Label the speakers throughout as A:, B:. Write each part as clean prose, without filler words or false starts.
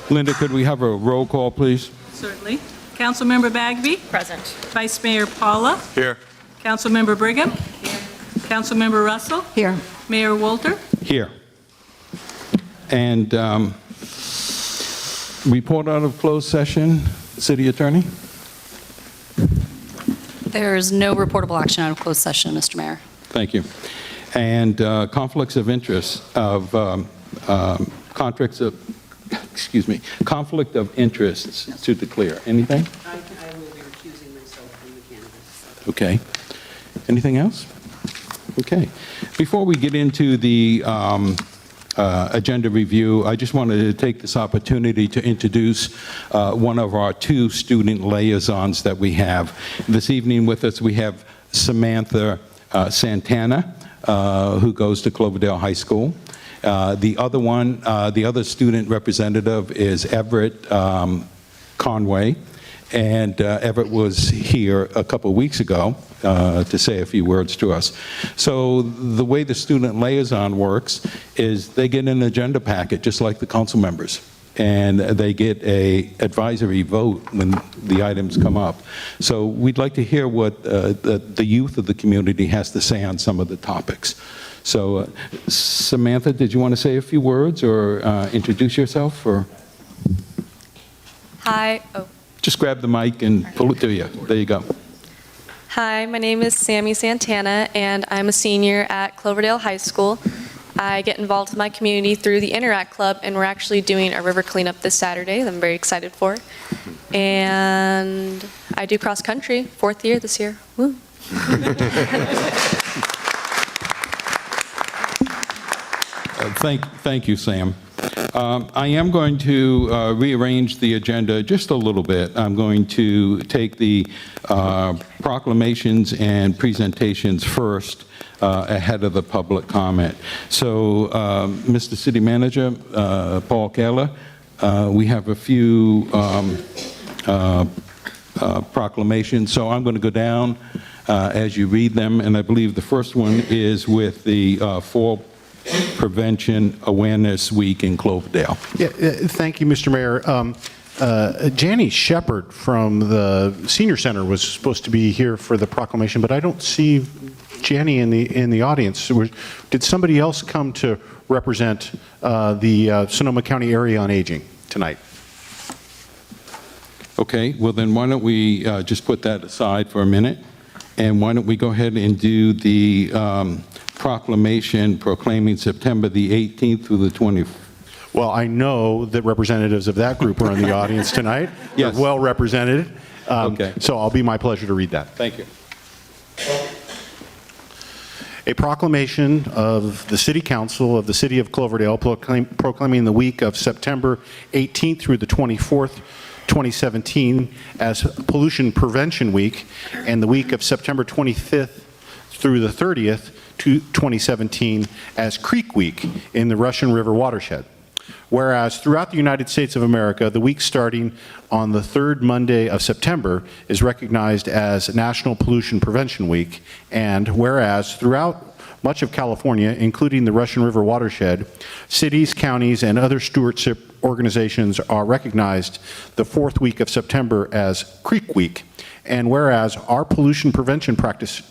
A: Linda, could we have a roll call, please?
B: Certainly. Councilmember Bagby?
C: Present.
B: Vice Mayor Paula?
D: Here.
B: Councilmember Brigham? Here. Councilmember Russell?
C: Here.
B: Mayor Wolter?
A: Here. And report out of closed session, City Attorney?
E: There is no reportable action out of closed session, Mr. Mayor.
A: Thank you. And conflicts of interest of conflict of interests to declare. Anything?
F: I will be recusing myself from the candidates.
A: Okay. Anything else? Okay. Before we get into the agenda review, I just wanted to take this opportunity to introduce one of our two student liaisons that we have. This evening with us we have Samantha Santana, who goes to Cloverdale High School. The other student representative is Everett Conway, and Everett was here a couple of weeks ago to say a few words to us. So the way the student liaison works is they get an agenda packet just like the council members, and they get a advisory vote when the items come up. So we'd like to hear what the youth of the community has to say on some of the topics. So Samantha, did you want to say a few words or introduce yourself? Or
G: Hi. Oh.
A: just grab the mic and pull it to you. There you go.
G: Hi, my name is Sammy Santana, and I'm a senior at Cloverdale High School. I get involved with my community through the Interact Club, and we're actually doing a river cleanup this Saturday that I'm very excited for. And I do cross country, 4th year this year. Woo.
A: Thank you, Sam. I am going to rearrange the agenda just a little bit. I'm going to take the proclamations and presentations first ahead of the public comment. So, Mr. City Manager, Paul Keller, we have a few proclamations. So I'm going to go down as you read them, and I believe the first one is with the Fall Prevention Awareness Week in Cloverdale.
D: Yeah, thank you, Mr. Mayor. Janie Shepard from the Senior Center was supposed to be here for the proclamation, but I don't see Janie in the audience. Did somebody else come to represent the Sonoma County Area on Aging tonight?
A: Okay, well then why don't we just put that aside for a minute, and why don't we go ahead and do the proclamation proclaiming September the 18th through the 24th.
D: Well, I know that representatives of that group are in the audience tonight.
A: Yes.
D: They're well represented.
A: Okay.
D: So I'll be my pleasure to read that.
A: Thank you.
D: A proclamation of the City Council of the City of Cloverdale proclaiming the week of September 18th through the 24th, 2017 as Pollution Prevention Week, and the week of September 25th through the 30th, 2017 as Creek Week in the Russian River watershed. Whereas throughout the United States of America, the week starting on the third Monday of September is recognized as National Pollution Prevention Week, and whereas throughout much of California, including the Russian River watershed, cities, counties, and other stewardship organizations are recognized the fourth week of September as Creek Week, and whereas our pollution prevention practices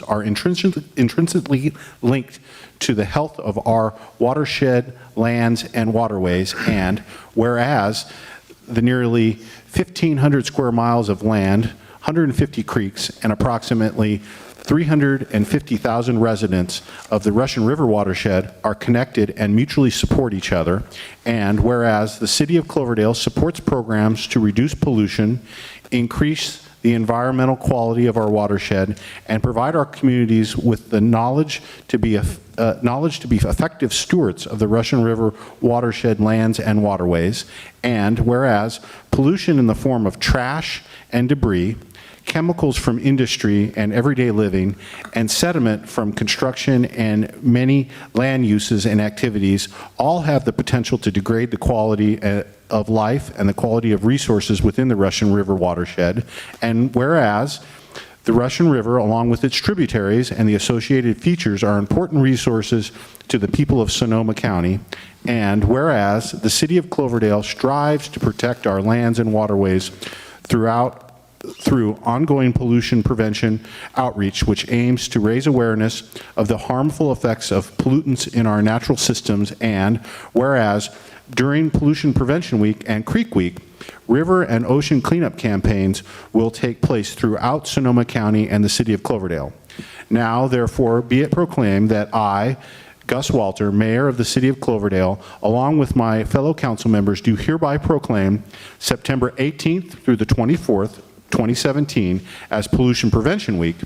D: are intrinsically linked to the health of our watershed, lands, and waterways, and whereas the nearly 1,500 square miles of land, 150 creeks, and approximately 350,000 residents of the Russian River watershed are connected and mutually support each other, and whereas the City of Cloverdale supports programs to reduce pollution, increase the environmental quality of our watershed, and provide our communities with the knowledge to be effective stewards of the Russian River watershed lands and waterways, and whereas pollution in the form of trash and debris, chemicals from industry and everyday living, and sediment from construction and many land uses and activities all have the potential to degrade the quality of life and the quality of resources within the Russian River watershed, and whereas The Russian River, along with its tributaries and the associated features, are important resources to the people of Sonoma County. And whereas the City of Cloverdale strives to protect our lands and waterways through ongoing pollution prevention outreach, which aims to raise awareness of the harmful effects of pollutants in our natural systems, and whereas during Pollution Prevention Week and Creek Week, river and ocean cleanup campaigns will take place throughout Sonoma County and the City of Cloverdale. Now, therefore, be it proclaimed that I, Gus Walter, Mayor of the City of Cloverdale, along with my fellow council members, do hereby proclaim September 18th through the 24th, 2017 as Pollution Prevention Week,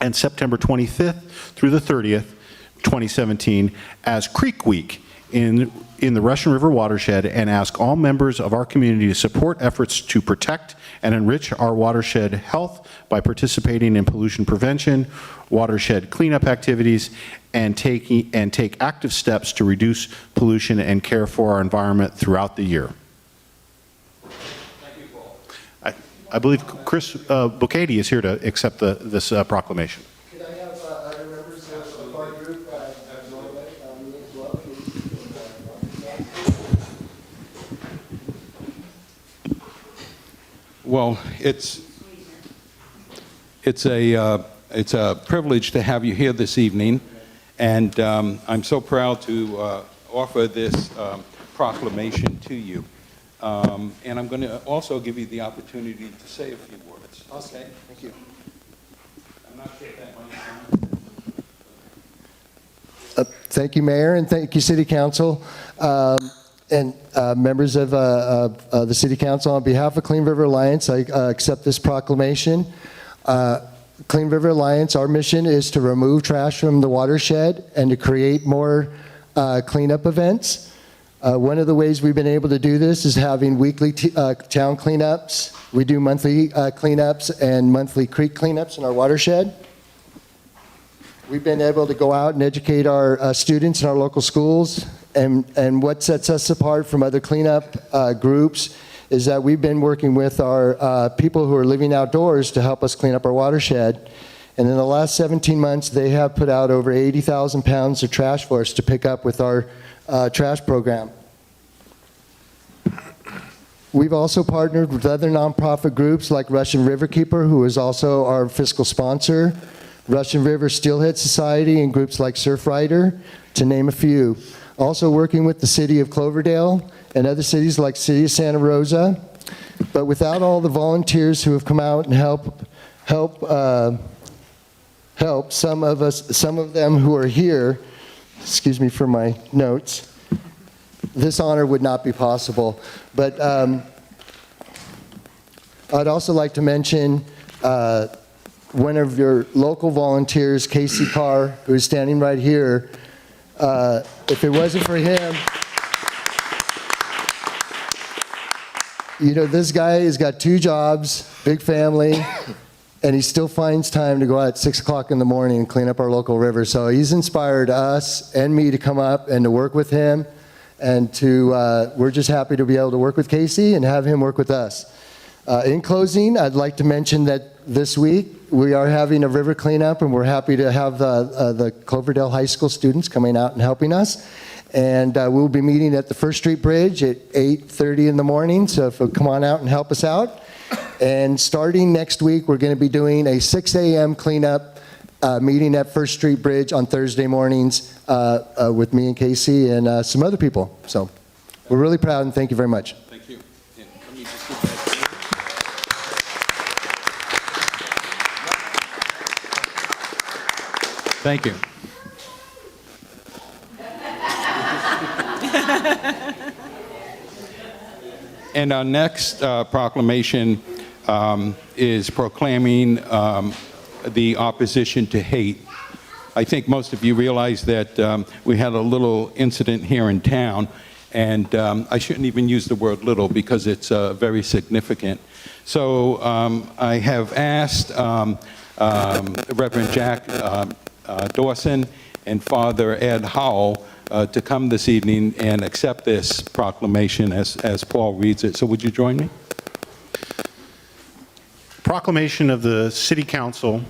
D: and September 25th through the 30th, 2017 as Creek Week in the Russian River watershed, and ask all members of our community to support efforts to protect and enrich our watershed health by participating in pollution prevention, watershed cleanup activities, and take active steps to reduce pollution and care for our environment throughout the year. I believe Chris Bucati is here to accept this proclamation.
C: Could I have other members of our group join me as well?
A: Well, it's a privilege to have you here this evening, and I'm so proud to offer this proclamation to you. And I'm going to also give you the opportunity to say a few words.
C: Awesome.
A: Okay?
C: Thank you.
A: I'm not sure if that might
C: Thank you, Mayor, and thank you, City Council, and members of the City Council. On behalf of Clean River Alliance, I accept this proclamation. Clean River Alliance, our mission is to remove trash from the watershed and to create more cleanup events. One of the ways we've been able to do this is having weekly town cleanups. We do monthly cleanups and monthly creek cleanups in our watershed. We've been able to go out and educate our students in our local schools. And what sets us apart from other cleanup groups is that we've been working with our people who are living outdoors to help us clean up our watershed. And in the last 17 months, they have put out over 80,000 pounds of trash for us to pick up with our trash program. We've also partnered with other nonprofit groups like Russian Riverkeeper, who is also our fiscal sponsor, Russian River Steelhead Society, and groups like Surfrider, to name a few. Also working with the City of Cloverdale and other cities like City of Santa Rosa. But without all the volunteers who have come out and help some of them who are here, excuse me for my notes, this honor would not be possible. But I'd also like to mention one of your local volunteers, Casey Carr, who is standing right here. If it wasn't for him, you know, this guy has got 2 jobs, big family, and he still finds time to go out at 6 o'clock in the morning and clean up our local river. So he's inspired us and me to come up and to work with him. And we're just happy to be able to work with Casey and have him work with us. In closing, I'd like to mention that this week we are having a river cleanup, and we're happy to have the Cloverdale High School students coming out and helping us. And we'll be meeting at the First Street Bridge at 8:30 in the morning, so if you'll come on out and help us out. And starting next week, we're going to be doing a 6 a.m. cleanup meeting at First Street Bridge on Thursday mornings with me and Casey and some other people. So we're really proud, and thank you very much.
A: Thank you. Yeah, let me just give that to you. Thank you. And our next proclamation is proclaiming the opposition to hate. I think most of you realize that we had a little incident here in town, and I shouldn't even use the word little because it's very significant. So I have asked Reverend Jack Dawson and Father Ed Howell to come this evening and accept this proclamation as Paul reads it. So would you join me?
D: proclamation of the City Council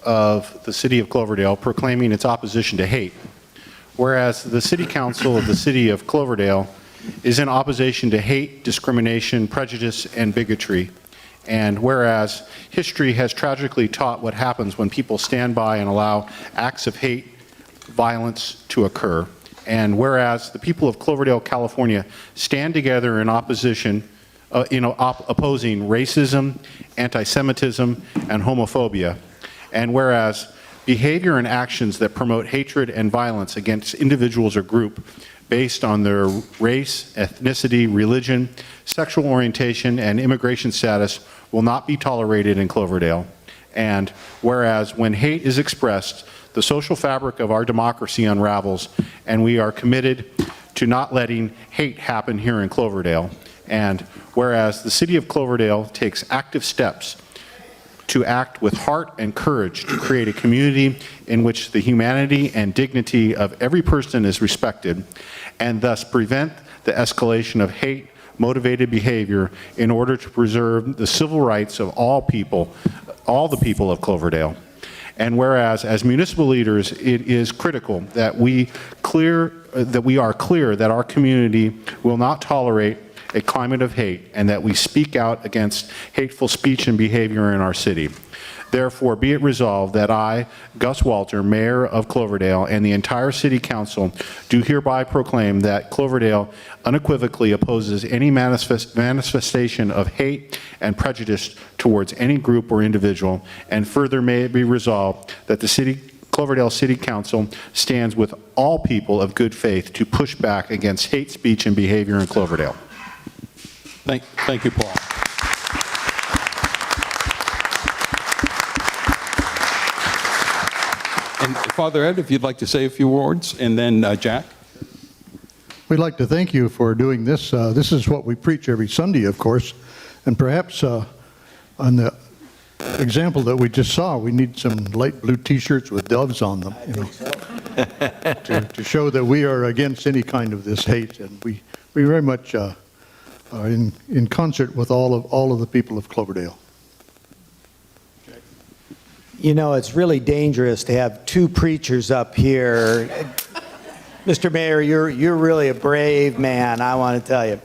D: of the City of Cloverdale proclaiming its opposition to hate. Whereas the City Council of the City of Cloverdale is in opposition to hate, discrimination, prejudice, and bigotry. And whereas history has tragically taught what happens when people stand by and allow acts of hate, violence to occur. And whereas the people of Cloverdale, California stand together in opposition, opposing racism, anti-Semitism, and homophobia. And whereas behavior and actions that promote hatred and violence against individuals or group based on their race, ethnicity, religion, sexual orientation, and immigration status will not be tolerated in Cloverdale. And whereas when hate is expressed, the social fabric of our democracy unravels, and we are committed to not letting hate happen here in Cloverdale. And whereas the City of Cloverdale takes active steps to act with heart and courage to create a community in which the humanity and dignity of every person is respected, and thus prevent the escalation of hate-motivated behavior in order to preserve the civil rights of all the people of Cloverdale. And whereas, as municipal leaders, it is critical that we are clear that our community will not tolerate a climate of hate, and that we speak out against hateful speech and behavior in our city. Therefore, be it resolved that I, Gus Walter, Mayor of Cloverdale, and the entire City Council do hereby proclaim that Cloverdale unequivocally opposes any manifestation of hate and prejudice towards any group or individual, and further may it be resolved that the Cloverdale City Council stands with all people of good faith to push back against hate speech and behavior in Cloverdale.
A: Thank you, Paul. And Father Ed, if you'd like to say a few words, and then Jack.
H: We'd like to thank you for doing this. This is what we preach every Sunday, of course, and perhaps on the example that we just saw, we need some light blue T-shirts with doves on them, to show that we are against any kind of this hate, and we very much are in concert with all of the people of Cloverdale.
I: You know, it's really dangerous to have two preachers up here. Mr. Mayor, you're really a brave man, I want to tell you.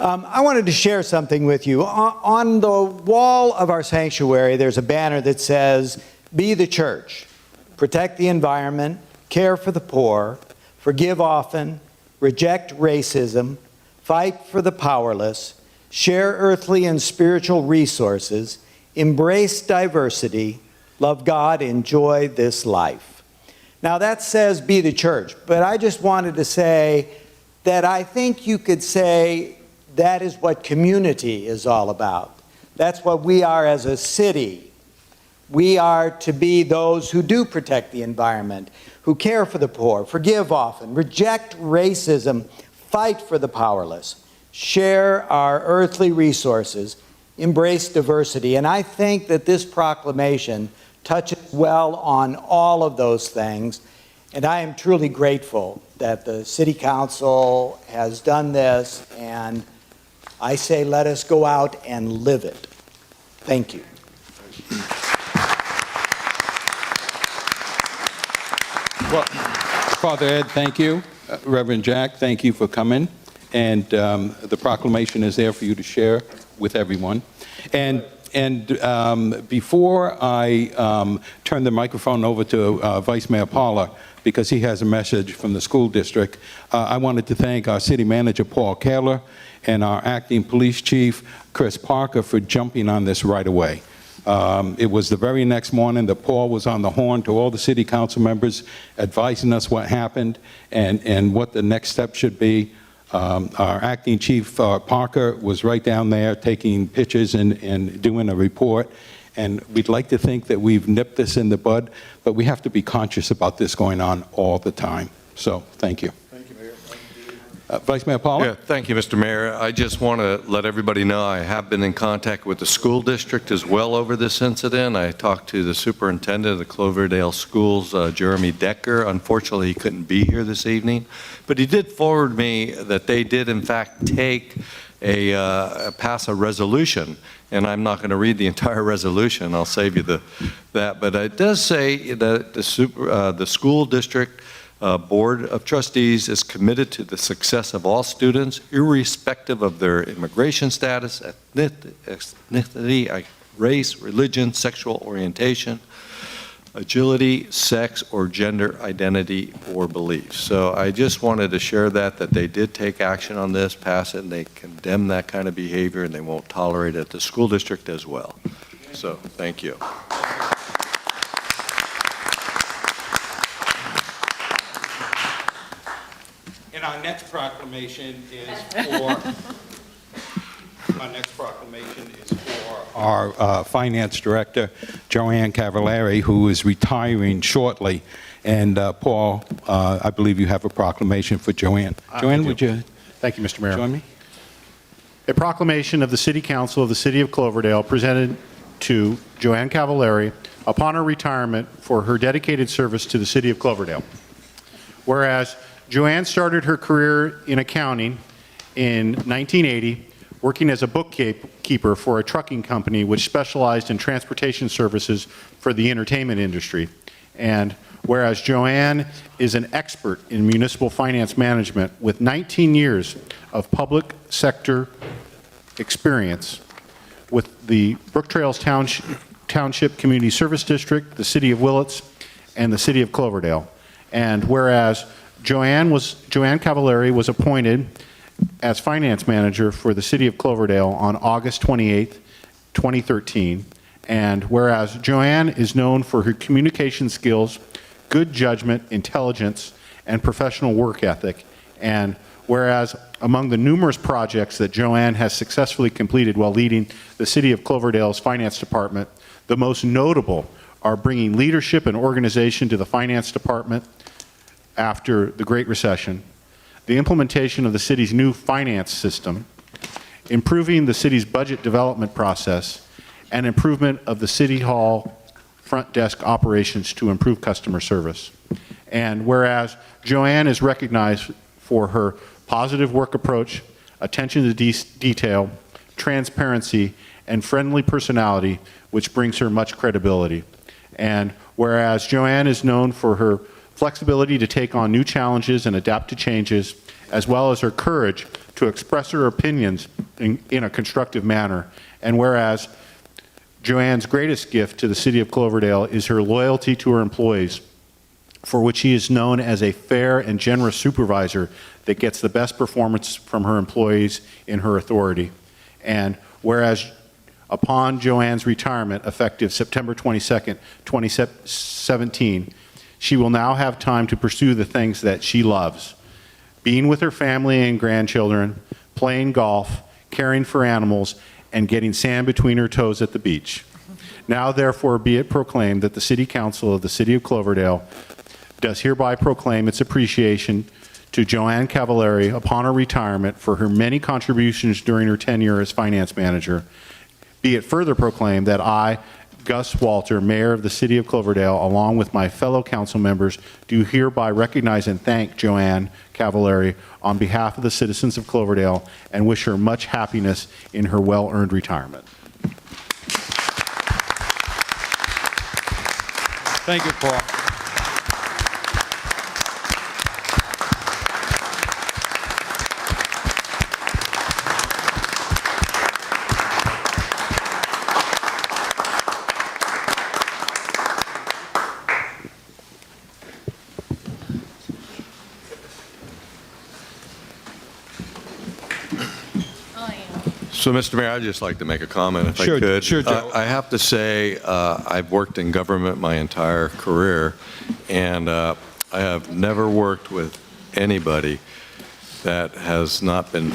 I: I wanted to share something with you. On the wall of our sanctuary, there's a banner that says, "Be the church, protect the environment, care for the poor, forgive often, reject racism, fight for the powerless, share earthly and spiritual resources, embrace diversity, love God, enjoy this life." Now that says be the church, but I just wanted to say that I think you could say that is what community is all about. That's what we are as a city. We are to be those who do protect the environment, who care for the poor, forgive often, reject racism, fight for the powerless, share our earthly resources, embrace diversity. And I think that this proclamation touches well on all of those things. And I am truly grateful that the City Council has done this. And I say, let us go out and live it. Thank you.
A: Well, Father Ed, thank you. Reverend Jack, thank you for coming. And the proclamation is there for you to share with everyone. And before I turn the microphone over to Vice Mayor Paula, because he has a message from the school district, I wanted to thank our city manager, Paul Kaler, and our acting police chief, Chris Parker, for jumping on this right away. It was the very next morning that Paul was on the horn to all the city council members, advising us what happened and what the next step should be. Our acting chief, Parker, was right down there taking pictures and doing a report. And we'd like to think that we've nipped this in the bud, but we have to be conscious about this going on all the time. So, thank you.
H: Thank you, Mayor.
A: Vice Mayor Paula?
J: Yeah, thank you, Mr. Mayor. I just want to let everybody know I have been in contact with the school district as well over this incident. I talked to the superintendent of the Cloverdale schools, Jeremy Decker. Unfortunately, he couldn't be here this evening, but he did forward me that they did in fact pass a resolution, and I'm not going to read the entire resolution. I'll save you that, but it does say that the school district Board of Trustees is committed to the success of all students, irrespective of their immigration status, ethnicity, race, religion, sexual orientation, agility, sex, or gender identity or beliefs. So I just wanted to share that they did take action on this, pass it, and they condemn that kind of behavior, and they won't tolerate it at the school district as well. So thank you.
A: And our next proclamation is for our finance director, Joanne Cavallari, who is retiring shortly. And Paul, I believe you have a proclamation for Joanne. Joanne, would you
D: Thank you, Mr. Mayor.
A: join me?
D: A proclamation of the City Council of the City of Cloverdale presented to Joanne Cavallari upon her retirement for her dedicated service to the City of Cloverdale. Whereas Joanne started her career in accounting in 1980, working as a bookkeeper for a trucking company which specialized in transportation services for the entertainment industry. And whereas Joanne is an expert in municipal finance management with 19 years of public sector experience with the Brook Trails Township Community Service District, the City of Willits, and the City of Cloverdale. And whereas Joanne Cavallari was appointed as finance manager for the City of Cloverdale on August 28, 2013. And whereas Joanne is known for her communication skills, good judgment, intelligence, and professional work ethic. And whereas among the numerous projects that Joanne has successfully completed while leading the City of Cloverdale's finance department, the most notable are bringing leadership and organization to the finance department after the Great Recession, the implementation of the city's new finance system, improving the city's budget development process, and improvement of the City Hall front desk operations to improve customer service. And whereas Joanne is recognized for her positive work approach, attention to detail, transparency, and friendly personality, which brings her much credibility. And whereas Joanne is known for her flexibility to take on new challenges and adapt to changes, as well as her courage to express her opinions in a constructive manner. And whereas Joanne's greatest gift to the City of Cloverdale is her loyalty to her employees, for which she is known as a fair and generous supervisor that gets the best performance from her employees in her authority. And whereas upon Joanne's retirement, effective September 22nd, 2017, she will now have time to pursue the things that she loves: being with her family and grandchildren, playing golf, caring for animals, and getting sand between her toes at the beach. Now, therefore, be it proclaimed that the City Council of the City of Cloverdale does hereby proclaim its appreciation to Joanne Cavallari upon her retirement for her many contributions during her tenure as finance manager. Be it further proclaimed that I, Gus Walter, Mayor of the City of Cloverdale, along with my fellow council members, do hereby recognize and thank Joanne Cavallari on behalf of the citizens of Cloverdale and wish her much happiness in her well-earned retirement.
A: Thank you, Paul.
J: So, Mr. Mayor, I'd just like to make a comment if
A: Sure,
J: I could.
A: sure, Joe.
J: I have to say, I've worked in government my entire career, and I have never worked with anybody that has not been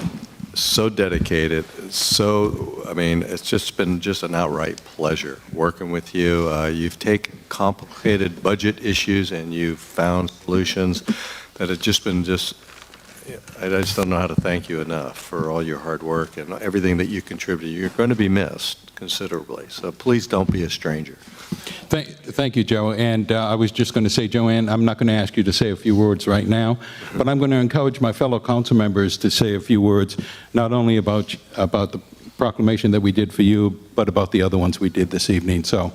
J: so dedicated. I mean, it's just been an outright pleasure working with you. You've taken complicated budget issues and you've found solutions that have just been I just don't know how to thank you enough for all your hard work and everything that you contributed. You're going to be missed considerably, so please don't be a stranger.
A: Thank you, Joe. And I was just going to say, Joanne, I'm not going to ask you to say a few words right now, but I'm going to encourage my fellow council members to say a few words, not only about the proclamation that we did for you, but about the other ones we did this evening. So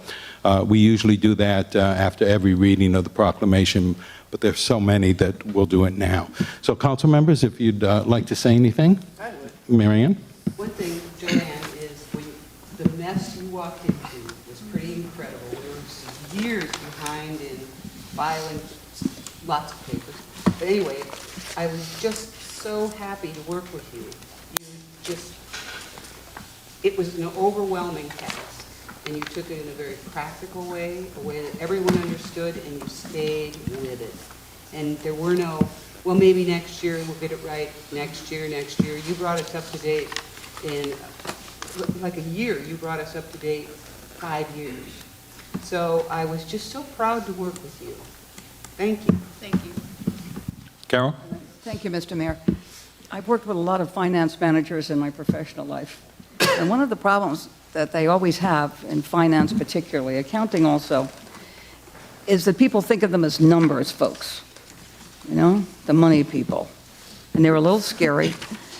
A: we usually do that after every reading of the proclamation, but there's so many that we'll do it now. So council members, if you'd like to say anything.
F: I would.
A: Marianne?
F: One thing, Joanne, is the mess you walked into was pretty incredible. We were years behind in filing lots of papers. But anyway, I was just so happy to work with you. It was an overwhelming task, and you took it in a very practical way, a way that everyone understood, and you stayed with it. And there were no, well, maybe next year we'll get it right, next year. You brought us up to date in like a year. You brought us up to date 5 years. So I was just so proud to work with you. Thank you.
B: Thank you.
A: Carol?
K: Thank you, Mr. Mayor. I've worked with a lot of finance managers in my professional life. And one of the problems that they always have, in finance particularly, accounting also, is that people think of them as numbers folks, you know, the money people. And they're a little scary.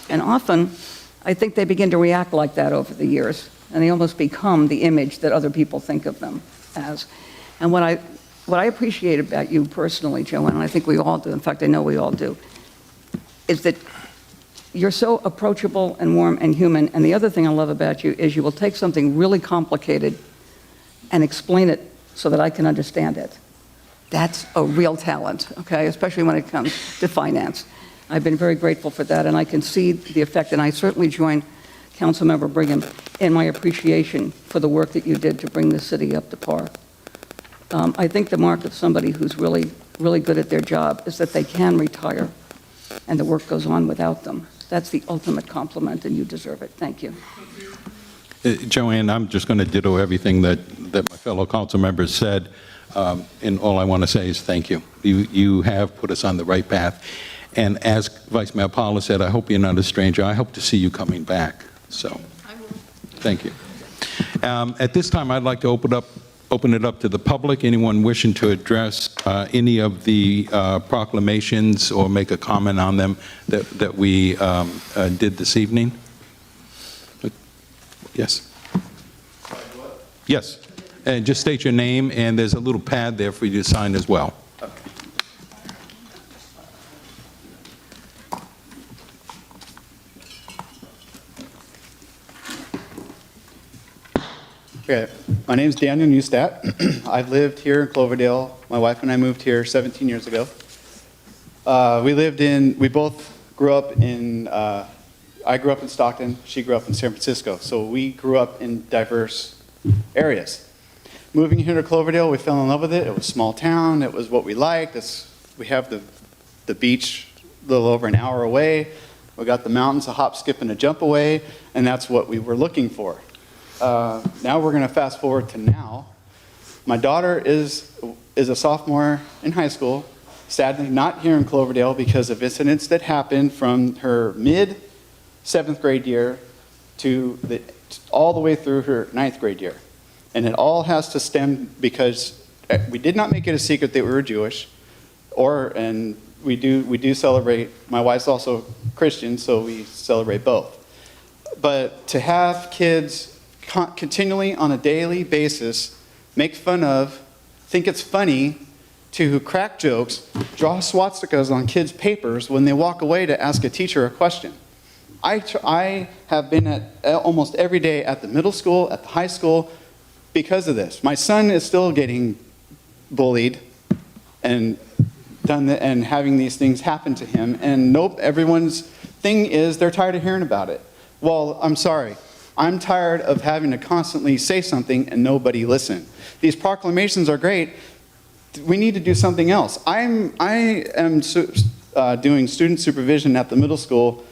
K: And often, I think they begin to react like that over the years. And they almost become the image that other people think of them as. And what I appreciate about you personally, Joanne, and I think we all do, in fact, I know we all do, is that you're so approachable and warm and human. And the other thing I love about you is you will take something really complicated and explain it so that I can understand it. That's a real talent, okay, especially when it comes to finance. I've been very grateful for that, and I can see the effect, and I certainly join Councilmember Brigham in my appreciation for the work that you did to bring the city up to par. I think the mark of somebody who's really, really good at their job is that they can retire and the work goes on without them. That's the ultimate compliment, and you deserve it. Thank you.
A: Joanne, I'm just going to ditto everything that my fellow council members said, and all I want to say is thank you. You have put us on the right path, and as Vice Mayor Paula said, I hope you're not a stranger. I hope to see you coming back. So, thank you. At this time, I'd like to open it up to the public. Anyone wishing to address any of the proclamations or make a comment on them that we did this evening? Yes. Yes. And just state your name, and there's a little pad there for you to sign as well.
L: Okay, my name is Daniel Neustadt. I've lived here in Cloverdale. My wife and I moved here 17 years ago. We both grew up in, I grew up in Stockton, she grew up in San Francisco. So we grew up in diverse areas. Moving here to Cloverdale, we fell in love with it. It was a small town. It was what we liked. We have the beach a little over an hour away. We got the mountains a hop, skip, and a jump away, and that's what we were looking for. Now we're going to fast forward to now. My daughter is a sophomore in high school, sadly not here in Cloverdale because of incidents that happened from her mid-7th grade year to all the way through her 9th grade year. And it all has to stem because we did not make it a secret that we were Jewish, and we do celebrate, my wife's also Christian, so we celebrate both. But to have kids continually on a daily basis make fun of, think it's funny to crack jokes, draw swastikas on kids' papers when they walk away to ask a teacher a question. I have been at almost every day at the middle school, at the high school, because of this. My son is still getting bullied and having these things happen to him, and nope, everyone's thing is they're tired of hearing about it. Well, I'm sorry. I'm tired of having to constantly say something and nobody listen. These proclamations are great. We need to do something else. I am doing student supervision at the middle school.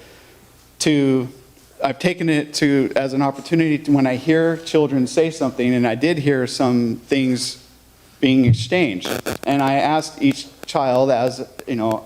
L: I've taken it as an opportunity to, when I hear children say something, and I did hear some things being exchanged, and I asked each child, as you know,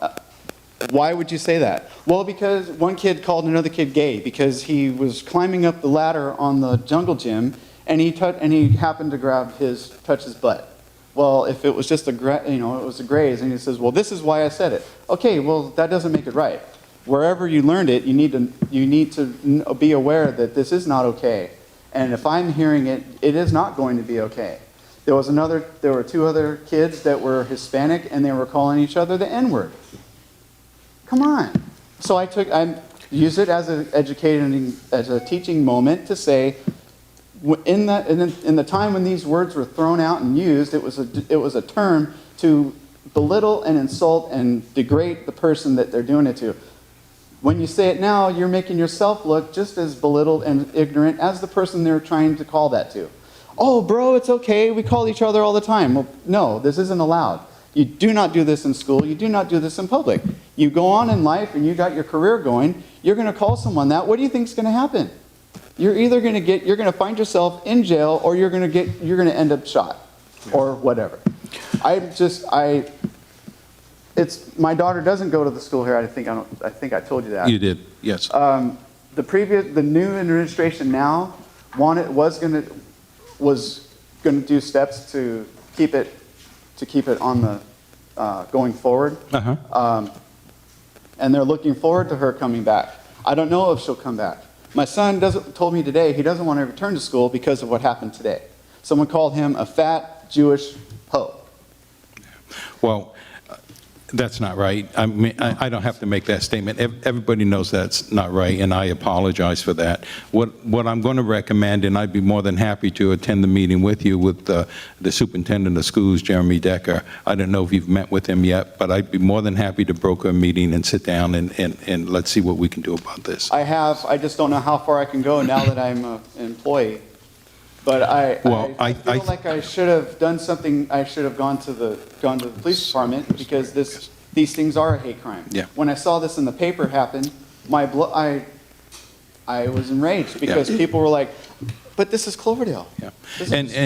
L: Why would you say that? Well, because one kid called another kid gay because he was climbing up the ladder on the jungle gym and he happened to touch his butt. Well, if it was just it was a graze, and he says, well, this is why I said it. Okay, well, that doesn't make it right. Wherever you learned it, you need to be aware that this is not okay. And if I'm hearing it, it is not going to be okay. There were 2 other kids that were Hispanic, and they were calling each other the N-word. Come on. So I used it as a teaching moment to say, in the time when these words were thrown out and used, it was a term to belittle and insult and degrade the person that they're doing it to. When you say it now, you're making yourself look just as belittled and ignorant as the person they're trying to call that to. Oh, bro, it's okay. We call each other all the time. Well, no, this isn't allowed. You do not do this in school. You do not do this in public. You go on in life and you got your career going. You're going to call someone that. What do you think is going to happen? You're either going to find yourself in jail, or you're going to end up shot, or whatever. My daughter doesn't go to the school here. I think I told you that.
A: You did, yes.
L: The new administration now was going to do steps to keep it on the going forward. And they're looking forward to her coming back. I don't know if she'll come back. My son told me today he doesn't want to return to school because of what happened today. Someone called him a fat Jewish hoe.
A: Well, that's not right. I mean, I don't have to make that statement. Everybody knows that's not right, and I apologize for that. What I'm going to recommend, and I'd be more than happy to attend the meeting with you, with the superintendent of schools, Jeremy Decker. I don't know if you've met with him yet, but I'd be more than happy to broker a meeting and sit down and let's see what we can do about this.
L: I have. I just don't know how far I can go now that I'm an employee. But I feel like I should have done something. I should have gone to the police department, because these things are a hate crime.
A: Yeah.
L: When I saw this in the paper happen, I was enraged, because people were like, "But this is Cloverdale.
A: Yeah.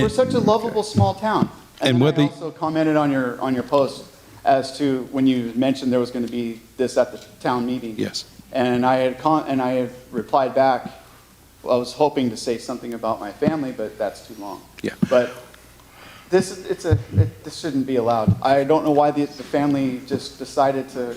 L: We're such a lovable small town." And then I
A: whether
L: also commented on your post as to when you mentioned there was going to be this at the town meeting.
A: Yes.
L: And I had replied back. I was hoping to say something about my family, but that's too long.
A: Yeah.
L: But this shouldn't be allowed. I don't know why the family just decided to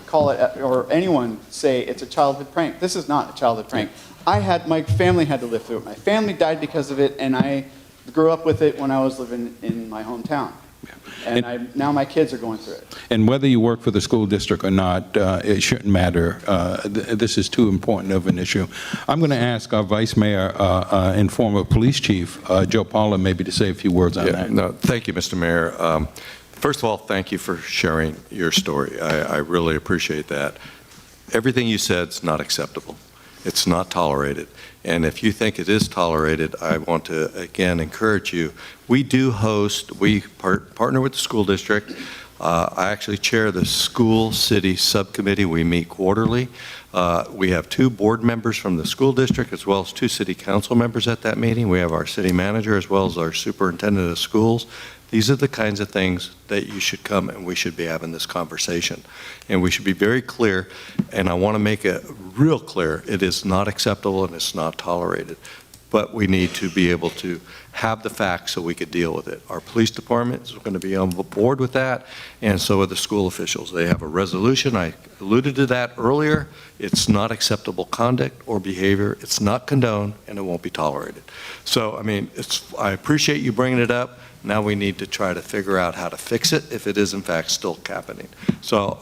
L: call it, or anyone say it's a childhood prank. This is not a childhood prank. My family had to live through it. My family died because of it, and I grew up with it when I was living in my hometown. And now my kids are going through it.
A: And whether you work for the school district or not, it shouldn't matter. This is too important of an issue. I'm going to ask our Vice Mayor and former Police Chief, Joe Paula, maybe to say a few words on that.
J: No, thank you, Mr. Mayor. First of all, thank you for sharing your story. I really appreciate that. Everything you said is not acceptable. It's not tolerated. And if you think it is tolerated, I want to, again, encourage you. We partner with the school district. I actually chair the school city subcommittee. We meet quarterly. We have 2 board members from the school district, as well as 2 city council members at that meeting. We have our city manager, as well as our superintendent of schools. These are the kinds of things that you should come, and we should be having this conversation. And we should be very clear, and I want to make it real clear, it is not acceptable and it's not tolerated. But we need to be able to have the facts so we could deal with it. Our police department is going to be on board with that, and so are the school officials. They have a resolution. I alluded to that earlier. It's not acceptable conduct or behavior. It's not condoned, and it won't be tolerated. So, I mean, I appreciate you bringing it up. Now we need to try to figure out how to fix it if it is in fact still happening. So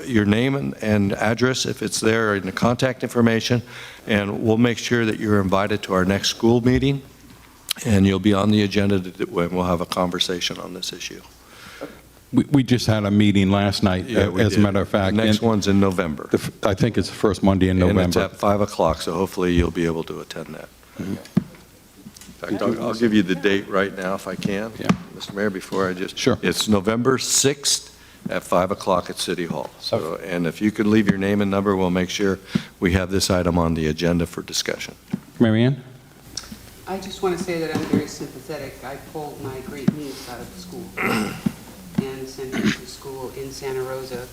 J: your name and address, if it's there, and the contact information, and we'll make sure that you're invited to our next school meeting, and you'll be on the agenda when we'll have a conversation on this issue.
A: We just had a meeting last night, as a matter of fact.
J: The next one's in November.
A: I think it's the first Monday in November.
J: And it's at 5 o'clock, so hopefully you'll be able to attend that.
A: Mm-hmm.
J: In fact, I'll give you the date right now if I can.
A: Yeah.
J: Mr. Mayor, before I just...
A: Sure.
J: It's November 6th at 5 o'clock at City Hall. So, and if you could leave your name and number, we'll make sure we have this item on the agenda for discussion.
A: Mary Ann?
F: I just want to say that I'm very sympathetic. I pulled my great niece out of the school and sent her to school in Santa Rosa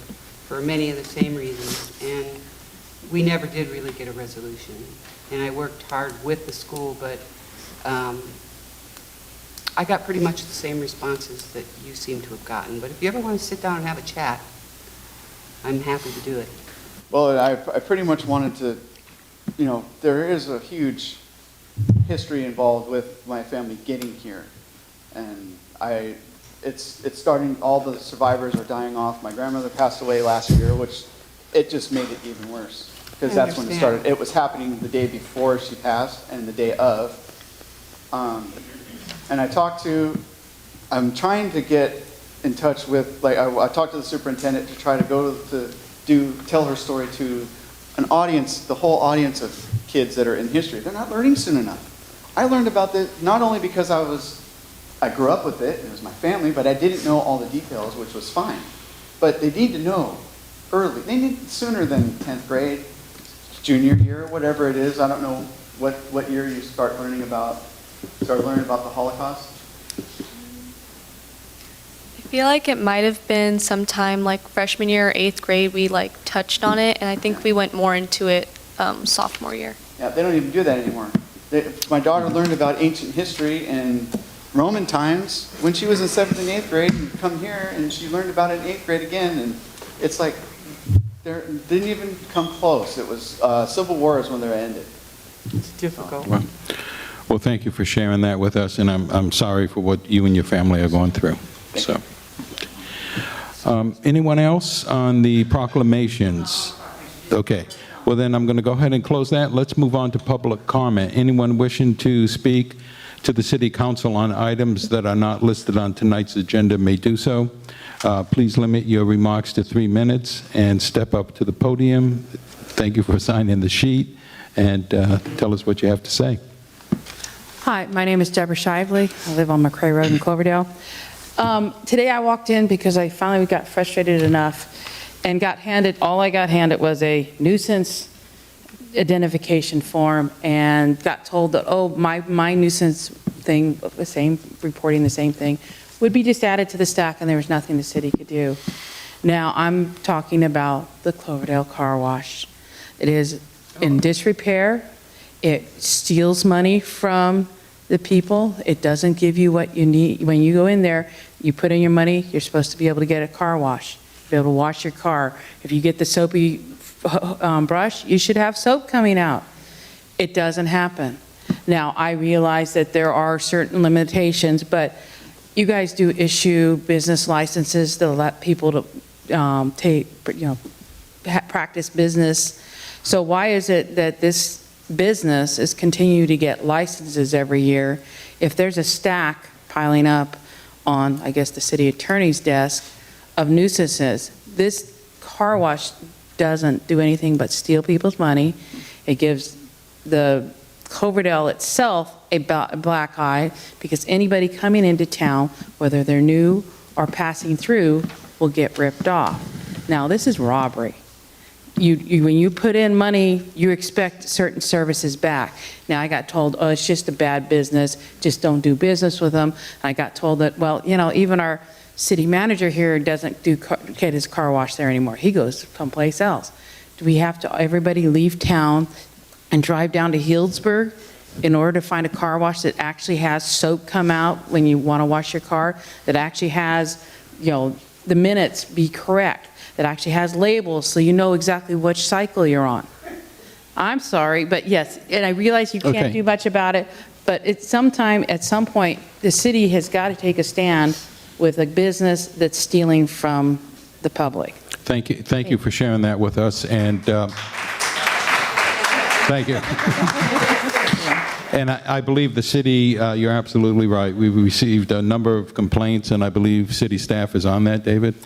F: for many of the same reasons, and we never did really get a resolution. And I worked hard with the school, but I got pretty much the same responses that you seem to have gotten. But if you ever want to sit down and have a chat, I'm happy to do it.
L: Well, I pretty much wanted to, there is a huge history involved with my family getting here. And it's starting, all the survivors are dying off. My grandmother passed away last year, which it just made it even worse. Because that's when it started. It was happening the day before she passed and the day of. And I'm trying to get in touch with, I talked to the superintendent to try to go tell her story to an audience, the whole audience of kids that are in history. They're not learning soon enough. I learned about this not only because I grew up with it was my family, but I didn't know all the details, which was fine. But they need to know early. They need sooner than 10th grade, junior year, whatever it is. I don't know what year you start learning about the Holocaust.
G: I feel like it might have been sometime like freshman year or 8th grade we touched on it, and I think we went more into it sophomore year.
L: Yeah, they don't even do that anymore. My daughter learned about ancient history and Roman times when she was in 7th and 8th grade, and come here and she learned about it in 8th grade again, and it's like they didn't even come close. It was Civil War is when they ended.
F: It's difficult.
A: Well, thank you for sharing that with us, and I'm sorry for what you and your family are going through. So, anyone else on the proclamations? Okay. Well, then I'm going to go ahead and close that. Let's move on to public comment. Anyone wishing to speak to the City Council on items that are not listed on tonight's agenda may do so. Please limit your remarks to 3 minutes and step up to the podium. Thank you for signing the sheet, and tell us what you have to say.
M: Hi, my name is Deborah Shively. I live on McCrae Road in Cloverdale. Today I walked in because I finally got frustrated enough and all I got handed was a nuisance identification form, and got told that, oh, my nuisance thing, reporting the same thing, would be just added to the stack and there was nothing the city could do. Now I'm talking about the Cloverdale car wash. It is in disrepair. It steals money from the people. It doesn't give you what you need. When you go in there, you put in your money, you're supposed to be able to get a car wash, be able to wash your car. If you get the soapy brush, you should have soap coming out. It doesn't happen. Now, I realize that there are certain limitations, but you guys do issue business licenses to let people to practice business. So why is it that this business is continue to get licenses every year if there's a stack piling up on, I guess, the city attorney's desk of nuisances? This car wash doesn't do anything but steal people's money. It gives the Cloverdale itself a black eye, because anybody coming into town, whether they're new or passing through, will get ripped off. Now, this is robbery. When you put in money, you expect certain services back. Now, I got told, oh, it's just a bad business, just don't do business with them. I got told that, well, even our city manager here doesn't get his car wash there anymore. He goes someplace else. Do we have to, everybody leave town and drive down to Healdsburg in order to find a car wash that actually has soap come out when you want to wash your car, that actually has, the minutes be correct, that actually has labels so you know exactly which cycle you're on? I'm sorry, but yes, and I realize you can't do much about it, but at some point, the city has got to take a stand with a business that's stealing from the public.
A: Thank you for sharing that with us, and thank you. And I believe the city, you're absolutely right. We've received a number of complaints, and I believe city staff is on that, David?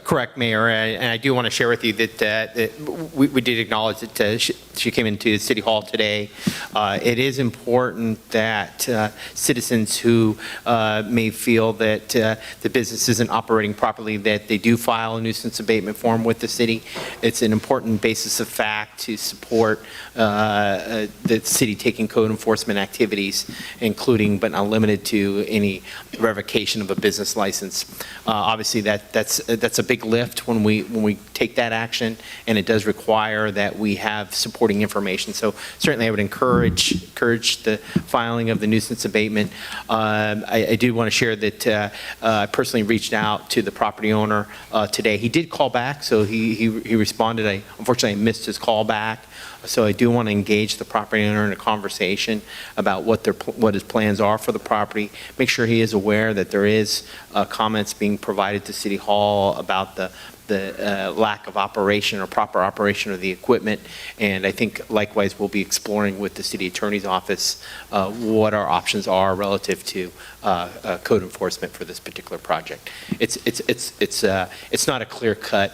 N: Correct, Mayor. And I do want to share with you that we did acknowledge that she came into City Hall today. It is important that citizens who may feel that the business isn't operating properly, that they do file a nuisance abatement form with the city. It's an important basis of fact to support the city taking code enforcement enforcement activities, including but not limited to any revocation of a business license. Obviously, that's a big lift when we take that action, and it does require that we have supporting information. So certainly, I would encourage the filing of the nuisance abatement. I do want to share that I personally reached out to the property owner today. He did call back, so he responded. Unfortunately, I missed his call back. So I do want to engage the property owner in a conversation about what his plans are for the property. Make sure he is aware that there is comments being provided to City Hall about the lack of operation or proper operation of the equipment. And I think likewise we'll be exploring with the City Attorney's Office what our options are relative to code enforcement for this particular project. It's not a clear-cut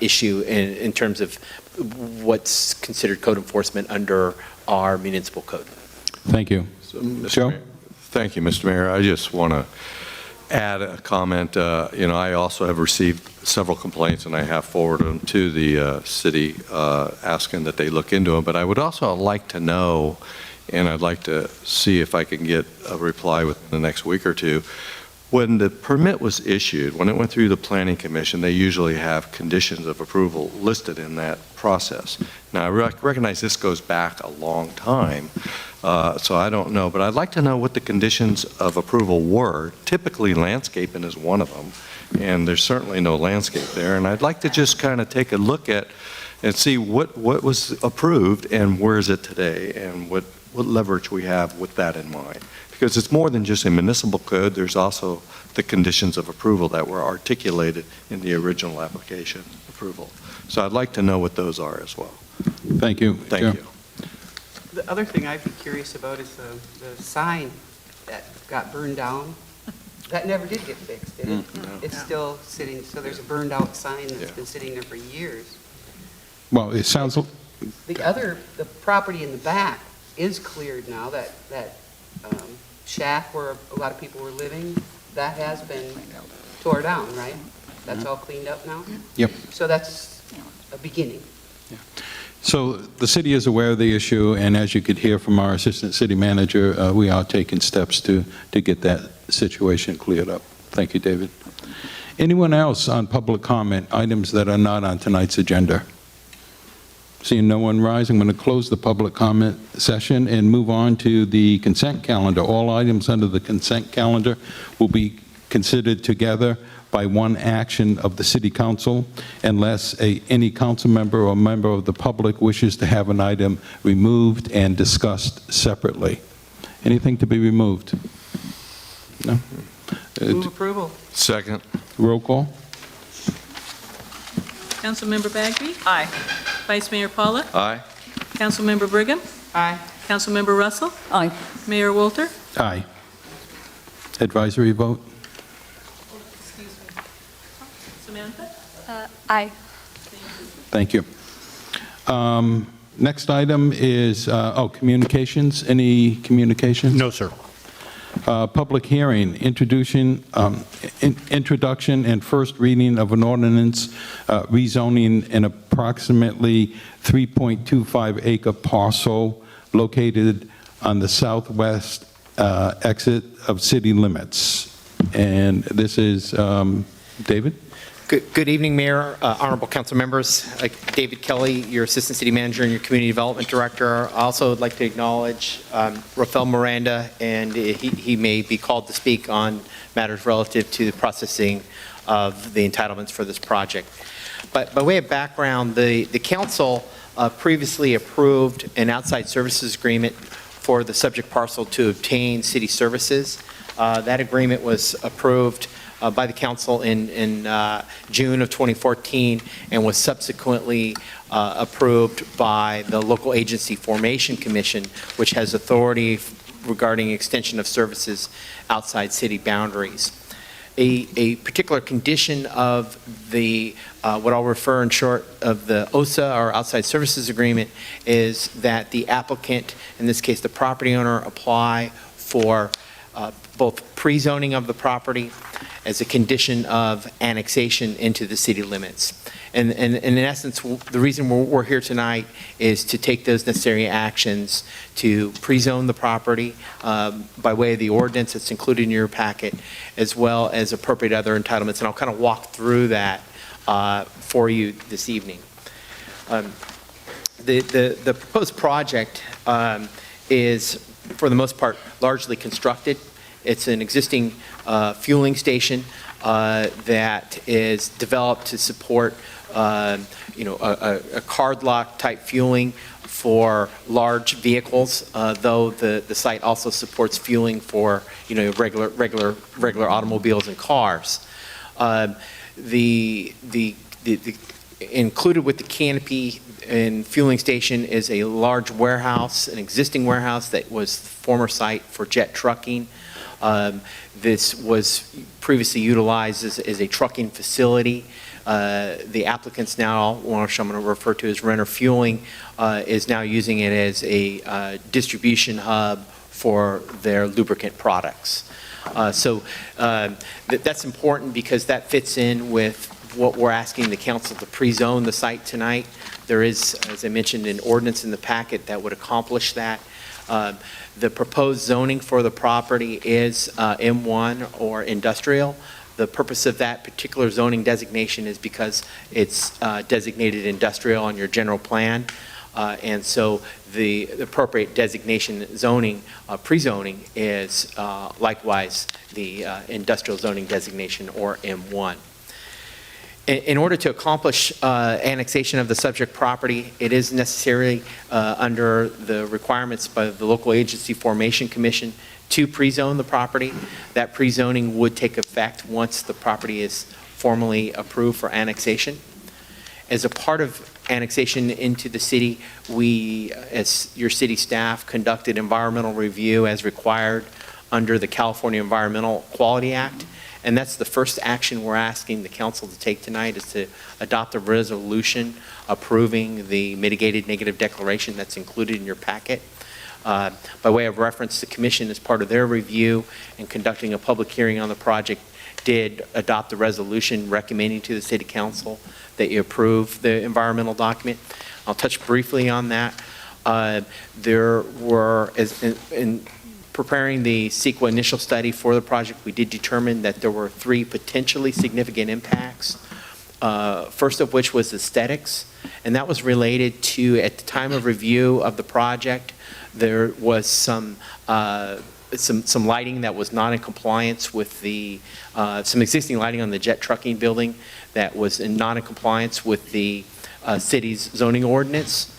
N: issue in terms of what's considered code enforcement under our municipal code.
A: Thank you. Joe?
J: Thank you, Mr. Mayor. I just want to add a comment. I also have received several complaints, and I have forwarded them to the city asking that they look into them. But I would also like to know, and I'd like to see if I can get a reply within the next week or two. When the permit was issued, when it went through the Planning Commission, they usually have conditions of approval listed in that process. Now, I recognize this goes back a long time, so I don't know, but I'd like to know what the conditions of approval were. Typically, landscaping is one of them, and there's certainly no landscape there, and I'd like to just kind of take a look at and see what was approved and where is it today, and what leverage we have with that in mind. Because it's more than just a municipal code, there's also the conditions of approval that were articulated in the original application approval. So I'd like to know what those are as well.
A: Thank you.
J: Thank you.
F: The other thing I'd be curious about is the sign that got burned down. That never did get fixed, did it?
J: No.
F: It's still sitting, so there's a burned out sign that's been sitting there for years.
A: Well, it sounds...
F: The property in the back is cleared now, that shack where a lot of people were living, that has been tore down, right? That's all cleaned up now?
A: Yep.
F: So that's a beginning.
A: So the city is aware of the issue, and as you could hear from our assistant city manager, we are taking steps to get that situation cleared up. Thank you, David. Anyone else on public comment, items that are not on tonight's agenda? Seeing no one rise, I'm going to close the public comment session and move on to the consent calendar. All items under the consent calendar will be considered together by one action of the City Council unless any council member or member of the public wishes to have an item removed and discussed separately. Anything to be removed? No?
F: Move approval.
J: Second.
A: Roll call?
B: Councilmember Bagby?
K: Aye.
B: Vice Mayor Paula?
J: Aye.
B: Councilmember Brigham?
F: Aye.
B: Councilmember Russell?
K: Aye.
B: Mayor Wolter?
A: Aye. Advisory vote?
B: Excuse me. Samantha?
G: Aye.
A: Thank you. Next item is, communications. Any communications?
D: No, sir.
A: Public hearing, introduction and first reading of an ordinance rezoning an approximately 3.25 acre parcel located on the southwest exit of city limits. And this is David?
N: Good evening, Mayor, honorable council members. David Kelly, your Assistant City Manager and your Community Development Director. I also would like to acknowledge Rafael Miranda, and he may be called to speak on matters relative to the processing of the entitlements for this project. But by way of background, the council previously approved an outside services agreement for the subject parcel to obtain city services. That agreement was approved by the council in June of 2014 and was subsequently approved by the Local Agency Formation Commission, which has authority regarding extension of services outside city boundaries. A particular condition of the, what I'll refer in short of the OSA, or Outside Services Agreement, is that the applicant, in this case the property owner, apply for both pre-zoning of the property as a condition of annexation into the city limits. And in essence, the reason we're here tonight is to take those necessary actions to pre-zone the property by way of the ordinance that's included in your packet, as well as appropriate other entitlements. And I'll kind of walk through that for you this evening. The proposed project is, for the most part, largely constructed. It's an existing fueling station that is developed to support a card lock type fueling for large vehicles, though the site also supports fueling for regular automobiles and cars. The included with the canopy and fueling station is a large warehouse, an existing warehouse that was the former site for jet trucking. This was previously utilized as a trucking facility. The applicants now, which I'm going to refer to as Renner Fueling, is now using it as a distribution hub for their lubricant products. That's important because that fits in with what we're asking the council to pre-zone the site tonight. There is, as I mentioned, an ordinance in the packet that would accomplish that. The proposed zoning for the property is M1 or industrial. The purpose of that particular zoning designation is because it's designated industrial on your general plan. And so the appropriate designation zoning, pre-zoning, is likewise the industrial zoning designation, or M1. In order to accomplish annexation of the subject property, it is necessary under the requirements by the local agency formation commission to pre-zone the property. That pre-zoning would take effect once the property is formally approved for annexation. As a part of annexation into the city, we, as your city staff, conducted environmental review as required under the California Environmental Quality Act. And that's the first action we're asking the council to take tonight, is to adopt a resolution approving the mitigated negative declaration that's included in your packet. By way of reference, the commission, as part of their review and conducting a public hearing on the project, did adopt a resolution recommending to the city council that you approve the environmental document. I'll touch briefly on that. There were, in preparing the CEQA initial study for the project, we did determine that there were 3 potentially significant impacts. First of which was aesthetics, and that was related to, at the time of review of the project, there was some lighting that was not in compliance with the, some existing lighting on the jet trucking building that was not in compliance with the city's zoning ordinance.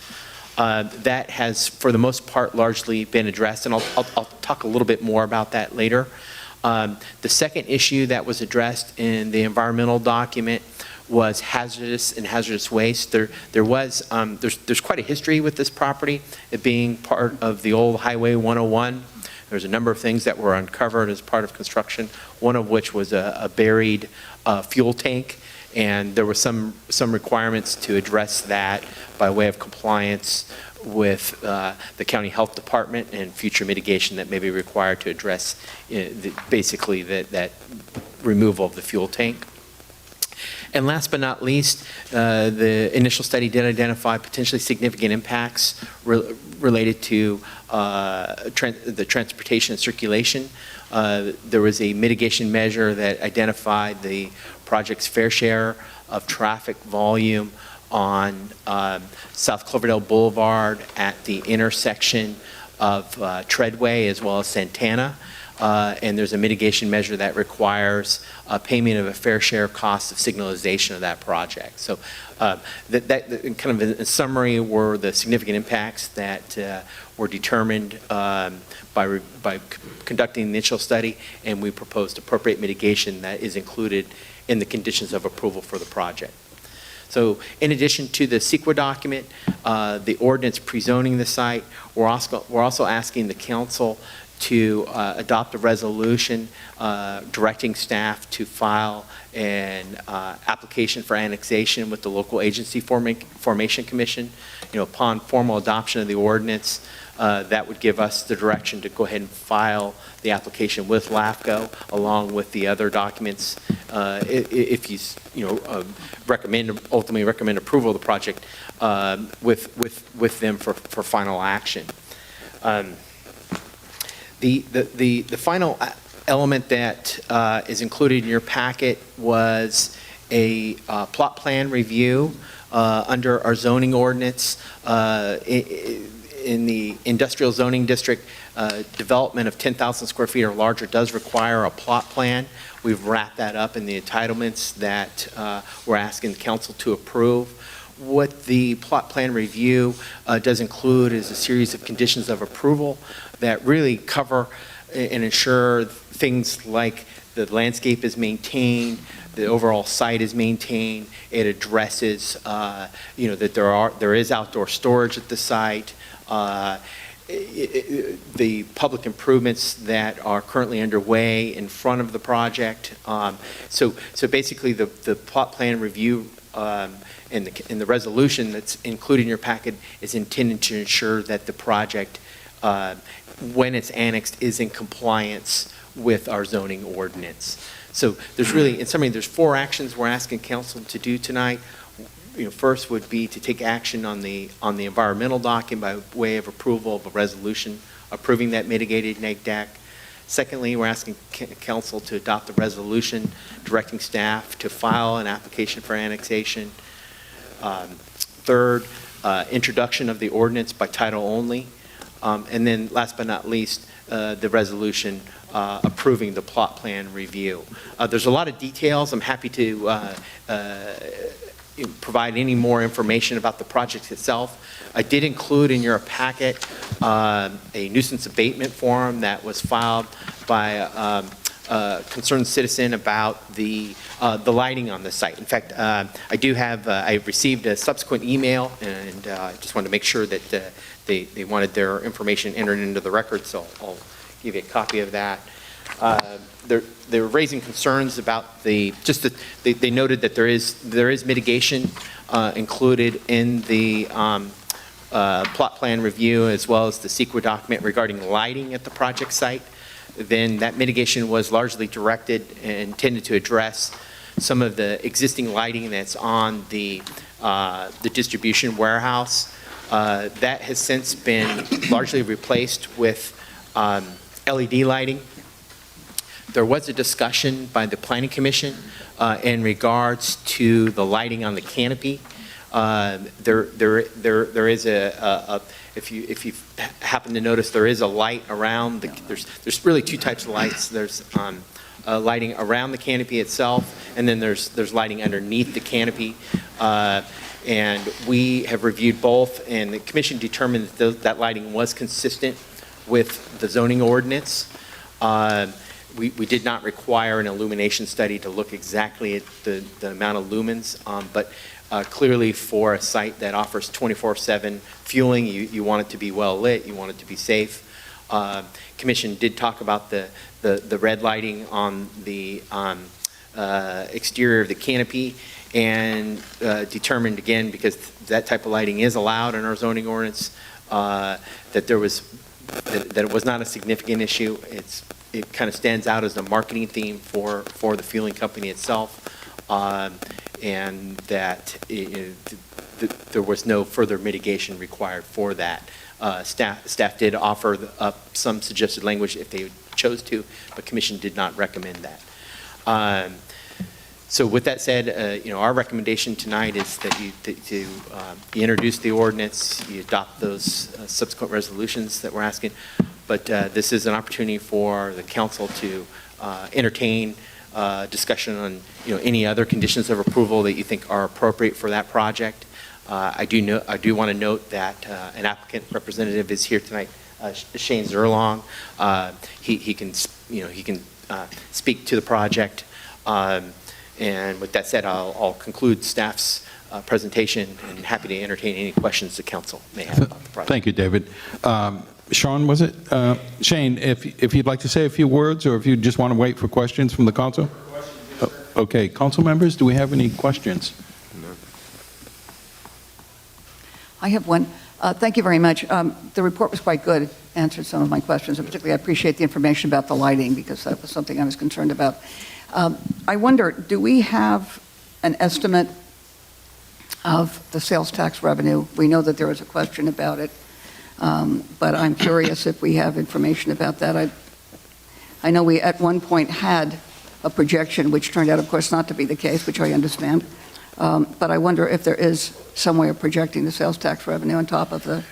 N: That has, for the most part, largely been addressed, and I'll talk a little bit more about that later. The second issue that was addressed in the environmental document was hazardous and hazardous waste. There's quite a history with this property, it being part of the old Highway 101. There's a number of things that were uncovered as part of construction, one of which was a buried fuel tank, and there were some requirements to address that by way of compliance with the county health department and future mitigation that may be required to address basically that removal of the fuel tank. And last but not least, the initial study did identify potentially significant impacts related to the transportation and circulation. There was a mitigation measure that identified the project's fair share of traffic volume on South Cloverdale Boulevard at the intersection of Treadway as well as Santana. And there's a mitigation measure that requires payment of a fair share of costs of signalization of that project. So that kind of in summary were the significant impacts that were determined by conducting the initial study, and we proposed appropriate mitigation that is included in the conditions of approval for the project. So in addition to the CEQA document, the ordinance pre-zoning the site, we're also asking the council to adopt a resolution directing staff to file an application for annexation with the local agency formation commission. Upon formal adoption of the ordinance, that would give us the direction to go ahead and file the application with LAFCO, along with the other documents, if you ultimately recommend approval of the project with them for final action. The final element that is included in your packet was a plot plan review under our zoning ordinance. In the industrial zoning district, development of 10,000 square feet or larger does require a plot plan. We've wrapped that up in the entitlements that we're asking the council to approve. What the plot plan review does include is a series of conditions of approval that really cover and ensure things like the landscape is maintained, the overall site is maintained. It addresses, that there is outdoor storage at the site. The public improvements that are currently underway in front of the project. So basically, the plot plan review and the resolution that's included in your packet is intended to ensure that the project, when it's annexed, is in compliance with our zoning ordinance. So there's really, in summary, there's 4 actions we're asking council to do tonight. First would be to take action on the environmental document by way of approval of a resolution approving that mitigated neg deck. Secondly, we're asking council to adopt a resolution directing staff to file an application for annexation. Third, introduction of the ordinance by title only. And then last but not least, the resolution approving the plot plan review. There's a lot of details. I'm happy to provide any more information about the project itself. I did include in your packet a nuisance abatement form that was filed by a concerned citizen about the lighting on the site. In fact, I received a subsequent email, and I just wanted to make sure that they wanted their information entered into the record, so I'll give you a copy of that. They're raising concerns about they noted that there is mitigation included in the plot plan review, as well as the CEQA document regarding lighting at the project site. Then that mitigation was largely directed and intended to address some of the existing lighting that's on the distribution warehouse. That has since been largely replaced with LED lighting. There was a discussion by the Planning Commission in regards to the lighting on the canopy. There is if you happen to notice, there is a light around there's really 2 types of lights. There's lighting around the canopy itself, and then there's lighting underneath the canopy. And we have reviewed both, and the commission determined that that lighting was consistent with the zoning ordinance. We did not require an illumination study to look exactly at the amount of lumens, but clearly for a site that offers 24/7 fueling, you want it to be well lit, you want it to be safe. Commission did talk about the red lighting on the exterior of the canopy, and determined again, because that type of lighting is allowed in our zoning ordinance, that it was not a significant issue. It kind of stands out as a marketing theme for the fueling company itself, and that there was no further mitigation required for that. Staff did offer up some suggested language if they chose to, but commission did not recommend that. So with that said, our recommendation tonight is that you introduce the ordinance, you adopt those subsequent resolutions that we're asking. But this is an opportunity for the council to entertain discussion on any other conditions of approval that you think are appropriate for that project. I do want to note that an applicant representative is here tonight, Shane Zerlong. He can speak to the project. And with that said, I'll conclude staff's presentation, and happy to entertain any questions the council may have about the project.
A: Thank you, David. Sean, was it? Shane, if you'd like to say a few words, or if you just want to wait for questions from the council? Okay, council members, do we have any questions?
K: I have one. Thank you very much. The report was quite good, answered some of my questions, and particularly I appreciate the information about the lighting, because that was something I was concerned about. I wonder, do we have an estimate of the sales tax revenue? We know that there was a question about it, but I'm curious if we have information about that. I know we at one point had a projection, which turned out, of course, not to be the case, which I understand. But I wonder if there is some way of projecting the sales tax revenue on top of the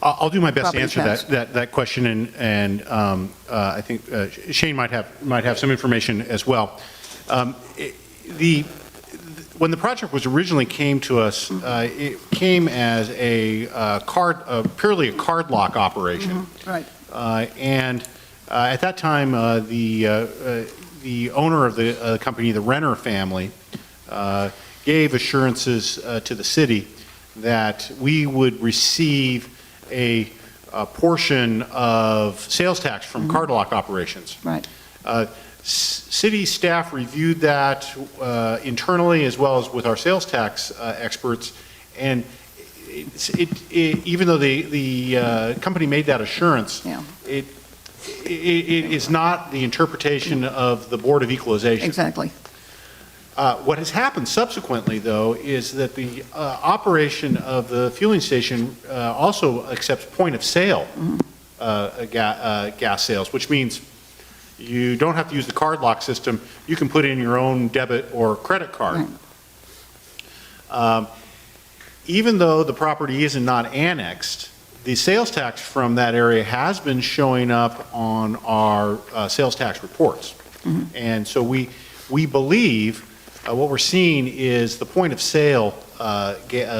D: I'll do my best to
K: property
D: answer
K: tax.
D: that question, and I think Shane might have some information as well. When the project was originally came to us, it came as purely a card lock operation.
K: Right.
D: And at that time, the owner of the company, the Renner family, gave assurances to the city that we would receive a portion of sales tax from card lock operations.
K: Right.
D: City staff reviewed that internally as well as with our sales tax experts, and even though the company made that assurance,
K: Yeah.
D: it is not the interpretation of the Board of Equalization.
K: Exactly.
D: What has happened subsequently, though, is that the operation of the fueling station also accepts point-of-sale gas sales, which means you don't have to use the card lock system. You can put in your own debit or credit card.
K: Right.
D: Even though the property is not annexed, the sales tax from that area has been showing up on our sales tax reports. And so we believe what we're seeing is the point of sale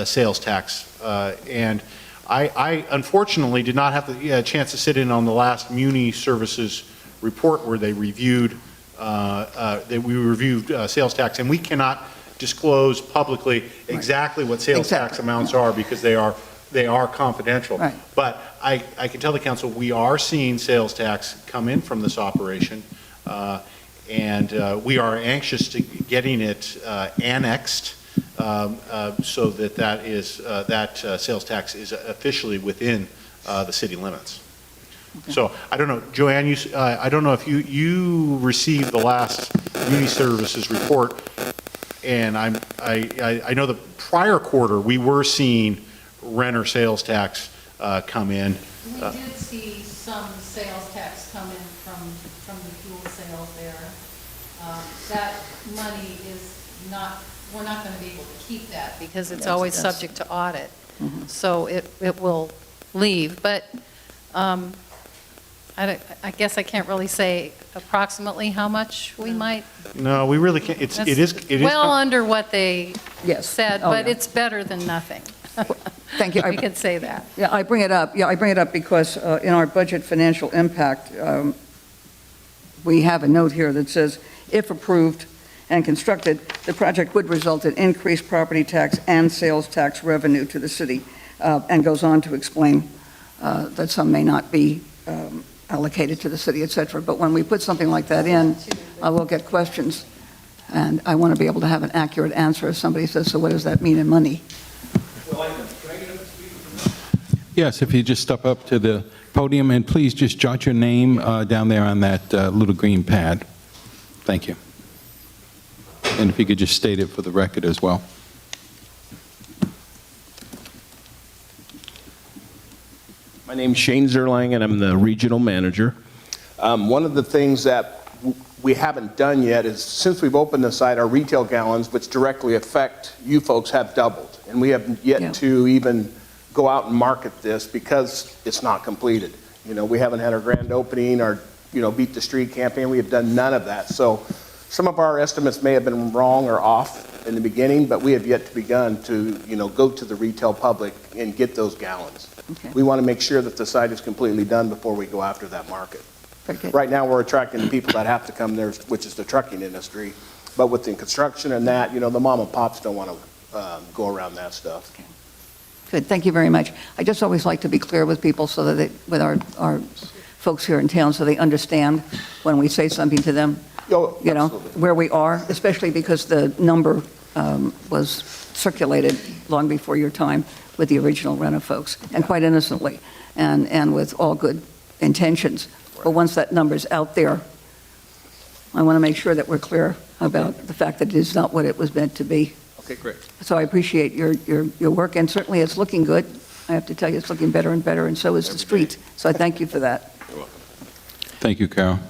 D: sales tax. And I unfortunately did not have the chance to sit in on the last Muni Services report where they reviewed sales tax, and we cannot disclose publicly exactly what sales tax amounts are, because they are confidential.
K: Right.
D: But I can tell the council we are seeing sales tax come in from this operation, and we are anxious to getting it annexed so that sales tax is officially within the city limits. Okay. So I don't know, Joanne, I don't know if you received the last Muni Services report, and I know the prior quarter we were seeing Renner sales tax come in.
B: We did see some sales tax come in from the fuel sales there. That money is not, we're not going to be able to keep that because it's always subject to audit. So it will leave. But I guess I can't really say approximately how much we might.
D: No, we really can't. It is
B: well under what they said,
K: Oh,
B: but
K: yeah.
B: it's better than nothing.
K: Thank you.
B: We can say that.
K: Yeah, I bring it up. Yeah, I bring it up because in our budget financial impact, we have a note here that says, if approved and constructed, the project would result in increased property tax and sales tax revenue to the city, and goes on to explain that some may not be allocated to the city, et cetera. But when we put something like that in, I will get questions, and I want to be able to have an accurate answer if somebody says, so what does that mean in money?
A: Yes, if you just step up to the podium, and please just jot your name down there on that little green pad. Thank you. And if you could just state it for the record as well.
O: My name's Shane Zerlang, and I'm the regional manager. One of the things that we haven't done yet is, since we've opened the site, our retail gallons, which directly affect you folks, have doubled. And we have yet to even go out and market this because it's not completed. You know, we haven't had our grand opening, our, Beat the Street campaign. We have done none of that. So some of our estimates may have been wrong or off in the beginning, but we have yet to begun to, go to the retail public and get those gallons.
K: Okay.
O: We want to make sure that the site is completely done before we go after that market. Right now, we're attracting the people that have to come there, which is the trucking industry. But with the construction and that, the mom and pops don't want to go around that stuff.
K: Okay. Good, thank you very much. I just always like to be clear with people so that with our folks here in town, so they understand when we say something to them, where we are, especially because the number was circulated long before your time. with the original Rena folks, and quite innocently, and with all good intentions. But once that number's out there, I want to make sure that we're clear about the fact that it is not what it was meant to be.
O: Okay, great.
K: So I appreciate your work, and certainly it's looking good. I have to tell you, it's looking better and better, and so is the street. So I thank you for that.
J: You're welcome.
A: Thank you, Carol.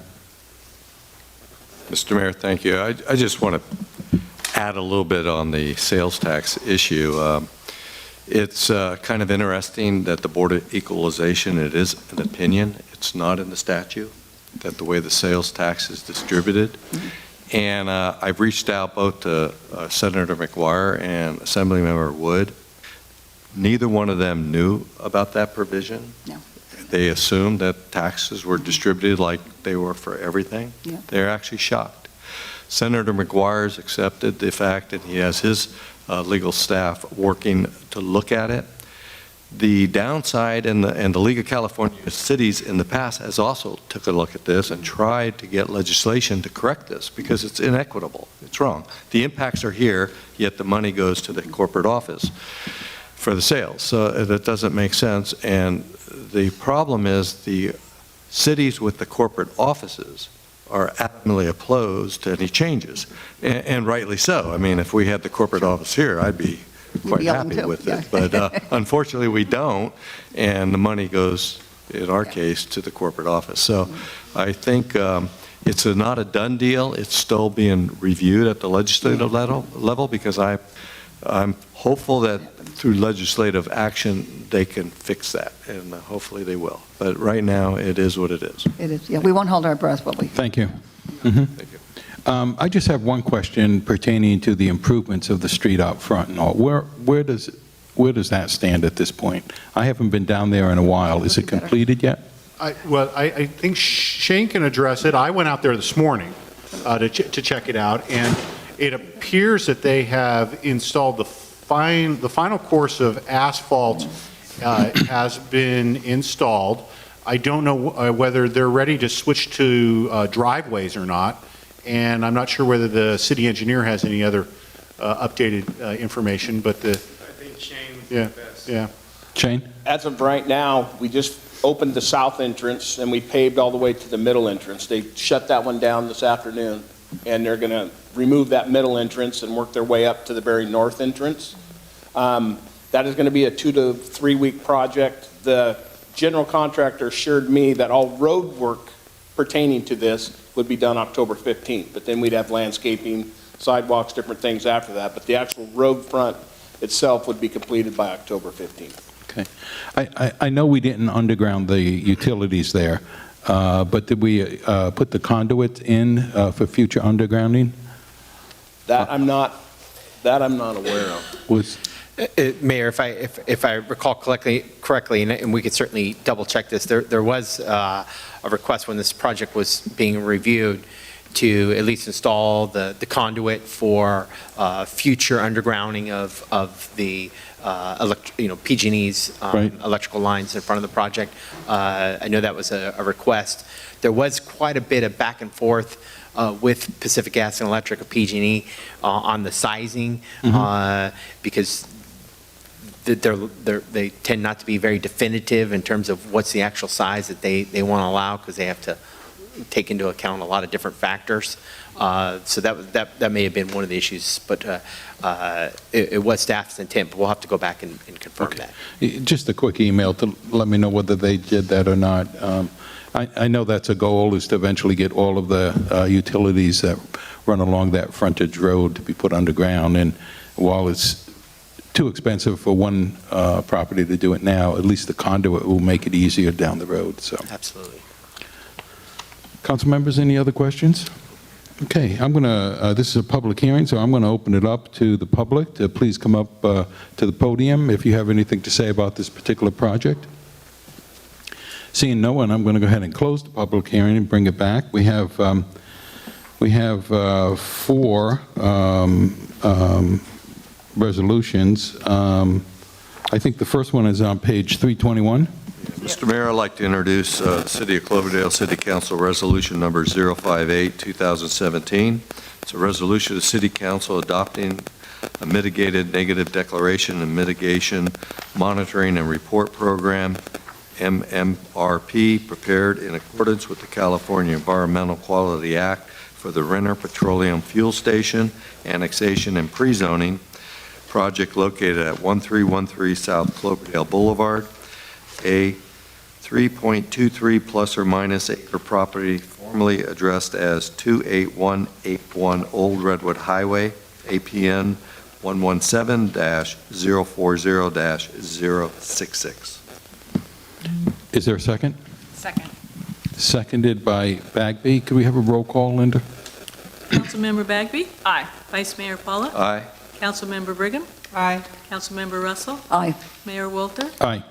J: Mr. Mayor, thank you. I just want to add a little bit on the sales tax issue. It's kind of interesting that the Board of Equalization, it is an opinion, it's not in the statute, that the way the sales tax is distributed. And I've reached out both to Senator McGuire and Assemblymember Wood. Neither one of them knew about that provision.
K: No.
J: They assumed that taxes were distributed like they were for everything.
K: Yeah.
J: They're actually shocked. Senator McGuire's accepted the fact that he has his legal staff working to look at it. The downside, and the League of California Cities in the past has also took a look at this and tried to get legislation to correct this because it's inequitable. It's wrong. The impacts are here, yet the money goes to the corporate office for the sales. So that doesn't make sense. And the problem is the cities with the corporate offices are adamantly opposed to any changes, and rightly so. I mean, if we had the corporate office here, I'd be quite happy with it. But unfortunately, we don't, and the money goes, in our case, to the corporate office. So I think it's not a done deal. It's still being reviewed at the legislative level because I'm hopeful that through legislative action, they can fix that, and hopefully they will. But right now, it is what it is.
K: It is, yeah, we won't hold our breath, will we?
A: Thank you.
J: Thank you.
A: I just have one question pertaining to the improvements of the street out front and all. Where does that stand at this point? I haven't been down there in a while. Is it completed yet?
D: I think Shane can address it. I went out there this morning to check it out, and it appears that they have installed the final course of asphalt has been installed. I don't know whether they're ready to switch to driveways or not, and I'm not sure whether the city engineer has any other updated information, but I think Shane would be the best. Yeah.
A: Shane?
O: As of right now, we just opened the south entrance and we paved all the way to the middle entrance. They shut that one down this afternoon, and they're going to remove that middle entrance and work their way up to the very north entrance. That is going to be a 2 to 3 week project. The general contractor assured me that all road work pertaining to this would be done October 15th, but then we'd have landscaping, sidewalks, different things after that. But the actual road front itself would be completed by October 15th.
A: Okay. I know we didn't underground the utilities there, but did we put the conduit in for future undergrounding?
O: That I'm not aware of.
N: Mayor, if I recall correctly, and we could certainly double check this, there was a request when this project was being reviewed to at least install the conduit for future undergrounding of the PG&E's
A: Right.
N: electrical lines in front of the project. I know that was a request. There was quite a bit of back and forth with Pacific Gas and Electric, or PG&E, on the sizing, because they tend not to be very definitive in terms of what's the actual size that they want to allow, because they have to take into account a lot of different factors. So that may have been one of the issues, but it was staff's intent, but we'll have to go back and confirm that.
A: Just a quick email to let me know whether they did that or not. I know that's a goal, is to eventually get all of the utilities that run along that frontage road to be put underground. And while it's too expensive for one property to do it now, at least the conduit will make it easier down the road. So.
N: Absolutely.
A: Council members, any other questions? Okay, I'm going to, this is a public hearing, so I'm going to open it up to the public to please come up to the podium if you have anything to say about this particular project. Seeing no one, I'm going to go ahead and close the public hearing and bring it back. We have 4 resolutions. I think the first one is on page 321.
J: Mr. Mayor, I'd like to introduce City of Cloverdale City Council Resolution Number 058, 2017. It's a resolution of the City Council adopting a mitigated negative declaration and mitigation monitoring and report program, MMRP, prepared in accordance with the California Environmental Quality Act for the Renner Petroleum Fuel Station, annexation and pre-zoning, project located at 1313 South Cloverdale Boulevard, a 3.23 plus or minus acre property formerly addressed as 28181 Old Redwood Highway, APN 117-040-066.
A: Is there a second?
B: Second.
A: Seconded by Bagby. Could we have a roll call, Linda?
P: Councilmember Bagby? Aye. Vice Mayor Paula?
J: Aye.
P: Councilmember Brigham?
F: Aye.
P: Councilmember Russell?
K: Aye.
P: Mayor Walter?
A: Aye.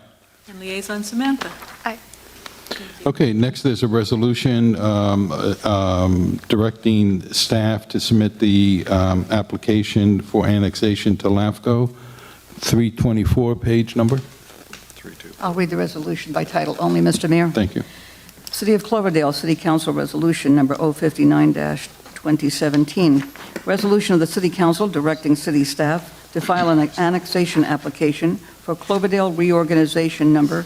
P: And Liaison Samantha?
E: Aye.
A: Okay, next there's a resolution directing staff to submit the application for annexation to LAFCO, 324 page number.
J: 3-2.
K: I'll read the resolution by title only, Mr. Mayor.
A: Thank you.
K: City of Cloverdale City Council Resolution Number 059-2017. Resolution of the City Council directing city staff to file an annexation application for Cloverdale Reorganization Number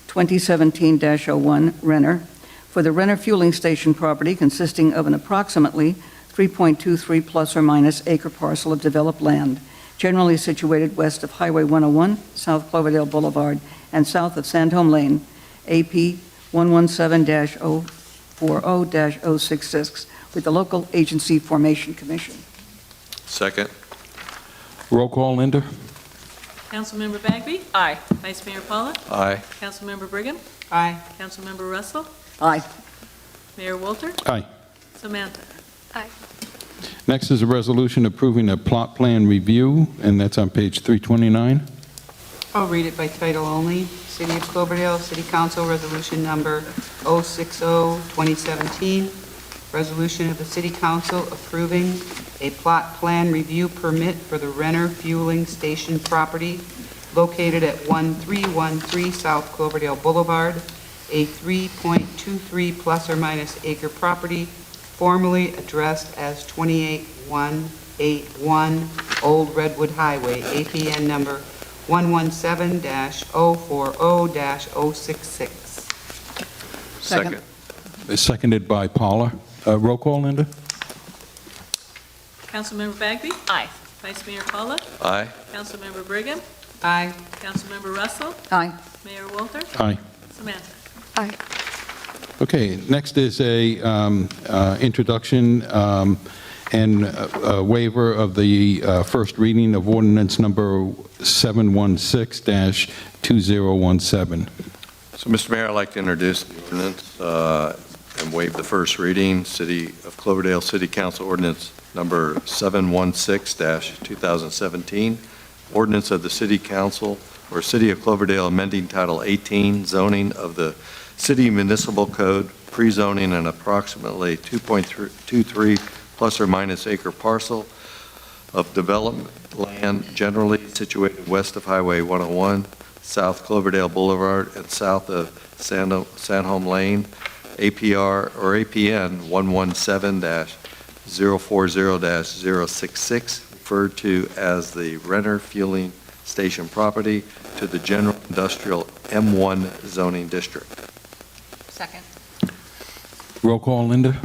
K: 2017-01 Renner for the Renner Fueling Station property consisting of an approximately 3.23 plus or minus acre parcel of developed land, generally situated west of Highway 101, South Cloverdale Boulevard, and south of Sandholm Lane, AP 117-040-066, with the local agency formation commission.
J: Second.
A: Roll call, Linda?
P: Councilmember Bagby? Aye. Vice Mayor Paula?
J: Aye.
P: Councilmember Brigham?
F: Aye.
P: Councilmember Russell?
K: Aye.
P: Mayor Walter?
A: Aye.
P: Samantha?
E: Aye.
A: Next is a resolution approving a plot plan review, and that's on page 329.
F: I'll read it by title only. City of Cloverdale City Council Resolution Number 060-2017. Resolution of the City Council approving a plot plan review permit for the Renner Fueling Station property located at 1313 South Cloverdale Boulevard, a 3.23 plus or minus acre property formerly addressed as 28181 Old Redwood Highway, APN number 117-040-066.
J: Second.
A: Seconded by Paula. Roll call, Linda?
P: Councilmember Bagby? Aye. Vice Mayor Paula?
J: Aye.
P: Councilmember Brigham?
F: Aye.
P: Councilmember Russell?
K: Aye.
P: Mayor Walter?
A: Aye.
P: Samantha?
E: Aye.
A: Okay, next is a introduction and a waiver of the first reading of ordinance number 716-2017.
J: So, Mr. Mayor, I'd like to introduce the ordinance and waive the first reading. City of Cloverdale City Council Ordinance Number 716-2017. Ordinance of the City Council or City of Cloverdale amending Title 18, zoning of the City Municipal Code, pre-zoning an approximately 2.23 plus or minus acre parcel of development land generally situated west of Highway 101, South Cloverdale Boulevard, and south of Sandholm Lane, APR or APN 117-040-066, referred to as the Renner Fueling Station property, to the General Industrial M1 zoning district.
B: Second.
A: Roll call, Linda?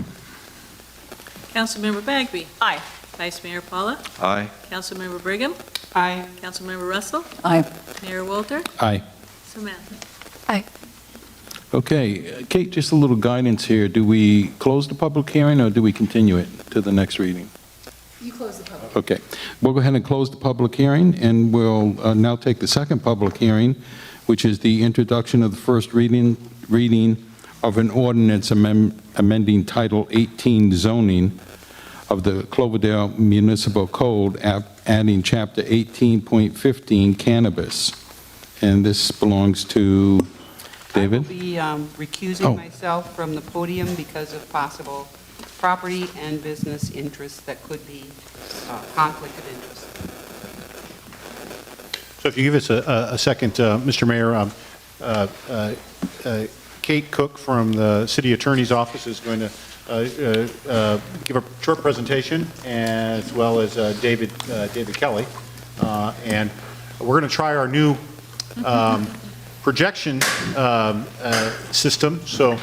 P: Councilmember Bagby? Aye. Vice Mayor Paula?
J: Aye.
P: Councilmember Brigham?
F: Aye.
P: Councilmember Russell?
K: Aye.
P: Mayor Walter?
A: Aye.
P: Samantha?
E: Aye.
A: Okay, Kate, just a little guidance here. Do we close the public hearing or do we continue it to the next reading?
B: You close the public.
A: Okay, we'll go ahead and close the public hearing, and we'll now take the second public hearing, which is the introduction of the first reading of an ordinance amending Title 18 zoning of the Cloverdale Municipal Code, adding Chapter 18.15 cannabis. And this belongs to David?
F: I will be recusing myself from the podium because of possible property and business interests that could be conflict of interest.
D: So if you give us a second, Mr. Mayor, Kate Cook from the City Attorney's Office is going to give a short presentation, as well as David Kelly. And we're going to try our new projection system, so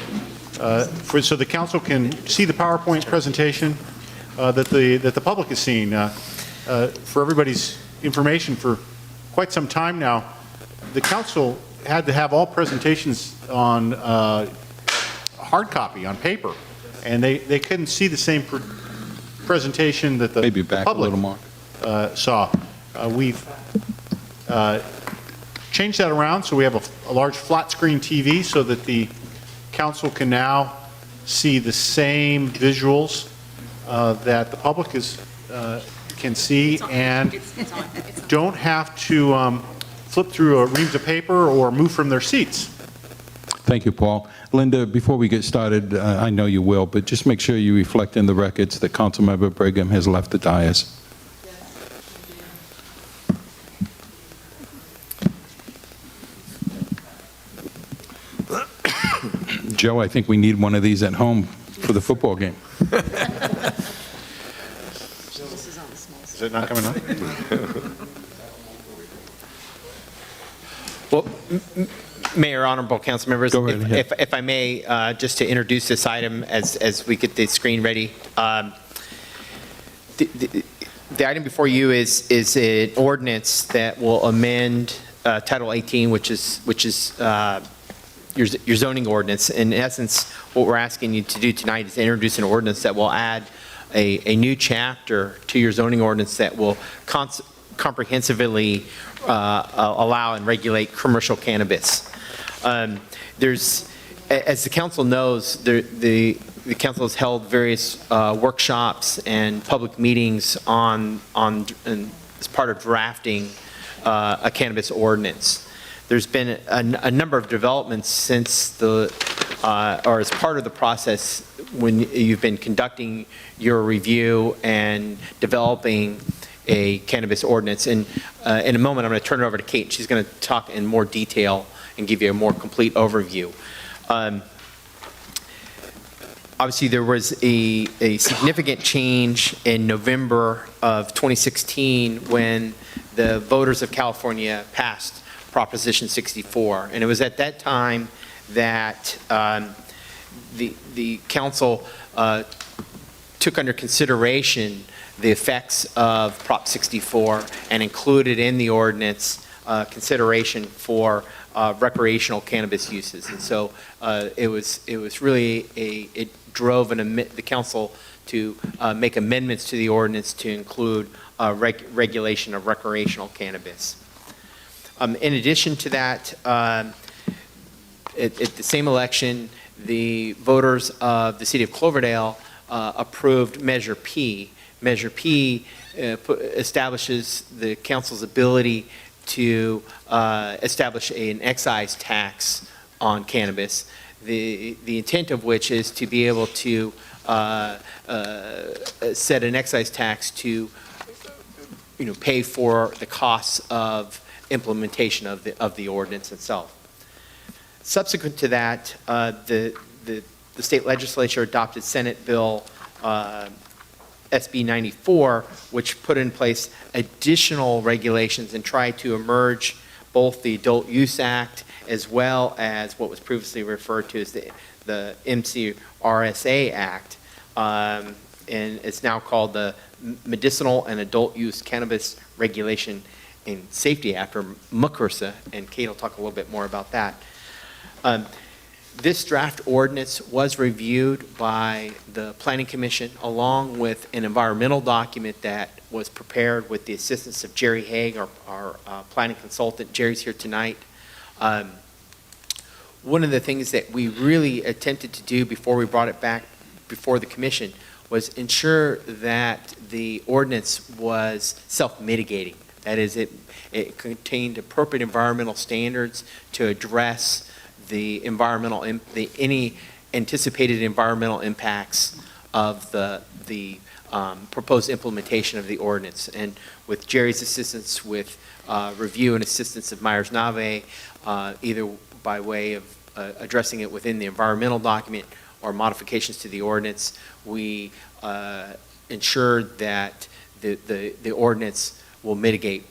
D: the council can see the PowerPoint presentation that the public is seeing. For everybody's information, for quite some time now, the council had to have all presentations on hard copy, on paper, and they couldn't see the same presentation that the
A: Maybe back a
D: public
A: little more.
D: saw. We've changed that around, so we have a large flat screen TV so that the council can now see the same visuals that the public can see, and don't have to flip through reams of paper or move from their seats.
A: Thank you, Paul. Linda, before we get started, I know you will, but just make sure you reflect in the records that Councilmember Brigham has left the dais. Joe, I think we need one of these at home for the football game.
D: Is it not coming on?
N: Well, Mayor, honorable council members,
A: Go right ahead.
N: if I may, just to introduce this item as we get the screen ready. The item before you is an ordinance that will amend Title 18, which is your zoning ordinance. In essence, what we're asking you to do tonight is introduce an ordinance that will add a new chapter to your zoning ordinance that will comprehensively allow and regulate commercial cannabis. As the council knows, the council has held various workshops and public meetings as part of drafting a cannabis ordinance. There's been a number of developments since or as part of the process when you've been conducting your review and developing a cannabis ordinance. And in a moment, I'm going to turn it over to Kate. She's going to talk in more detail and give you a more complete overview. Obviously, there was a significant change in November of 2016 when the voters of California passed Proposition 64. And it was at that time that the council took under consideration the effects of Prop 64 and included in the ordinance consideration for recreational cannabis uses. And so it was really it drove the council to make amendments to the ordinance to include regulation of recreational cannabis. In addition to that, at the same election, the voters of the city of Cloverdale approved Measure P. Measure P establishes the council's ability to establish an excise tax on cannabis, the intent of which is to be able to set an excise tax to pay for the costs of implementation of the ordinance itself. Subsequent to that, the state legislature adopted Senate Bill SB 94, which put in place additional regulations and tried to merge both the Adult Use Act as well as what was previously referred to as the MCRSA Act, and it's now called the Medicinal and Adult Use Cannabis Regulation and Safety Act, or MCRSA, and Kate will talk a little bit more about that. This draft ordinance was reviewed by the Planning Commission along with an environmental document that was prepared with the assistance of Jerry Haig, our planning consultant. Jerry's here tonight. One of the things that we really attempted to do before we brought it back before the commission was ensure that the ordinance was self-mitigating. That is, it contained appropriate environmental standards to address the any anticipated environmental impacts of the proposed implementation of the ordinance. And with Jerry's assistance, with review and assistance of Myers-Nave, either by way of addressing it within the environmental document or modifications to the ordinance, we ensured that the ordinance will mitigate,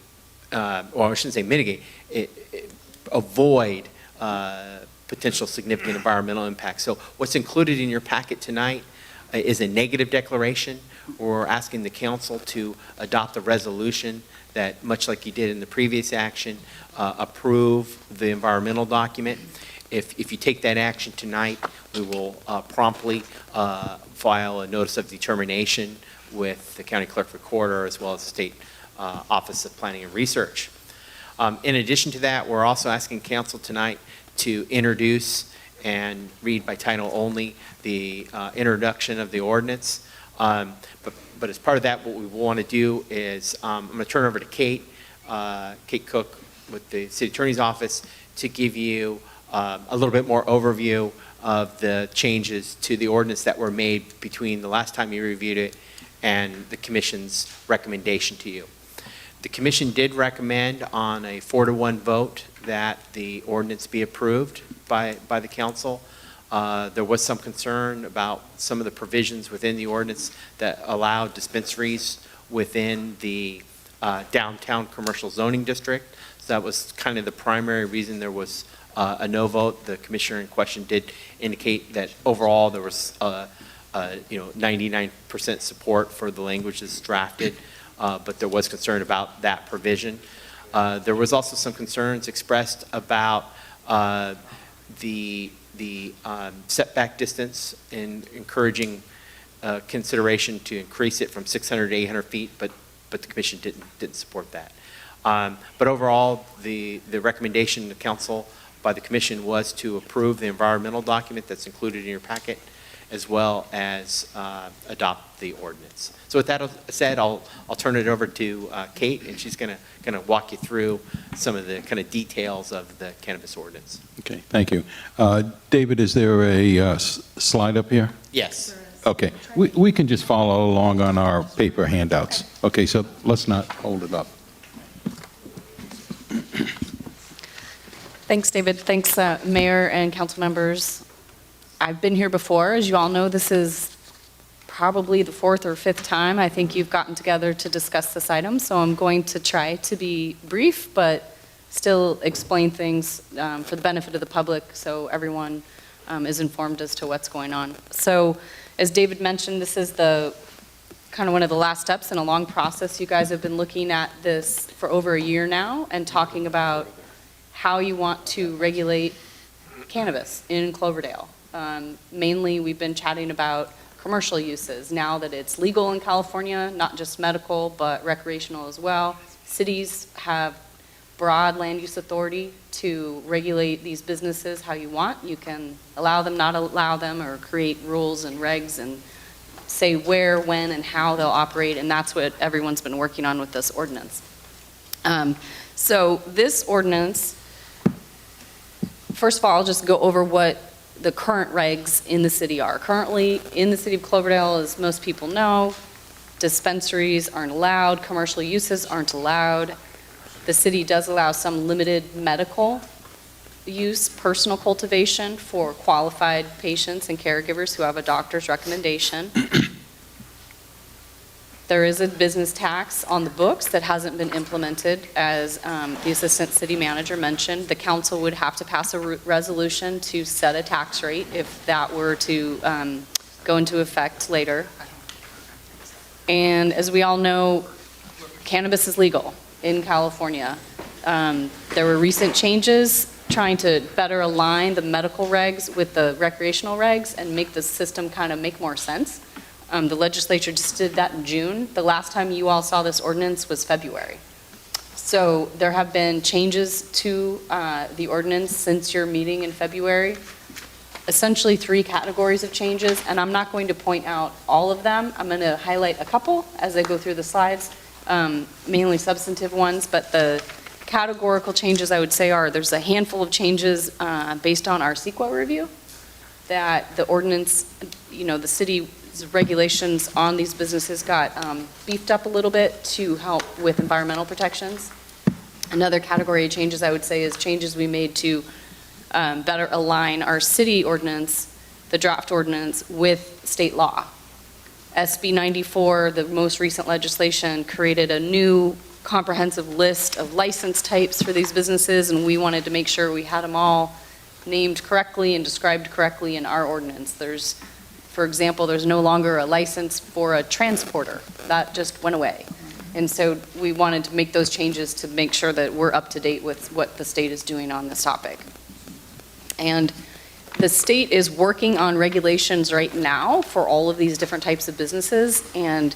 N: or I shouldn't say mitigate, avoid potential significant environmental impacts. So what's included in your packet tonight is a negative declaration. We're asking the council to adopt a resolution that, much like you did in the previous action, approve the environmental document. If you take that action tonight, we will promptly file a notice of determination with the county clerk recorder as well as the state Office of Planning and Research. In addition to that, we're also asking council tonight to introduce and read by title only the introduction of the ordinance. But as part of that, what we want to do is I'm going to turn over to Kate Cook with the City Attorney's Office to give you a little bit more overview of the changes to the ordinance that were made between the last time you reviewed it and the Commission's recommendation to you. The Commission did recommend on a 4-to-1 vote that the ordinance be approved by the Council. There was some concern about some of the provisions within the ordinance that allowed dispensaries within the downtown commercial zoning district. So that was kind of the primary reason there was a no vote. The commissioner in question did indicate that overall there was 99% support for the language that's drafted, but there was concern about that provision. There was also some concerns expressed about the setback distance and encouraging consideration to increase it from 600 to 800 feet, but the commission didn't support that. But overall, the recommendation to council by the commission was to approve the environmental document that's included in your packet, as well as adopt the ordinance. So with that said, I'll turn it over to Kate, and she's going to walk you through some of the kind of details of the cannabis ordinance.
A: Okay, thank you. David, is there a slide up here?
N: Yes.
A: Okay, we can just follow along on our paper handouts. Okay, so let's not hold it up.
E: Thanks, David. Thanks, Mayor and council members. I've been here before. As you all know, this is probably the 4th or 5th time I think you've gotten together to discuss this item, so I'm going to try to be brief, but still explain things for the benefit of the public so everyone is informed as to what's going on. So, as David mentioned, this is the kind of one of the last steps in a long process. You guys have been looking at this for over a year now and talking about how you want to regulate cannabis in Cloverdale. Mainly, we've been chatting about commercial uses. Now that it's legal in California, not just medical, but recreational as well, cities have broad land use authority to regulate these businesses how you want. You can allow them, not allow them, or create rules and regs and say where, when, and how they'll operate, and that's what everyone's been working on with this ordinance. So this ordinance, first of all, I'll just go over what the current regs in the city are. Currently, in the city of Cloverdale, as most people know, dispensaries aren't allowed, commercial uses aren't allowed. The city does allow some limited medical use, personal cultivation for qualified patients and caregivers who have a doctor's recommendation. There is a business tax on the books that hasn't been implemented. As the assistant city manager mentioned, the council would have to pass a resolution to set a tax rate if that were to go into effect later. And as we all know, cannabis is legal in California. There were recent changes trying to better align the medical regs with the recreational regs and make the system kind of make more sense. The legislature just did that in June. The last time you all saw this ordinance was February. So there have been changes to the ordinance since your meeting in February. Essentially 3 categories of changes, and I'm not going to point out all of them. I'm going to highlight a couple as I go through the slides, mainly substantive ones, but the categorical changes I would say are there's a handful of changes based on our CEQA review that the ordinance, the city regulations on these businesses got beefed up a little bit to help with environmental protections. Another category of changes I would say is changes we made to better align our city ordinance, the draft ordinance, with state law. SB 94, the most recent legislation, created a new comprehensive list of license types for these businesses, and we wanted to make sure we had them all named correctly and described correctly in our ordinance. For example, there's no longer a license for a transporter. That just went away. And so we wanted to make those changes to make sure that we're up to date with what the state is doing on this topic. And the state is working on regulations right now for all of these different types of businesses, and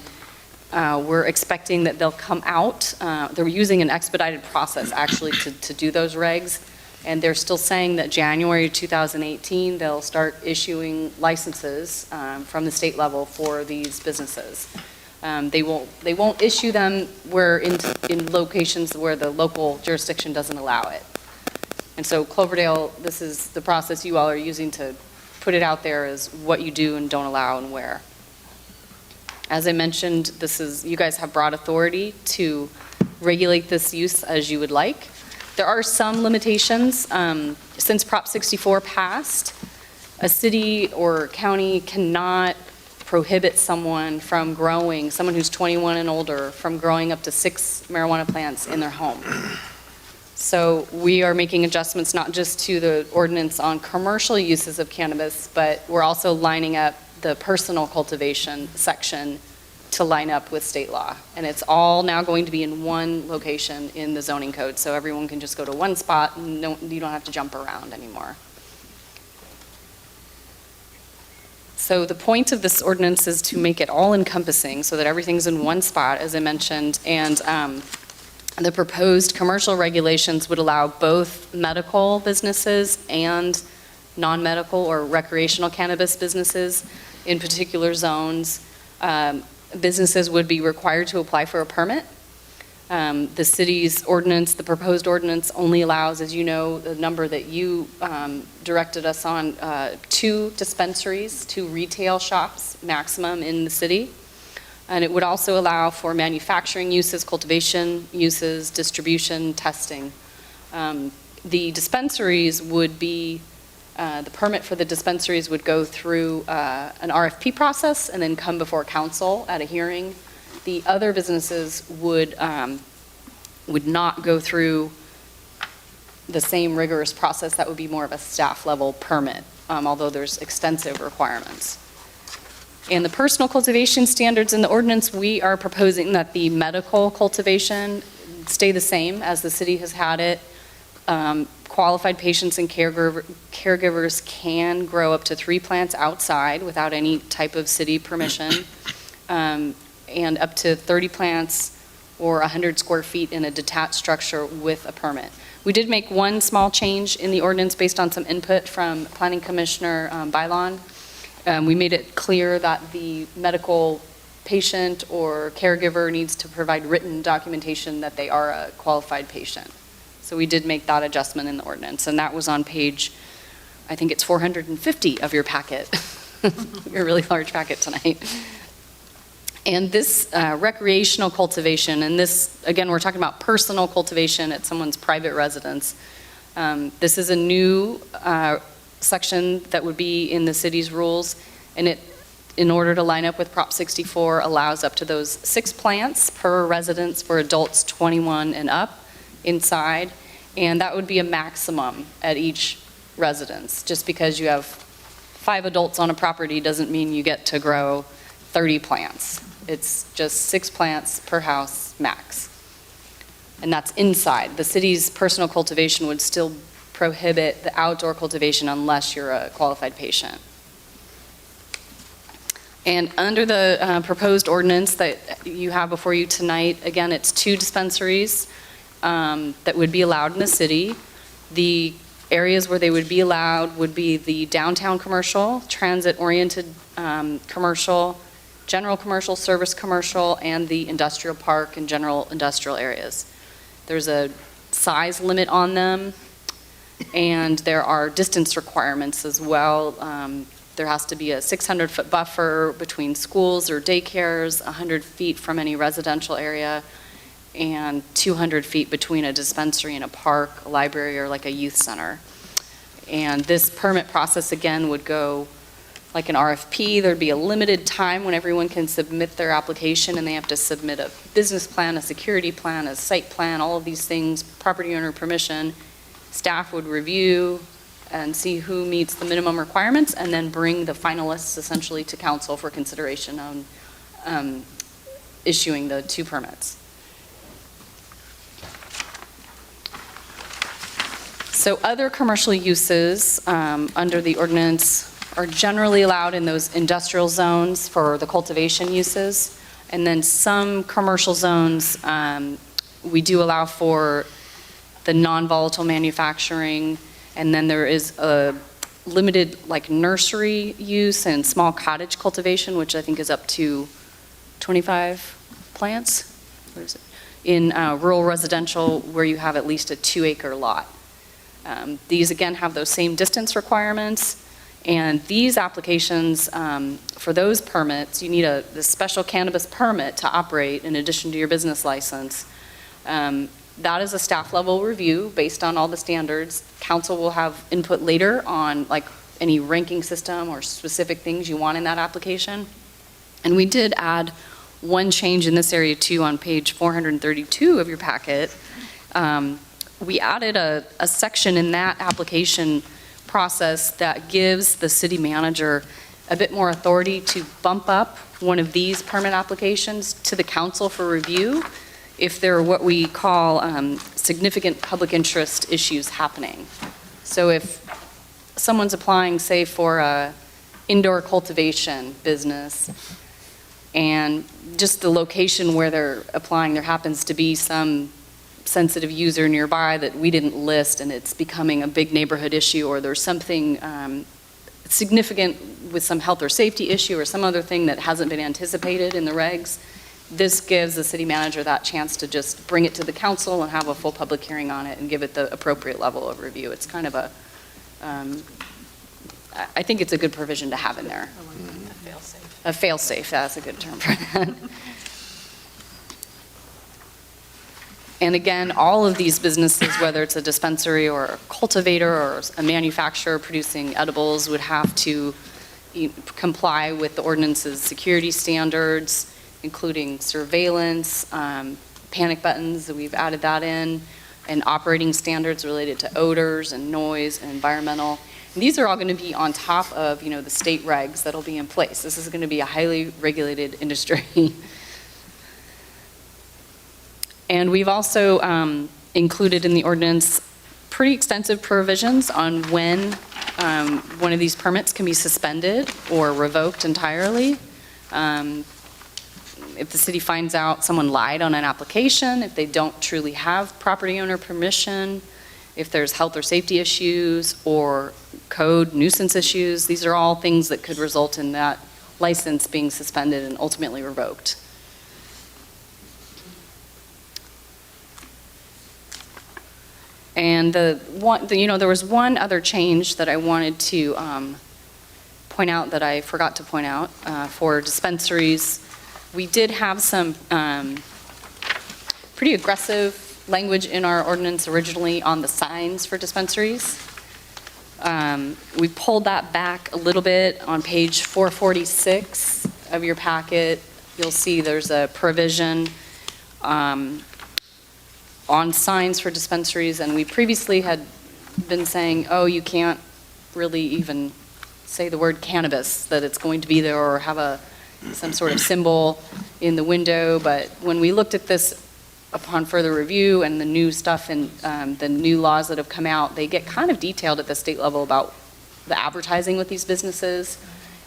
E: we're expecting that they'll come out. They're using an expedited process actually to do those regs, and they're still saying that January 2018 they'll start issuing licenses from the state level for these businesses. They won't issue them in locations where the local jurisdiction doesn't allow it. And so Cloverdale, this is the process you all are using to put it out there as what you do and don't allow and where. As I mentioned, you guys have broad authority to regulate this use as you would like. There are some limitations. Since Prop 64 passed, a city or county cannot prohibit someone who's 21 and older, from growing up to 6 marijuana plants in their home. So we are making adjustments not just to the ordinance on commercial uses of cannabis, but we're also lining up the personal cultivation section to line up with state law. And it's all now going to be in one location in the zoning code, so everyone can just go to one spot and you don't have to jump around anymore. So the point of this ordinance is to make it all encompassing so that everything's in one spot, as I mentioned, and the proposed commercial regulations would allow both medical businesses and non-medical or recreational cannabis businesses in particular zones. Businesses would be required to apply for a permit. The city's ordinance, the proposed ordinance, only allows, as you know, the number that you directed us on, 2 dispensaries, 2 retail shops maximum in the city. And it would also allow for manufacturing uses, cultivation uses, distribution, testing. The dispensaries would be, the permit for the dispensaries would go through an RFP process and then come before council at a hearing. The other businesses would not go through the same rigorous process. That would be more of a staff level permit, although there's extensive requirements. And the personal cultivation standards in the ordinance, we are proposing that the medical cultivation stay the same as the city has had it. Qualified patients and caregivers can grow up to 3 plants outside without any type of city permission, and up to 30 plants or 100 square feet in a detached structure with a permit. We did make one small change in the ordinance based on some input from Planning Commissioner Bylon. We made it clear that the medical patient or caregiver needs to provide written documentation that they are a qualified patient. So we did make that adjustment in the ordinance, and that was on page, I think it's 450 of your packet, your really large packet tonight. And this recreational cultivation, and this, again, we're talking about personal cultivation at someone's private residence. This is a new section that would be in the city's rules, and it, in order to line up with Prop 64, allows up to those 6 plants per residence for adults 21 and up inside, and that would be a maximum at each residence. Just because you have 5 adults on a property doesn't mean you get to grow 30 plants. It's just 6 plants per house max. And that's inside. The city's personal cultivation would still prohibit the outdoor cultivation unless you're a qualified patient. And under the proposed ordinance that you have before you tonight, again, it's 2 dispensaries that would be allowed in the city. The areas where they would be allowed would be the downtown commercial, transit-oriented commercial, general commercial, service commercial, and the industrial park and general industrial areas. There's a size limit on them, and there are distance requirements as well. There has to be a 600-foot buffer between schools or daycares, 100 feet from any residential area, and 200 feet between a dispensary and a park, a library, or like a youth center. And this permit process, again, would go like an RFP. There'd be a limited time when everyone can submit their application, and they have to submit a business plan, a security plan, a site plan, all of these things, property owner permission. Staff would review and see who meets the minimum requirements, and then bring the finalists essentially to council for consideration on issuing the 2 permits. So other commercial uses under the ordinance are generally allowed in those industrial zones for the cultivation uses. And then some commercial zones, we do allow for the non-volatile manufacturing. And then there is a limited like nursery use and small cottage cultivation, which I think is up to 25 plants. What is it? In rural residential where you have at least a 2-acre lot. These again have those same distance requirements. And these applications, for those permits, you need a special cannabis permit to operate in addition to your business license. That is a staff level review based on all the standards. Council will have input later on like any ranking system or specific things you want in that application. And we did add one change in this area too on page 432 of your packet. We added a section in that application process that gives the city manager a bit more authority to bump up one of these permit applications to the council for review if there are what we call significant public interest issues happening. So if someone's applying, say, for a indoor cultivation business, and just the location where they're applying, there happens to be some sensitive user nearby that we didn't list, and it's becoming a big neighborhood issue, or there's something significant with some health or safety issue or some other thing that hasn't been anticipated in the regs, this gives the city manager that chance to just bring it to the council and have a full public hearing on it and give it the appropriate level of review. It's kind of a, I think it's a good provision to have in there.
B: A fail-safe.
E: A fail-safe, that's a good term for that. And again, all of these businesses, whether it's a dispensary or a cultivator or a manufacturer producing edibles, would have to comply with the ordinance's security standards, including surveillance, panic buttons, we've added that in, and operating standards related to odors and noise and environmental. And these are all going to be on top of, the state regs that'll be in place. This is going to be a highly regulated industry. And we've also included in the ordinance pretty extensive provisions on when one of these permits can be suspended or revoked entirely. If the city finds out someone lied on an application, if they don't truly have property owner permission, if there's health or safety issues or code nuisance issues, these are all things that could result in that license being suspended and ultimately revoked. And there was one other change that I wanted to point out that I forgot to point out for dispensaries. We did have some pretty aggressive language in our ordinance originally on the signs for dispensaries. We pulled that back a little bit on page 446 of your packet. You'll see there's a provision on signs for dispensaries, and we previously had been saying, oh, you can't really even say the word cannabis, that it's going to be there, or have some sort of symbol in the window. But when we looked at this upon further review and the new stuff and the new laws that have come out, they get kind of detailed at the state level about the advertising with these businesses.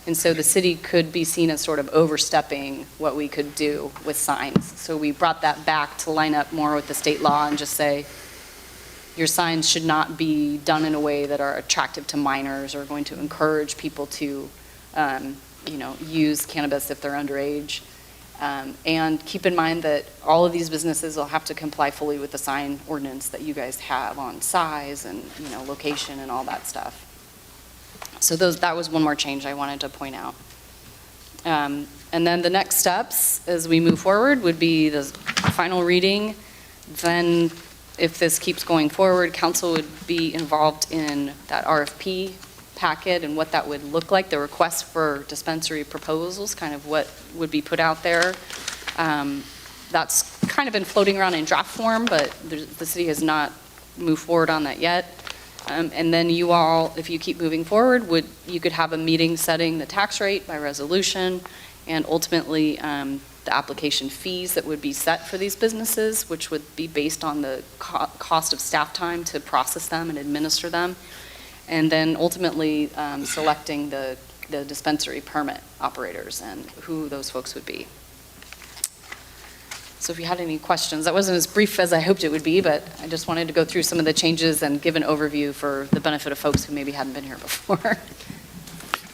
E: And so the city could be seen as sort of overstepping what we could do with signs. So we brought that back to line up more with the state law and just say, your signs should not be done in a way that are attractive to minors or going to encourage people to, use cannabis if they're underage. And keep in mind that all of these businesses will have to comply fully with the sign ordinance that you guys have on size and, location and all that stuff. So that was one more change I wanted to point out. And then the next steps as we move forward would be the final reading, then if this keeps going forward, council would be involved in that RFP packet and what that would look like, the request for dispensary proposals, kind of what would be put out there. That's kind of been floating around in draft form, but the city has not moved forward on that yet. And then you all, if you keep moving forward, you could have a meeting setting the tax rate by resolution, and ultimately the application fees that would be set for these businesses, which would be based on the cost of staff time to process them and administer them, and then ultimately selecting the dispensary permit operators and who those folks would be. So if you had any questions, that wasn't as brief as I hoped it would be, but I just wanted to go through some of the changes and give an overview for the benefit of folks who maybe hadn't been here before.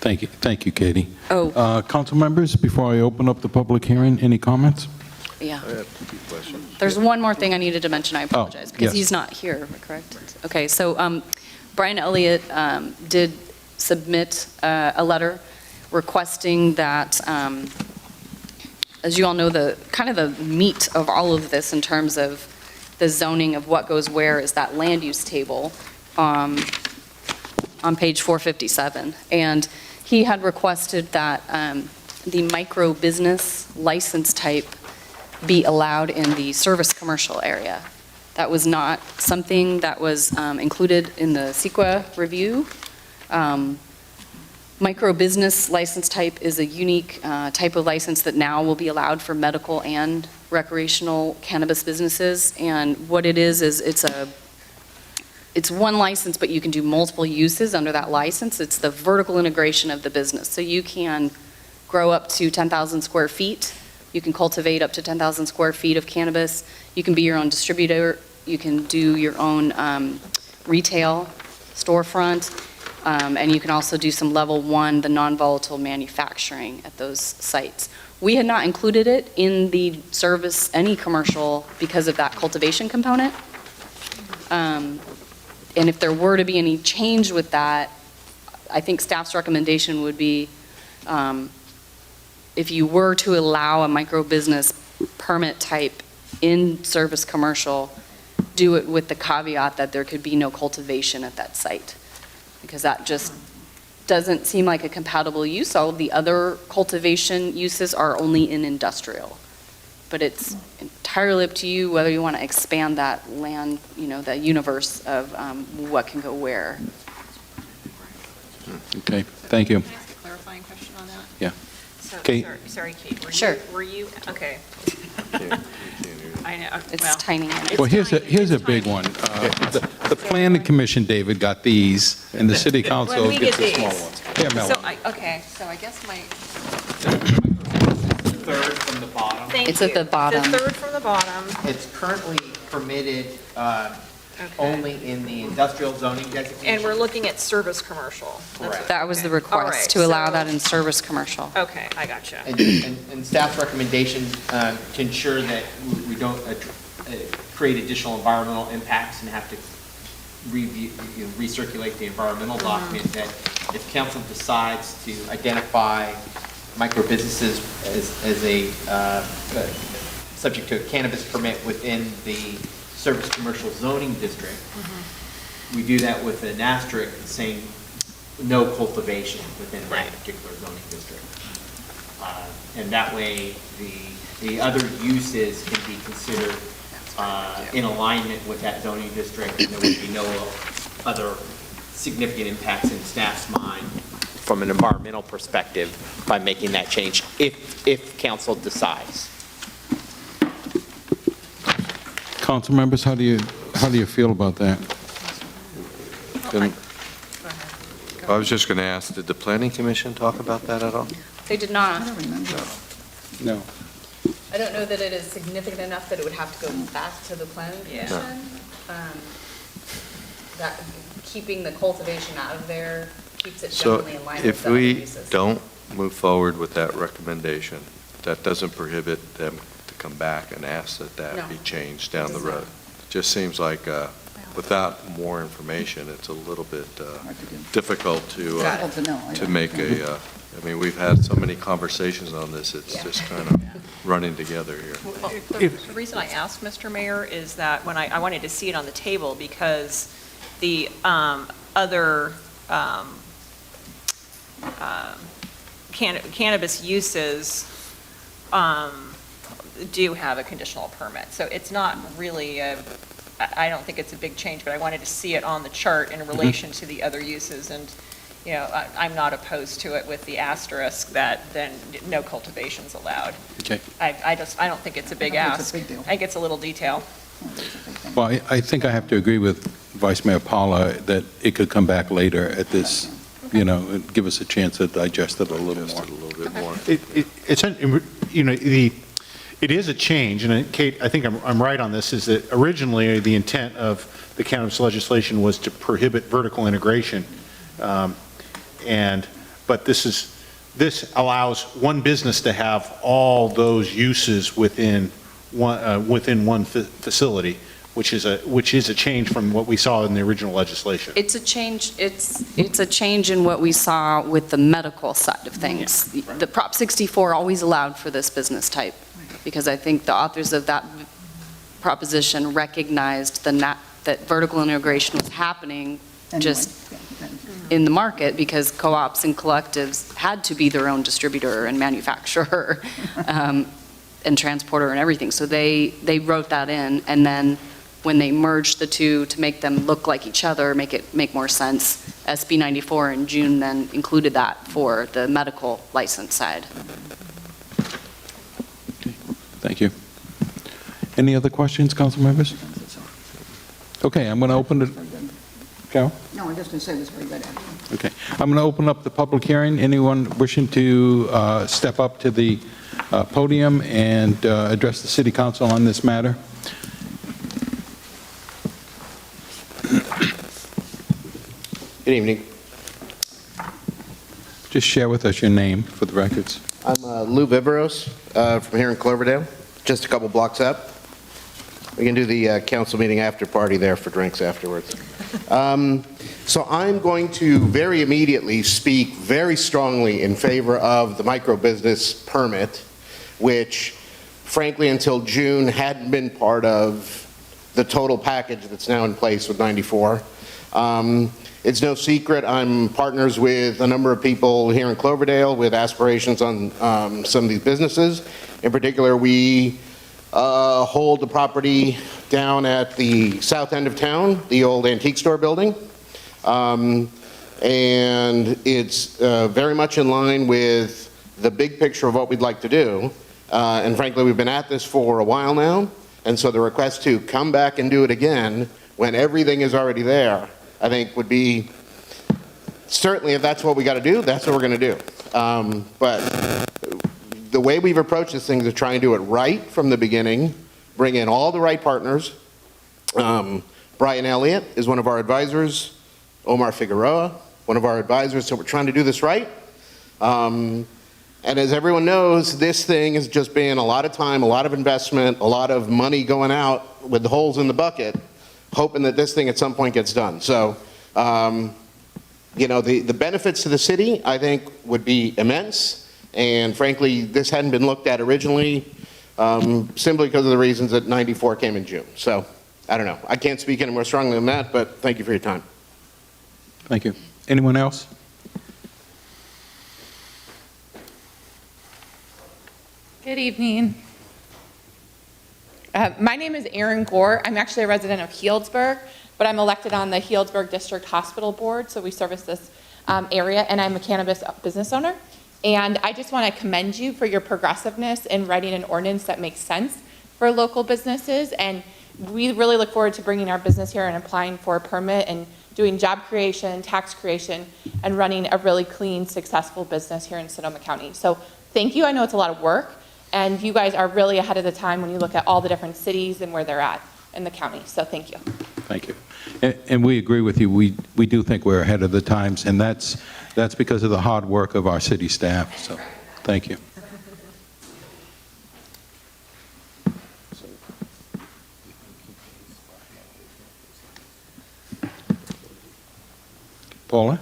A: Thank you, Katie.
E: Oh.
A: Council members, before I open up the public hearing, any comments?
E: Yeah.
J: I have a few questions.
E: There's one more thing I needed to mention, I apologize, because
A: yes.
E: he's not here, correct? Okay, so Brian Elliott did submit a letter requesting that, as you all know, the kind of the meat of all of this in terms of the zoning of what goes where is that land use table on page 457. And he had requested that the micro business license type be allowed in the service commercial area. That was not something that was included in the CEQA review. Micro business license type is a unique type of license that now will be allowed for medical and recreational cannabis businesses. And what it is it's one license, but you can do multiple uses under that license. It's the vertical integration of the business. So you can grow up to 10,000 square feet. You can cultivate up to 10,000 square feet of cannabis. You can be your own distributor. You can do your own retail storefront. And you can also do some level 1, the non-volatile manufacturing at those sites. We had not included it in the service, any commercial, because of that cultivation component. And if there were to be any change with that, I think staff's recommendation would be if you were to allow a micro business permit type in service commercial, do it with the caveat that there could be no cultivation at that site, because that just doesn't seem like a compatible use. All of the other cultivation uses are only in industrial. But it's entirely up to you whether you want to expand that land, the universe of what can go where.
A: Okay, thank you.
P: Can I ask a clarifying question on that?
A: Yeah.
P: So,
A: Kate?
P: Sorry, Kate.
E: Sure.
P: Were you, okay. I know,
E: It's
P: well,
E: tiny.
A: Well, here's a big one. The planning commission, David, got these, and the city council
P: When we
A: gets
P: get
A: the small
P: these.
A: ones. Here,
P: So
A: Melanie.
P: so I guess my,
N: Third from the bottom.
P: thank you.
E: It's at the bottom.
P: The third from the bottom.
N: It's currently permitted
P: Okay.
N: only in the industrial zoning designation.
P: And we're looking at service commercial.
N: Correct.
E: That was the
P: Okay. All
E: request,
P: right,
E: to allow
P: so-
E: that in service commercial.
P: Okay, I gotcha.
N: And staff's recommendation to ensure that we don't create additional environmental impacts and have to review, recirculate the environmental document, that if council decides to identify micro businesses as a subject to a cannabis permit within the service commercial zoning district, we do that with an asterisk saying no cultivation within that particular zoning district. And that way, the other uses can be considered in alignment with that zoning district, and there would be no other significant impacts in staff's mind from an environmental perspective by making that change, if council decides.
A: Council members, how do you feel about that?
J: I was just going to ask, did the planning commission talk about that at all?
E: They did not.
A: No.
E: I don't know that it is significant enough that it would have to go back to the planning
P: Yeah.
E: commission. That, keeping the cultivation out of there keeps it
J: So
E: generally in line with
J: if
E: the other
J: we
E: uses.
J: don't move forward with that recommendation, that doesn't prohibit them to come back and ask that
E: No.
J: that be changed down the
E: It does
J: road. It just seems like without more information, it's a little bit difficult to make a I mean, we've had so many conversations on this, it's just kind of running together here.
Q: Well, the reason I asked, Mr. Mayor, is that when I wanted to see it on the table because the other cannabis uses do have a conditional permit. So it's not really I don't think it's a big change, but I wanted to see it on the chart in relation to the other uses. And, you know, I'm not opposed to it with the asterisk that then no cultivation's allowed.
A: Okay.
Q: I don't think it's a big ask. I think it's a little detail.
A: Well, I think I have to agree with Vice Mayor Paula that it could come back later at this, you know, and give us a chance to digest it a little more.
D: It's, you know, it is a change, and Kate, I think I'm right on this, is that originally the intent of the cannabis legislation was to prohibit vertical integration. But this allows one business to have all those uses within one facility, which is a change from what we saw in the original legislation.
E: It's a change, it's a change in what we saw with the medical side of things. The Prop 64 always allowed for this business type, because I think the authors of that proposition recognized that vertical integration was happening just in the market because co-ops and collectives had to be their own distributor and manufacturer and transporter and everything. So they wrote that in, and then when they merged the two to make them look like each other, make more sense, SB 94 in June then included that for the medical license side.
A: Thank you. Any other questions, council members? Okay, I'm going to open it. Carol?
K: No, I'm just going to say it was very good.
A: Okay. I'm going to open up the public hearing. Anyone wishing to step up to the podium and address the city council on this matter?
R: Good evening.
A: Just share with us your name for the records.
R: I'm Lou Viveros from here in Cloverdale, just a couple blocks up. We can do the council meeting after party there for drinks afterwards. So I'm going to very immediately speak very strongly in favor of the micro-business permit, which frankly until June hadn't been part of the total package that's now in place with 94. It's no secret I'm partners with a number of people here in Cloverdale with aspirations on some of these businesses. In particular, we hold the property down at the south end of town, the old antique store building. And it's very much in line with the big picture of what we'd like to do. And frankly, we've been at this for a while now. And so the request to come back and do it again when everything is already there, I think would be, certainly if that's what we got to do, that's what we're going to do. But the way we've approached this thing is to try and do it right from the beginning, bring in all the right partners. Brian Elliott is one of our advisors, Omar Figueroa, one of our advisors, so we're trying to do this right. And as everyone knows, this thing is just being a lot of time, a lot of investment, a lot of money going out with the holes in the bucket, hoping that this thing at some point gets done. So, you know, the benefits to the city, I think, would be immense. And frankly, this hadn't been looked at originally simply because of the reasons that 94 came in June. So, I don't know. I can't speak any more strongly than that, but thank you for your time.
A: Thank you. Anyone else?
S: Good evening. My name is Erin Gore. I'm actually a resident of Healdsburg, but I'm elected on the Healdsburg District Hospital Board, so we service this area, and I'm a cannabis business owner. And I just want to commend you for your progressiveness in writing an ordinance that makes sense for local businesses. And we really look forward to bringing our business here and applying for a permit and doing job creation, tax creation, and running a really clean, successful business here in Sonoma County. So thank you. I know it's a lot of work, and you guys are really ahead of the time when you look at all the different cities and where they're at in the county. So thank you.
A: Thank you. And we agree with you. We do think we're ahead of the times, and that's because of the hard work of our city staff. So thank you. Paula?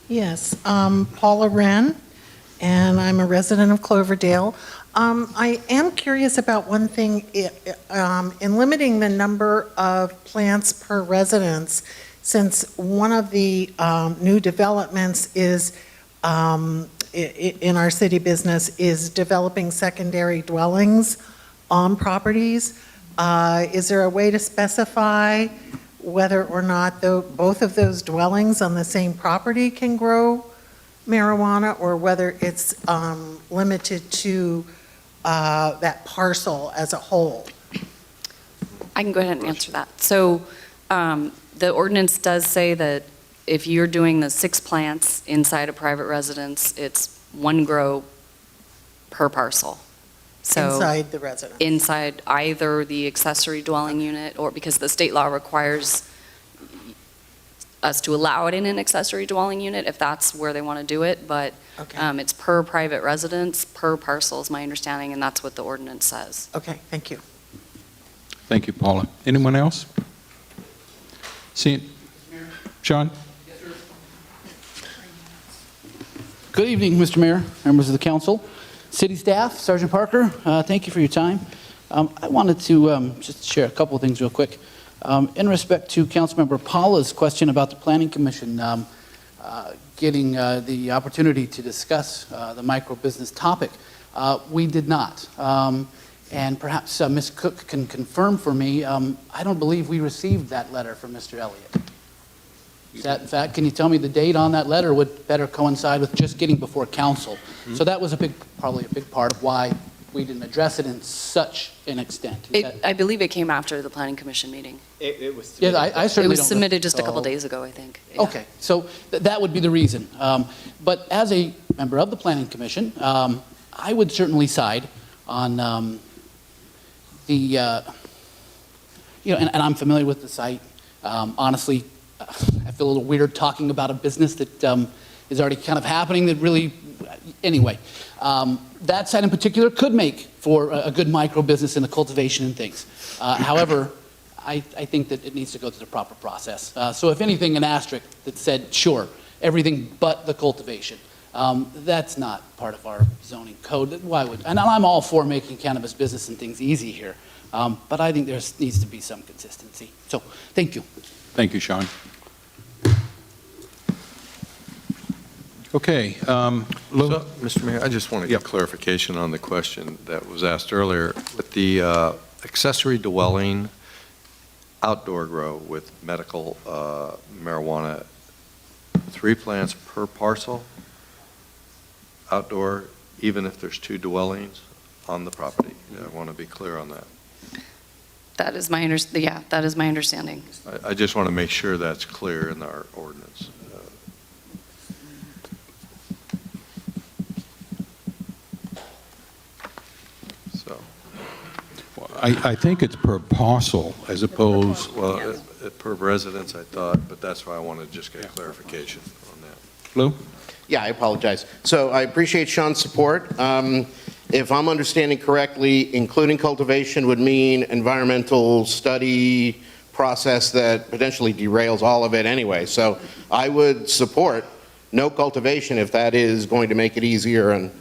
T: Yes, Paula Wren, and I'm a resident of Cloverdale. I am curious about one thing. In limiting the number of plants per residence, since one of the new developments is in our city business is developing secondary dwellings on properties, is there a way to specify whether or not both of those dwellings on the same property can grow marijuana, or whether it's limited to that parcel as a whole?
E: I can go ahead and answer that. So the ordinance does say that if you're doing the 6 plants inside a private residence, it's 1 grow per parcel. So
T: Inside the residence?
E: Inside either the accessory dwelling unit, or because the state law requires us to allow it in an accessory dwelling unit if that's where they want to do it, but it's per private residence, per parcel is my understanding, and that's what the ordinance says.
T: Okay, thank you.
A: Thank you, Paula. Anyone else? Sean?
U: Good evening, Mr. Mayor, members of the council, city staff, Sergeant Parker. Thank you for your time. I wanted to just share a couple of things real quick. In respect to Councilmember Paula's question about the Planning Commission getting the opportunity to discuss the micro-business topic, we did not. And perhaps Ms. Cook can confirm for me, I don't believe we received that letter from Mr. Elliott. Is that in fact, can you tell me the date on that letter would better coincide with just getting before council? So that was probably a big part of why we didn't address it in such an extent.
E: I believe it came after the Planning Commission meeting.
U: It was submitted. Yeah, I certainly
E: It was
U: don't
E: submitted just a couple
U: recall.
E: days ago, I think. Yeah.
U: Okay, so that would be the reason. But as a member of the Planning Commission, I would certainly side on and I'm familiar with the site. Honestly, I feel a little weird talking about a business that is already kind of happening that really, anyway. That site in particular could make for a good micro business in the cultivation and things. However, I think that it needs to go through the proper process. So if anything, an asterisk that said, sure, everything but the cultivation. That's not part of our zoning code. Why would, and I'm all for making cannabis business and things easy here, but I think there needs to be some consistency. So thank you.
A: Thank you, Sean. Okay. Lou?
J: So, Mr. Mayor, I just want to get clarification on the question that was asked earlier. With the accessory dwelling outdoor grow with medical marijuana, 3 plants per parcel, outdoor, even if there's 2 dwellings on the property. I want to be clear on that.
E: That is my that is my understanding.
J: I just want to make sure that's clear in our ordinance.
A: I think it's per parcel as opposed...
J: Well, per residence, I thought, but that's why I wanted to just get clarification on that.
A: Lou?
R: Yeah, I apologize. So I appreciate Sean's support. If I'm understanding correctly, including cultivation would mean environmental study process that potentially derails all of it anyway. So I would support no cultivation if that is going to make it easier and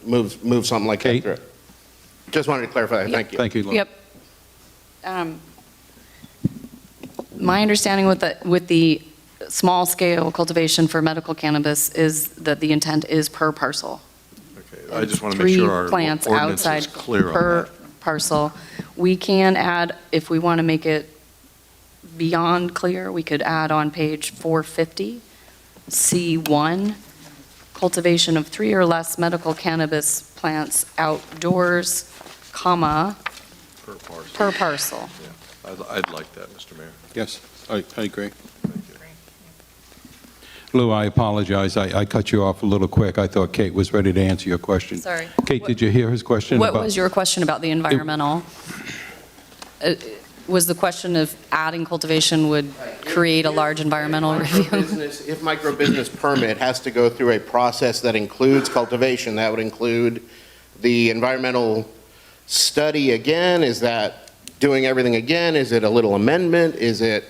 R: move something like that through. Just wanted to clarify. Thank you.
A: Thank you, Lou.
E: Yep. My understanding with the small scale cultivation for medical cannabis is that the intent is per parcel.
J: Okay, I just want to make sure our
E: 3 plants
J: ordinance
E: outside
J: is clear on
E: per
J: that.
E: parcel. We can add, if we want to make it beyond clear, we could add on page 450, C1, cultivation of 3 or less medical cannabis plants outdoors, comma, per parcel.
J: Yeah, I'd like that, Mr. Mayor.
A: Yes, I agree. Lou, I apologize. I cut you off a little quick. I thought Kate was ready to answer your question.
E: Sorry.
A: Kate, did you hear his question?
E: What was your question about the environmental? Was the question of adding cultivation would create a large environmental review?
R: If micro-business permit has to go through a process that includes cultivation, that would include the environmental study again? Is that doing everything again? Is it a little amendment? Is it,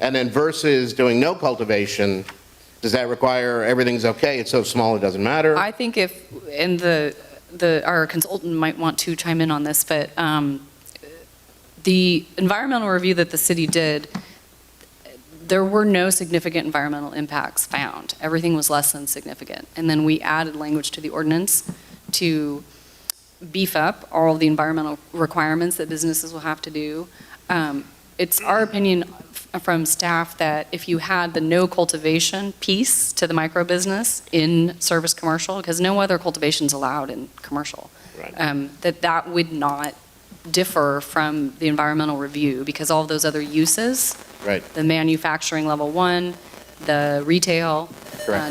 R: and then versus doing no cultivation, Does that require everything's okay, it's so small it doesn't matter?
E: I think if, and our consultant might want to chime in on this, but the environmental review that the city did, there were no significant environmental impacts found. Everything was less than significant. And then we added language to the ordinance to beef up all the environmental requirements that businesses will have to do. It's our opinion from staff that if you had the no cultivation piece to the micro business in service commercial, because no other cultivation is allowed in commercial, that would not differ from the environmental review, because all of those other uses, the manufacturing level 1, the retail,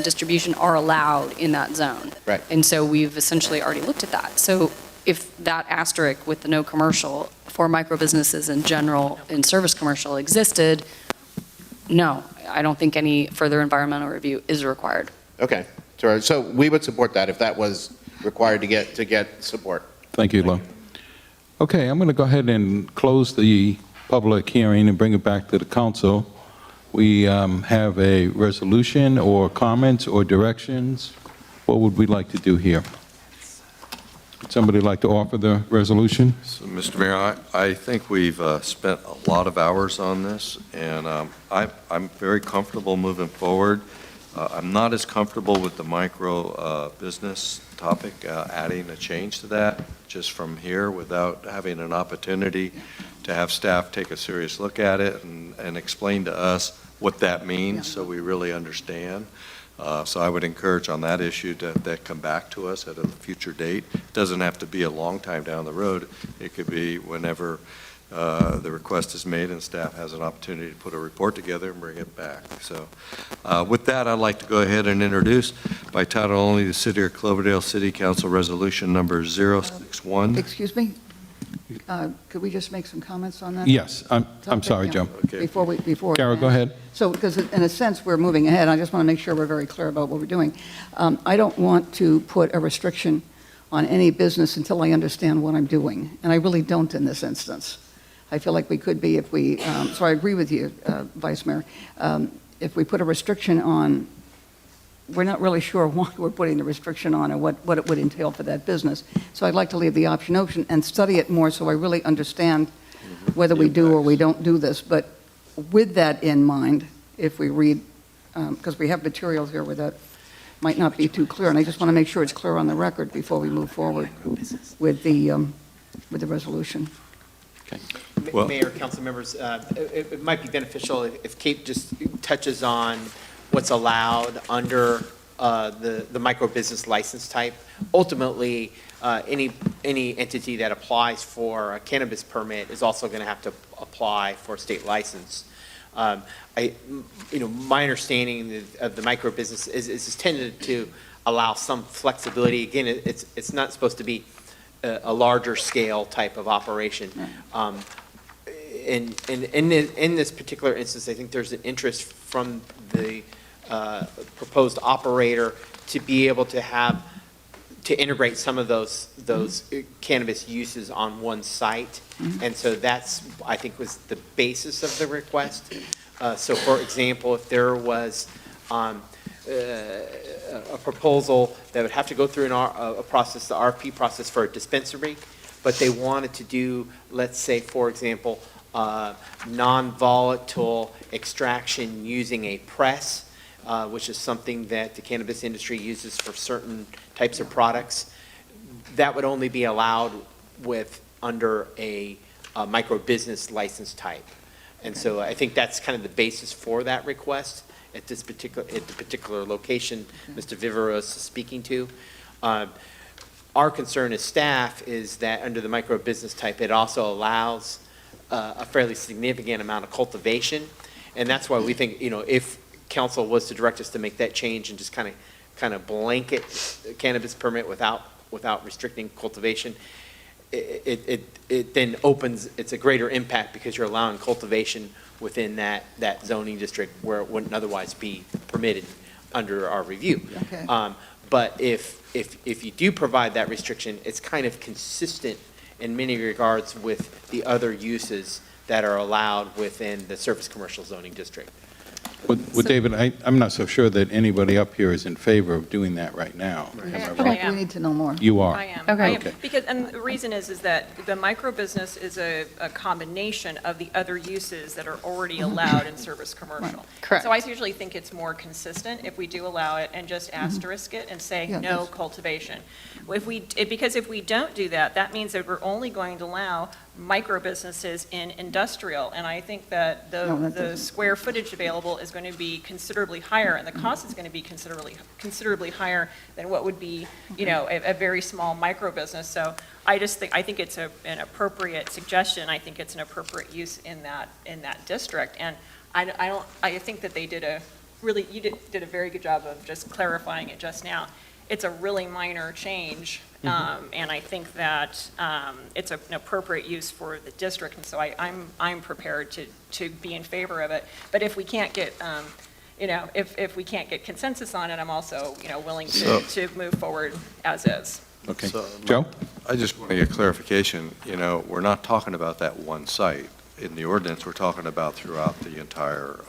E: distribution are allowed in that zone. And so we've essentially already looked at that. So if that asterisk with the no commercial for micro businesses in general in service commercial existed, no, I don't think any further environmental review is required.
R: Okay, so we would support that if that was required to get support.
A: Thank you, Lo. Okay, I'm going to go ahead and close the public hearing and bring it back to the council. We have a resolution or comments or directions. What would we like to do here? Would somebody like to offer the resolution?
J: So, Mr. Mayor, I think we've spent a lot of hours on this, and I'm very comfortable moving forward. I'm not as comfortable with the micro business topic, adding a change to that just from here without having an opportunity to have staff take a serious look at it and explain to us what that means so we really understand. So I would encourage on that issue that come back to us at a future date. It doesn't have to be a long time down the road. It could be whenever the request is made and staff has an opportunity to put a report together and bring it back. So with that, I'd like to go ahead and introduce by title only the City of Cloverdale City Council Resolution Number 061.
K: Excuse me? Could we just make some comments on that?
A: Yes, I'm sorry, Joe.
K: Before.
A: Carol, go ahead.
K: So, because in a sense, we're moving ahead, I just want to make sure we're very clear about what we're doing. I don't want to put a restriction on any business until I understand what I'm doing, and I really don't in this instance. I feel like we could be if we, so I agree with you, Vice Mayor. If we put a restriction on, we're not really sure what we're putting the restriction on and what it would entail for that business. So I'd like to leave the option open and study it more so I really understand whether we do or we don't do this. But with that in mind, if we read, because we have materials here where that might not be too clear, and I just want to make sure it's clear on the record before we move forward with the resolution.
J: Well,
N: Mayor, council members, it might be beneficial if Kate just touches on what's allowed under the micro business license type. Ultimately, any entity that applies for a cannabis permit is also going to have to apply for a state license. My understanding of the micro business is tended to allow some flexibility. Again, it's not supposed to be a larger scale type of operation. In this particular instance, I think there's an interest from the proposed operator to be able to integrate some of those cannabis uses on one site. And so that's, I think, was the basis of the request. So for example, if there was a proposal that would have to go through a process, the RFP process for a dispensary, but they wanted to do, let's say, for example, non-volatile extraction using a press, which is something that the cannabis industry uses for certain types of products, that would only be allowed under a micro business license type. And so I think that's kind of the basis for that request at the particular location Mr. Vivero is speaking to. Our concern as staff is that under the micro business type, it also allows a fairly significant amount of cultivation. And that's why we think, if council was to direct us to make that change and just kind of blanket cannabis permit without restricting cultivation, it then opens, it's a greater impact because you're allowing cultivation within that zoning district where it wouldn't otherwise be permitted under our review.
K: Okay.
N: But if you do provide that restriction, it's kind of consistent in many regards with the other uses that are allowed within the service commercial zoning district.
A: Well, David, I'm not so sure that anybody up here is in favor of doing that right now. Am I
K: I
A: right?
K: think we need to know more.
A: You are?
Q: I am.
E: Okay.
Q: I am.
A: Okay.
Q: Because, and the reason is that the micro business is a combination of the other uses that are already allowed in service commercial.
E: Correct.
Q: So I usually think it's more consistent if we do allow it and just asterisk it and say
K: Yeah,
Q: no
K: that's-
Q: cultivation. Because if we don't do that, that means that we're only going to allow micro businesses in industrial. And I think that
K: No, that
Q: the
K: doesn't.
Q: square footage available is going to be considerably higher, and the cost is going to be considerably higher than what would be, a very small micro business. So I think it's an appropriate suggestion. I think it's an appropriate use in that district. And I think that they did you did a very good job of just clarifying it just now. It's a really minor change, and I think that it's an appropriate use for the district, and so I'm prepared to be in favor of it. But if we can't get, if we can't get consensus on it, I'm also, willing to move forward as is.
A: Okay.
J: So,
A: Joe?
J: I just want to get clarification. We're not talking about that one site. In the ordinance, we're talking about throughout the entire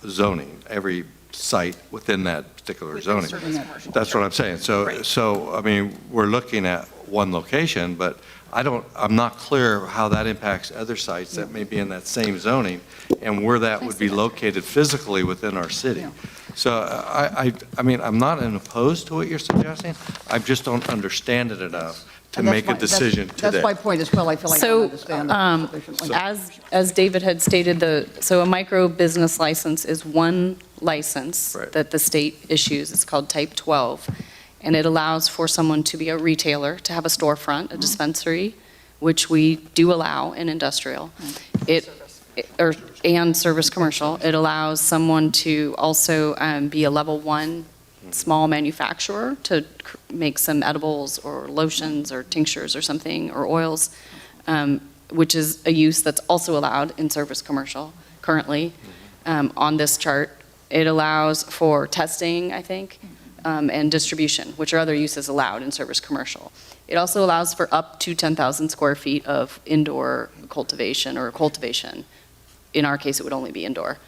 J: zoning, every site within that particular
Q: Within
J: zoning.
Q: service commercial.
J: That's what I'm saying.
Q: Right.
J: So, I mean, we're looking at one location, but I'm not clear how that impacts other sites that may be in that same zoning and where that would be located physically within our city. So I mean, I'm not opposed to what you're suggesting. I just don't understand it enough to
K: And that's
J: make a
K: my-
J: decision today.
K: That's my point as well. I feel like I don't understand it sufficiently.
E: As David had stated, so a micro business license is one license
J: Right.
E: that the state issues. It's called Type 12, and it allows for someone to be a retailer, to have a storefront, a dispensary, which we do allow in industrial. And service commercial. It allows someone to also be a level 1 small manufacturer to make some edibles or lotions or tinctures or something, or oils, which is a use that's also allowed in service commercial currently on this chart. It allows for testing, I think, and distribution, which are other uses allowed in service commercial. It also allows for up to 10,000 square feet of indoor cultivation or cultivation. In our case, it would only be indoor.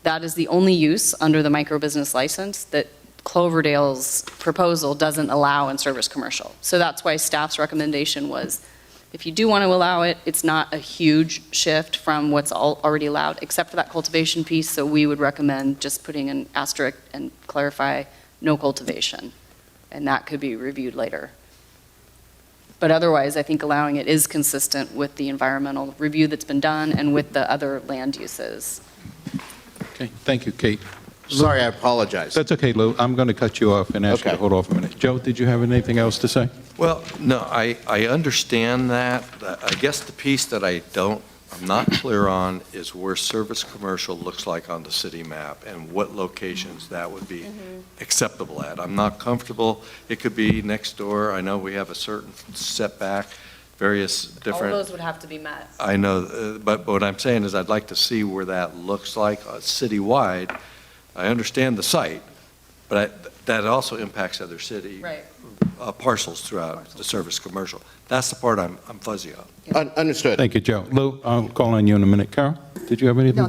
E: That is the only use under the micro business license that Cloverdale's proposal doesn't allow in service commercial. So that's why staff's recommendation was, if you do want to allow it, it's not a huge shift from what's already allowed, except for that cultivation piece. So we would recommend just putting an asterisk and clarify no cultivation. And that could be reviewed later. But otherwise, I think allowing it is consistent with the environmental review that's been done and with the other land uses.
A: Okay, thank you, Kate.
R: Sorry, I apologize.
A: That's okay, Lou. I'm going to cut you off and ask you to
R: Okay.
A: hold off a minute. Joe, did you have anything else to say?
J: Well, no, I understand that. I guess the piece that I'm not clear on is where service commercial looks like on the city map and what locations that would be acceptable at. I'm not comfortable. It could be next door. I know we have a certain setback, various different.
E: All those would have to be met.
J: I know, but what I'm saying is I'd like to see where that looks like citywide. I understand the site, but that also impacts other city
E: Right.
J: parcels throughout the service commercial. That's the part I'm fuzzy on.
R: Understood.
A: Thank you, Joe. Lou, I'll call on you in a minute. Carol, did you have anything?
K: No,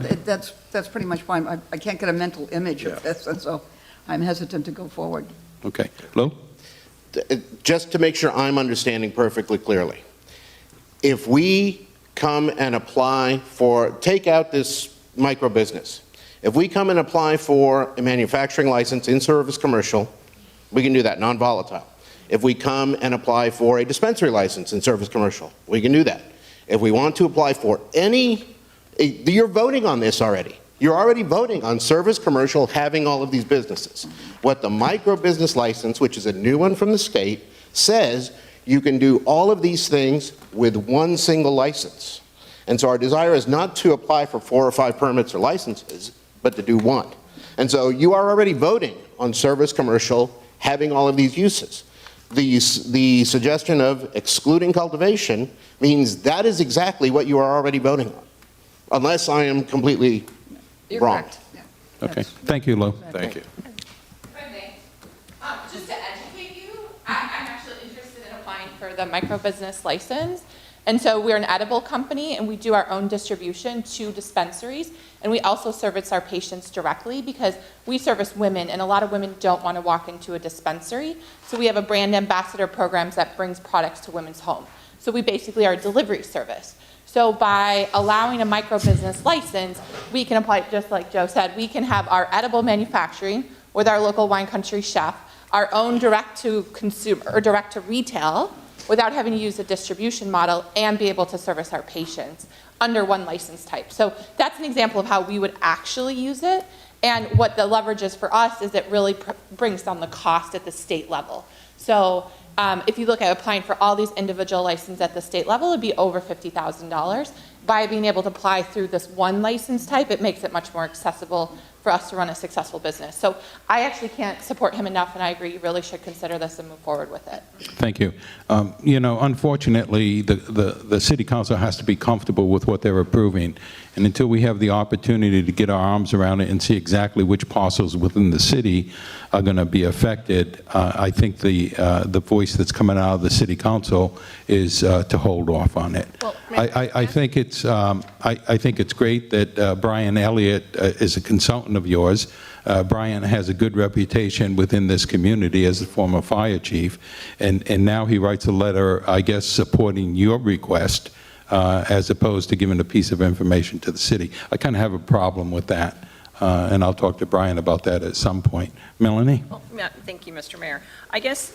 K: that's pretty much fine. I can't get a mental image of this, and so I'm hesitant to go forward.
A: Okay. Lou?
R: Just to make sure I'm understanding perfectly clearly, if we come and apply for, take out this micro business, if we come and apply for a manufacturing license in service commercial, we can do that, non-volatile. If we come and apply for a dispensary license in service commercial, we can do that. If we want to apply for you're voting on this already. You're already voting on service commercial having all of these businesses. What the micro business license, which is a new one from the state, says you can do all of these things with one single license. And so our desire is not to apply for 4 or 5 permits or licenses, but to do one. And so you are already voting on service commercial having all of these uses. The suggestion of excluding cultivation means that is exactly what you are already voting on, unless I am completely wrong.
A: Okay. Thank you, Lou.
J: Thank you.
S: If I may, just to educate you, I'm actually interested in applying for the micro business license. And so we're an edible company, and we do our own distribution to dispensaries, and we also service our patients directly because we service women, and a lot of women don't want to walk into a dispensary. So we have a brand ambassador programs that brings products to women's home. So we basically are a delivery service. So by allowing a micro business license, we can apply, just like Joe said, we can have our edible manufacturing with our local wine country chef, our own direct to consumer or direct to retail without having to use a distribution model, and be able to service our patients under one license type. So that's an example of how we would actually use it. And what the leverage is for us is it really brings down the cost at the state level. So if you look at applying for all these individual licenses at the state level, it'd be over $50,000. By being able to apply through this one license type, it makes it much more accessible for us to run a successful business. So I actually can't support him enough, and I agree you really should consider this and move forward with it.
A: Thank you. You know, unfortunately, the city council has to be comfortable with what they're approving. And until we have the opportunity to get our arms around it and see exactly which parcels within the city are going to be affected, I think the voice that's coming out of the city council is to hold off on it.
S: Well,
A: I think it's great that Brian Elliott is a consultant of yours. Brian has a good reputation within this community as a former fire chief, and now he writes a letter, I guess, supporting your request as opposed to giving a piece of information to the city. I kind of have a problem with that, and I'll talk to Brian about that at some point. Melanie?
Q: Well, yeah, thank you, Mr. Mayor. I guess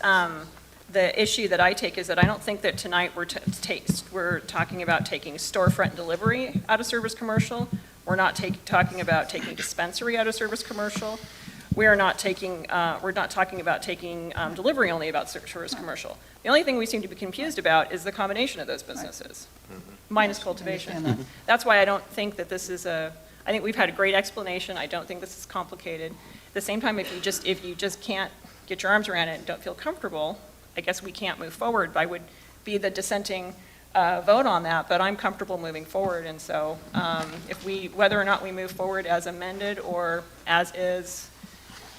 Q: the issue that I take is that I don't think that tonight we're talking about taking storefront delivery out of service commercial. We're not talking about taking dispensary out of service commercial. We're not talking about taking delivery only about service commercial. The only thing we seem to be confused about is the combination of those businesses, minus cultivation. That's why I don't think that this is I think we've had a great explanation. I don't think this is complicated. At the same time, if you just can't get your arms around it and don't feel comfortable, I guess we can't move forward. I would be the dissenting vote on that, but I'm comfortable moving forward. And so whether or not we move forward as amended or as is,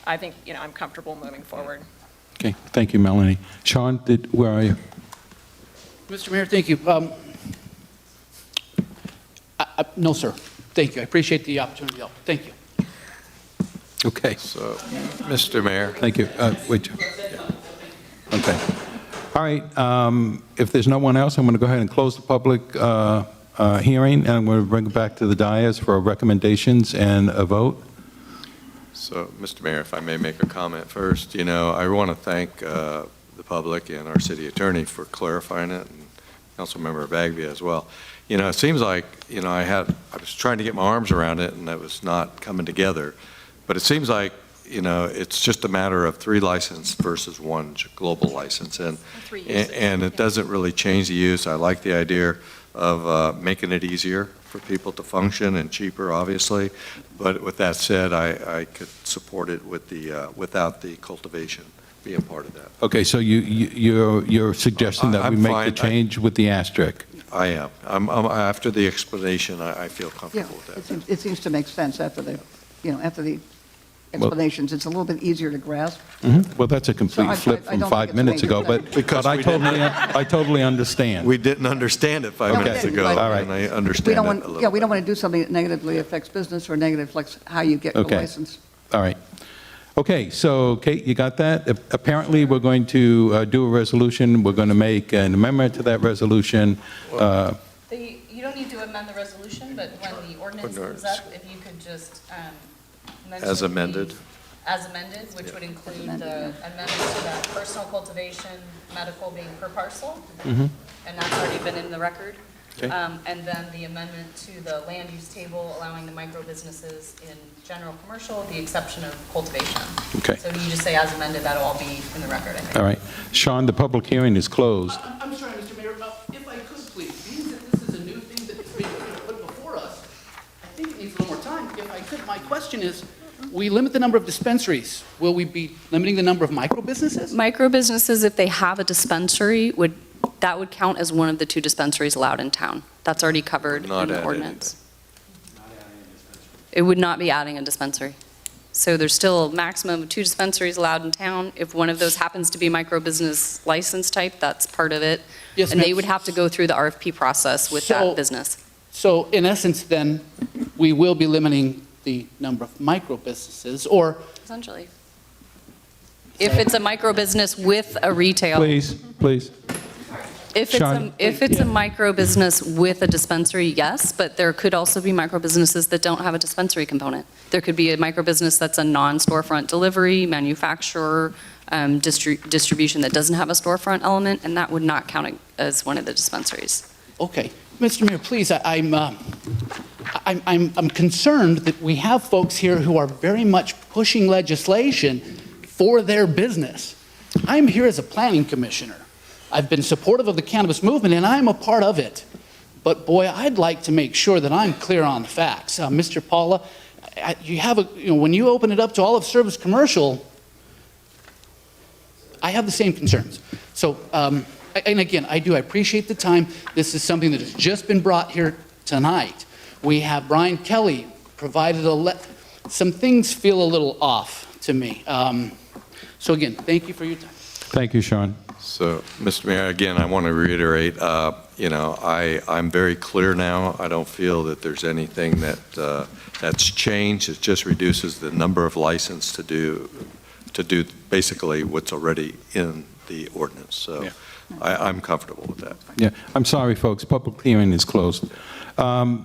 Q: I think, I'm comfortable moving forward.
A: Okay, thank you, Melanie. Sean, where are you?
U: Mr. Mayor, thank you. No, sir. Thank you. I appreciate the opportunity to help. Thank you.
A: Okay.
J: So, Mr. Mayor.
A: Thank you. Wait. Okay. All right. If there's no one else, I'm going to go ahead and close the public hearing, and I'm going to bring it back to the dais for recommendations and a vote.
J: So, Mr. Mayor, if I may make a comment first, I want to thank the public and our city attorney for clarifying it, and Councilmember Bagby as well. It seems like, I was trying to get my arms around it, and it was not coming together. But it seems like, it's just a matter of 3 licenses versus 1 global license, and it doesn't really change the use. I like the idea of making it easier for people to function and cheaper, obviously. But with that said, I could support it with without the cultivation being part of that.
A: Okay, so you're suggesting that we make the change with the asterisk?
J: I am. After the explanation, I feel comfortable with that.
K: It seems to make sense after the explanations. It's a little bit easier to grasp.
A: Well, that's a complete flip from 5 minutes ago, but I totally understand.
J: We didn't understand it 5 minutes ago,
A: All right.
J: and I understand it a little bit.
K: We don't want to do something that negatively affects business or negatively affects how you get your license.
A: All right. Okay, so Kate, you got that? Apparently, we're going to do a resolution. We're going to make an amendment to that resolution.
E: You don't need to amend the resolution, but when the ordinance comes up, if you could just mention
J: As amended.
E: As amended, which would include the amendments to that personal cultivation, medical being per parcel, and that's already been in the record.
A: Okay.
E: And then the amendment to the land use table allowing the micro businesses in general commercial, with the exception of cultivation.
A: Okay.
E: So you just say as amended, that'll all be in the record, I think.
A: All right. Sean, the public hearing is closed.
U: I'm sorry, Mr. Mayor, if I could please, being that this is a new thing that is being put before us, I think it needs a little more time. If I could, my question is, we limit the number of dispensaries. Will we be limiting the number of micro businesses?
E: Micro businesses, if they have a dispensary, that would count as one of the 2 dispensaries allowed in town. That's already covered in the ordinance. It would not be adding a dispensary. So there's still a maximum of 2 dispensaries allowed in town. If one of those happens to be micro-business license type, that's part of it.
U: Yes,
E: And they
U: ma'am.
E: would have to go through the RFP process with
U: So-
E: that business.
U: So in essence, then, we will be limiting the number of micro-businesses, or
E: Essentially. If it's a micro-business with a retail.
A: Please, please. Sean?
E: If it's a micro-business with a dispensary, yes, but there could also be micro-businesses that don't have a dispensary component. There could be a micro-business that's a non-storefront delivery, manufacturer, distribution that doesn't have a storefront element, and that would not count as one of the dispensaries.
U: Okay, Mr. Mayor, please, I'm concerned that we have folks here who are very much pushing legislation for their business. I'm here as a planning commissioner. I've been supportive of the cannabis movement, and I'm a part of it. But boy, I'd like to make sure that I'm clear on the facts. Mr. Paula, when you open it up to all of service commercial, I have the same concerns. So, and again, I appreciate the time. This is something that has just been brought here tonight. We have Brian Kelly provided some things feel a little off to me. So again, thank you for your time.
A: Thank you, Sean.
J: So, Mr. Mayor, again, I want to reiterate, I'm very clear now. I don't feel that there's anything that's changed. It just reduces the number of licenses to do basically what's already in the ordinance. So
U: Yeah.
J: I'm comfortable with that.
A: Yeah, I'm sorry, folks, public hearing is closed. And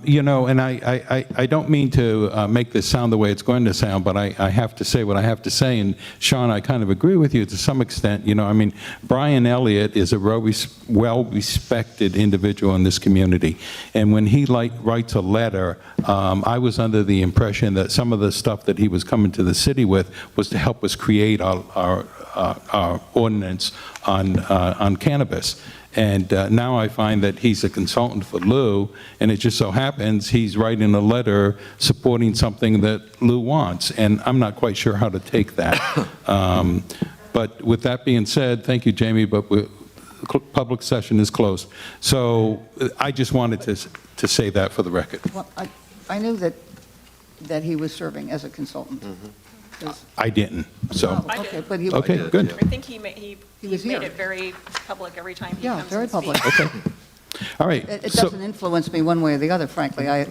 A: I don't mean to make this sound the way it's going to sound, but I have to say what I have to say. And Sean, I kind of agree with you to some extent. Brian Elliott is a well-respected individual in this community. And when he writes a letter, I was under the impression that some of the stuff that he was coming to the city with was to help us create our ordinance on cannabis. And now I find that he's a consultant for Lou, and it just so happens he's writing a letter supporting something that Lou wants, and I'm not quite sure how to take that. But with that being said, thank you, Jamie, but public session is closed. So I just wanted to say that for the record.
K: Well, I knew that he was serving as a consultant.
A: I didn't, so.
K: Oh, okay, but he
A: Okay, good.
Q: I think he made
K: here.
Q: it very public every time he
K: Yeah,
Q: comes
K: very
Q: and speaks.
K: public.
A: Okay. All right.
K: It
A: so-
K: doesn't influence me one way or the other, frankly. I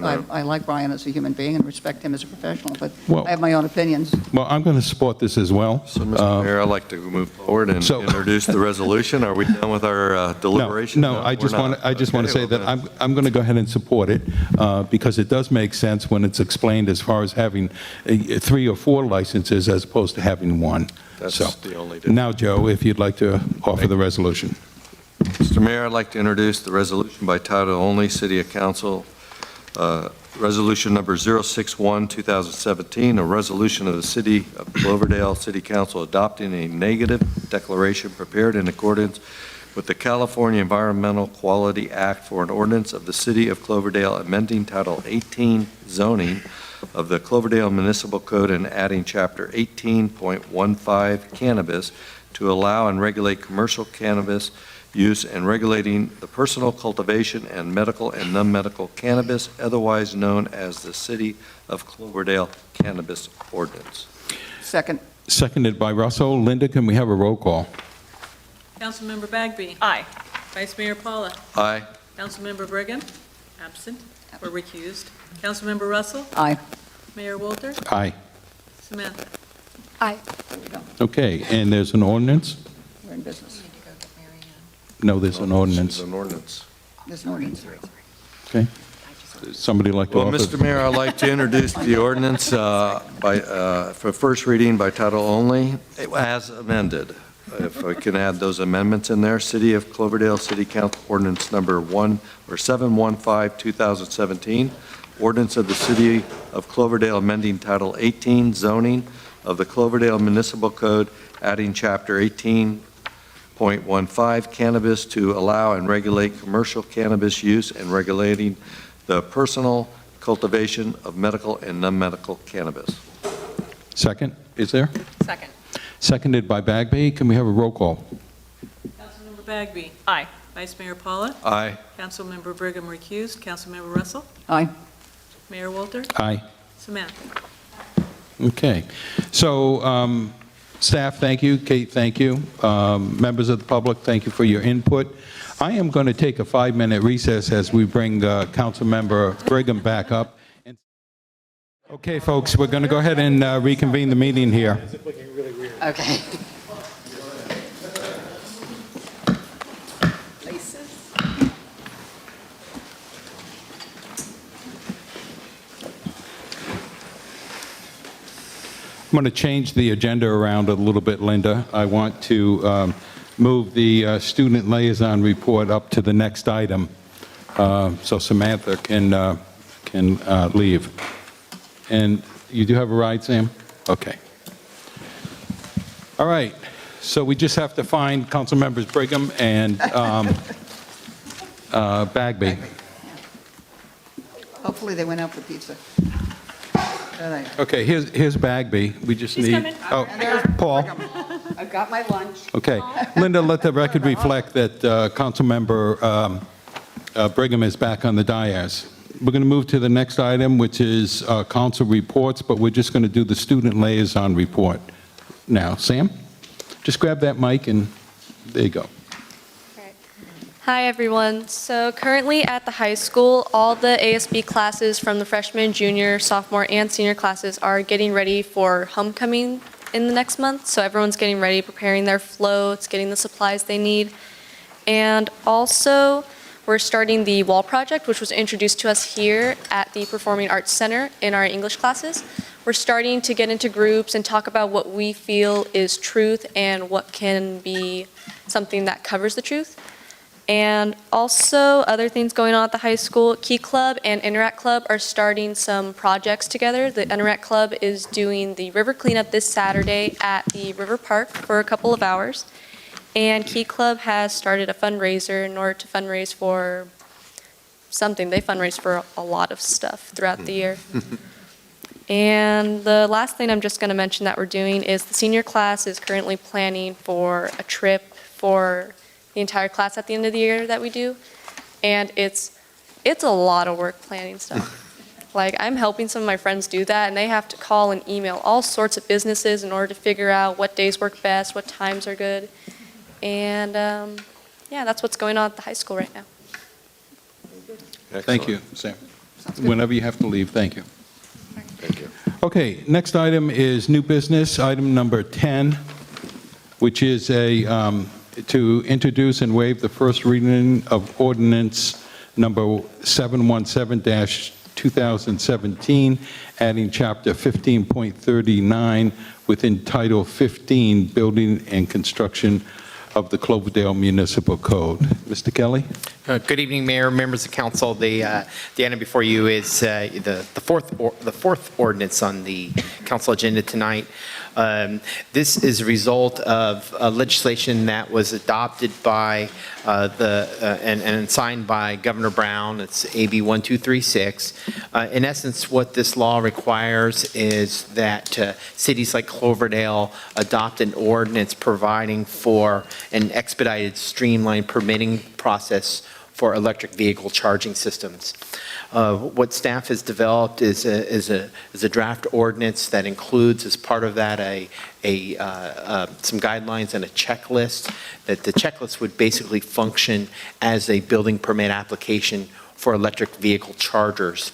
K: like Brian as a human being and respect him as a professional, but
A: Well-
K: I have my own opinions.
A: Well, I'm going to support this as well.
J: So, Mr. Mayor, I'd like to move forward and introduce the resolution. Are we done with our deliberation?
A: No, I just want to say that I'm going to go ahead and support it because it does make sense when it's explained as far as having 3 or 4 licenses as opposed to having 1.
J: That's
A: So,
J: the only difference.
A: now, Joe, if you'd like to offer the resolution.
J: Mr. Mayor, I'd like to introduce the resolution by title only, City of Council, Resolution Number 061-2017, a resolution of the City of Cloverdale City Council adopting a negative declaration prepared in accordance with the California Environmental Quality Act for an ordinance of the City of Cloverdale amending Title 18 zoning of the Cloverdale Municipal Code and adding Chapter 18.15 cannabis to allow and regulate commercial cannabis use and regulating the personal cultivation and medical and non-medical cannabis, otherwise known as the City of Cloverdale Cannabis Ordinance.
K: Second.
A: Seconded by Russell. Linda, can we have a roll call?
P: Councilmember Bagby.
Q: Aye.
P: Vice Mayor Paula.
J: Aye.
P: Councilmember Brigham. Absent or recused. Councilmember Russell.
K: Aye.
P: Mayor Walter.
A: Aye.
P: Samantha.
G: Aye.
A: Okay, and there's an ordinance?
K: We're in business.
A: No, there's an ordinance.
J: There's an ordinance.
K: There's an ordinance.
A: Okay. Somebody like to
J: Well,
A: offer?
J: Mr. Mayor, I'd like to introduce the ordinance for first reading by title only, as amended. If I can add those amendments in there, City of Cloverdale City Council Ordinance Number 715-2017, ordinance of the City of Cloverdale amending Title 18 zoning of the Cloverdale Municipal Code, adding Chapter 18.15 cannabis to allow and regulate commercial cannabis use and regulating the personal cultivation of medical and non-medical cannabis.
A: Second, is there?
Q: Second.
A: Seconded by Bagby. Can we have a roll call?
P: Councilmember Bagby.
Q: Aye.
P: Vice Mayor Paula.
J: Aye.
P: Councilmember Brigham recused. Councilmember Russell.
K: Aye.
P: Mayor Walter.
A: Aye.
P: Samantha.
A: Okay. So, staff, thank you. Kate, thank you. Members of the public, thank you for your input. I am going to take a 5-minute recess as we bring Councilmember Brigham back up. Okay, folks, we're going to go ahead and reconvene the meeting here.
K: Okay.
A: I'm going to change the agenda around a little bit, Linda. I want to move the student liaison report up to the next item, so Samantha can leave. And you do have a ride, Sam? Okay. All right. So we just have to find Council Members Brigham and Bagby.
K: Hopefully they went out for pizza. There they are.
A: Okay, here's Bagby. We just need.
K: coming.
A: Oh,
K: And there's
A: Paul.
F: I've got my lunch.
A: Okay. Linda, let the record reflect that Councilmember Brigham is back on the dais. We're going to move to the next item, which is council reports, but we're just going to do the student liaison report now. Sam, just grab that mic and there you go.
G: Hi, everyone. So currently at the high school, all the ASB classes from the freshman, junior, sophomore, and senior classes are getting ready for homecoming in the next month. So everyone's getting ready, preparing their floats, getting the supplies they need. And also, we're starting the wall project, which was introduced to us here at the Performing Arts Center in our English classes. We're starting to get into groups and talk about what we feel is truth and what can be something that covers the truth. And also, other things going on at the high school, Key Club and Interact Club are starting some projects together. The Interact Club is doing the river cleanup this Saturday at the River Park for a couple of hours. And Key Club has started a fundraiser in order to fundraise for something. They fundraise for a lot of stuff throughout the year. And the last thing I'm just going to mention that we're doing is the senior class is currently planning for a trip for the entire class at the end of the year that we do. And it's a lot of work planning stuff. Like, I'm helping some of my friends do that, and they have to call and email all sorts of businesses in order to figure out what days work best, what times are good. And yeah, that's what's going on at the high school right now.
A: Thank you, Sam. Whenever you have to leave, thank you. Thank you. Okay, next item is new business, item number 10, which is to introduce and waive the first reading of ordinance number 717-2017, adding chapter 15.39 within title 15, building and construction of the Cloverdale Municipal Code. Mr. Kelly?
N: Good evening, Mayor, members of council. The item before you is the fourth ordinance on the council agenda tonight. This is a result of legislation that was adopted by and signed by Governor Brown. It's AB 1236. In essence, what this law requires is that cities like Cloverdale adopt an ordinance providing for an expedited, streamlined permitting process for electric vehicle charging systems. What staff has developed is a draft ordinance that includes, as part of that, some guidelines and a checklist. That the checklist would basically function as a building permit application for electric vehicle chargers.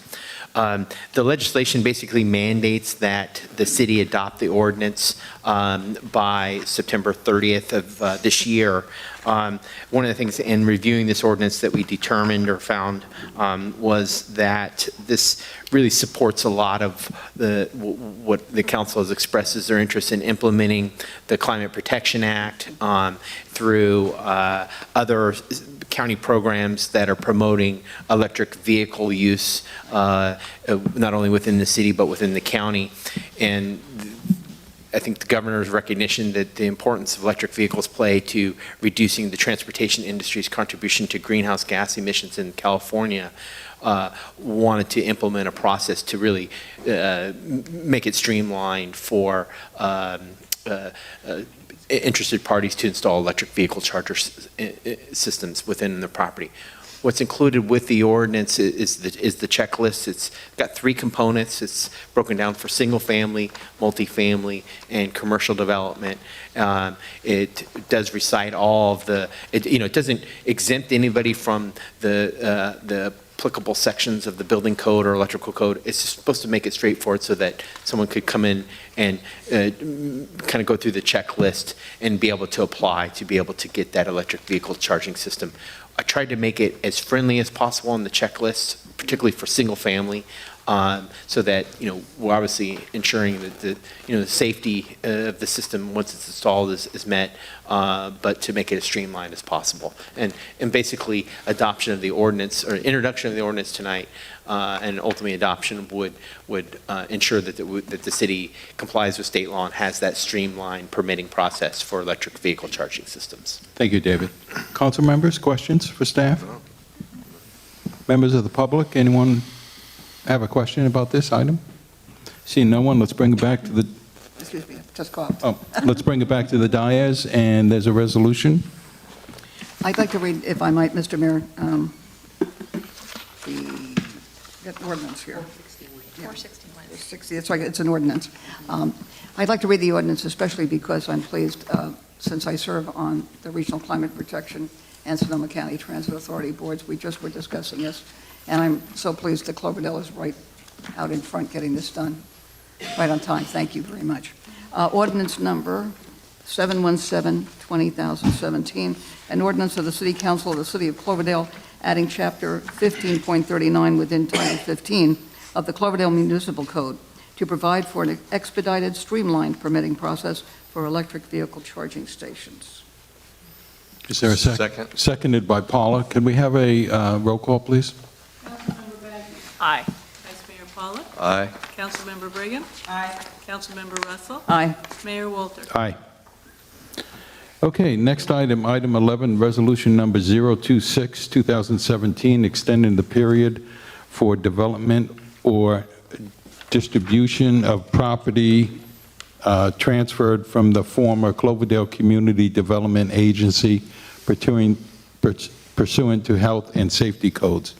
N: The legislation basically mandates that the city adopt the ordinance by September 30th of this year. One of the things in reviewing this ordinance that we determined or found was that this really supports a lot of what the council has expressed as their interest in implementing the Climate Protection Act through other county programs that are promoting electric vehicle use, not only within the city but within the county. And I think the governor's recognition that the importance of electric vehicles play to reducing the transportation industry's contribution to greenhouse gas emissions in California wanted to implement a process to really make it streamlined for interested parties to install electric vehicle charger systems within their property. what's included with the ordinance is the checklist. It's got 3 components. It's broken down for single-family, multifamily, and commercial development. It does recite all of it doesn't exempt anybody from the applicable sections of the building code or electrical code. It's just supposed to make it straightforward so that someone could come in and kind of go through the checklist and be able to apply to be able to get that electric vehicle charging system. I tried to make it as friendly as possible on the checklist, particularly for single family, so that, we're obviously ensuring that the safety of the system once it's installed is met, but to make it as streamlined as possible. And basically adoption of the ordinance or introduction of the ordinance tonight and ultimately adoption would ensure that the city complies with state law and has that streamlined permitting process for electric vehicle charging systems.
A: Thank you, David. Council members, questions for staff? Members of the public, anyone have a question about this item? Seeing no one, let's bring it back to the...
K: Excuse me, just coughed.
A: Oh, let's bring it back to the dais, and there's a resolution.
K: I'd like to read, if I might, Mr. Mayor, the ordinance here.
Q: 461.
K: 60, it's like, it's an ordinance. I'd like to read the ordinance, especially because I'm pleased, since I serve on the Regional Climate Protection and Sonoma County Transit Authority boards, we just were discussing this, and I'm so pleased that Cloverdale is right out in front getting this done, right on time. Thank you very much. Ordinance number 717-2017, an ordinance of the City Council of the City of Cloverdale adding Chapter 15.39 within Title 15 of the Cloverdale Municipal Code to provide for an expedited, streamlined permitting process for electric vehicle charging stations.
A: Is there a second? Seconded by Paula. Could we have a roll call, please?
P: Aye. Vice Mayor Paula?
J: Aye.
P: Councilmember Brigham? Aye. Councilmember Russell?
K: Aye.
P: Mayor Walter?
A: Aye. Okay, next item, item 11, resolution number 026, 2017, extending the period for development or distribution of property transferred from the former Cloverdale Community Development Agency pursuant to health and safety codes.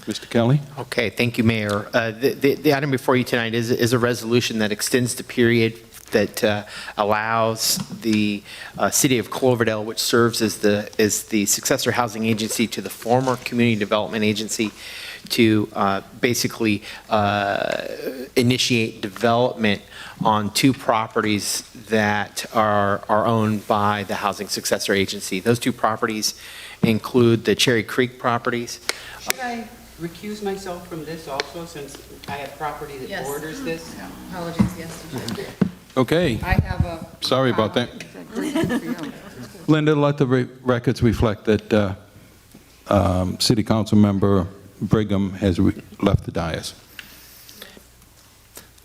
A: Mr. Kelly?
N: Okay, thank you, Mayor. The item before you tonight is a resolution that extends the period that allows the City of Cloverdale, which serves as the successor housing agency to the former Community Development Agency, to basically initiate development on 2 properties that are owned by the Housing Successor Agency. Those 2 properties include the Cherry Creek properties.
F: Should I recuse myself from this also, since I have property that
B: Yes.
F: borders this?
B: Apologies, yes.
A: Okay.
K: I have a...
A: Sorry about that.
K: Great thing for you.
A: Linda, let the records reflect that City Council Member Brigham has left the dais.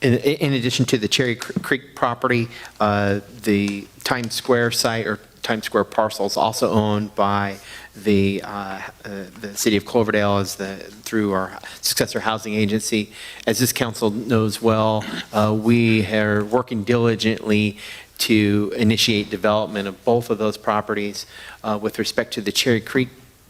N: In addition to the Cherry Creek property, the Times Square site or Times Square parcel is also owned by the City of Cloverdale through our successor housing agency. As this council knows well, we are working diligently to initiate development of both of those properties. With respect to the Cherry Creek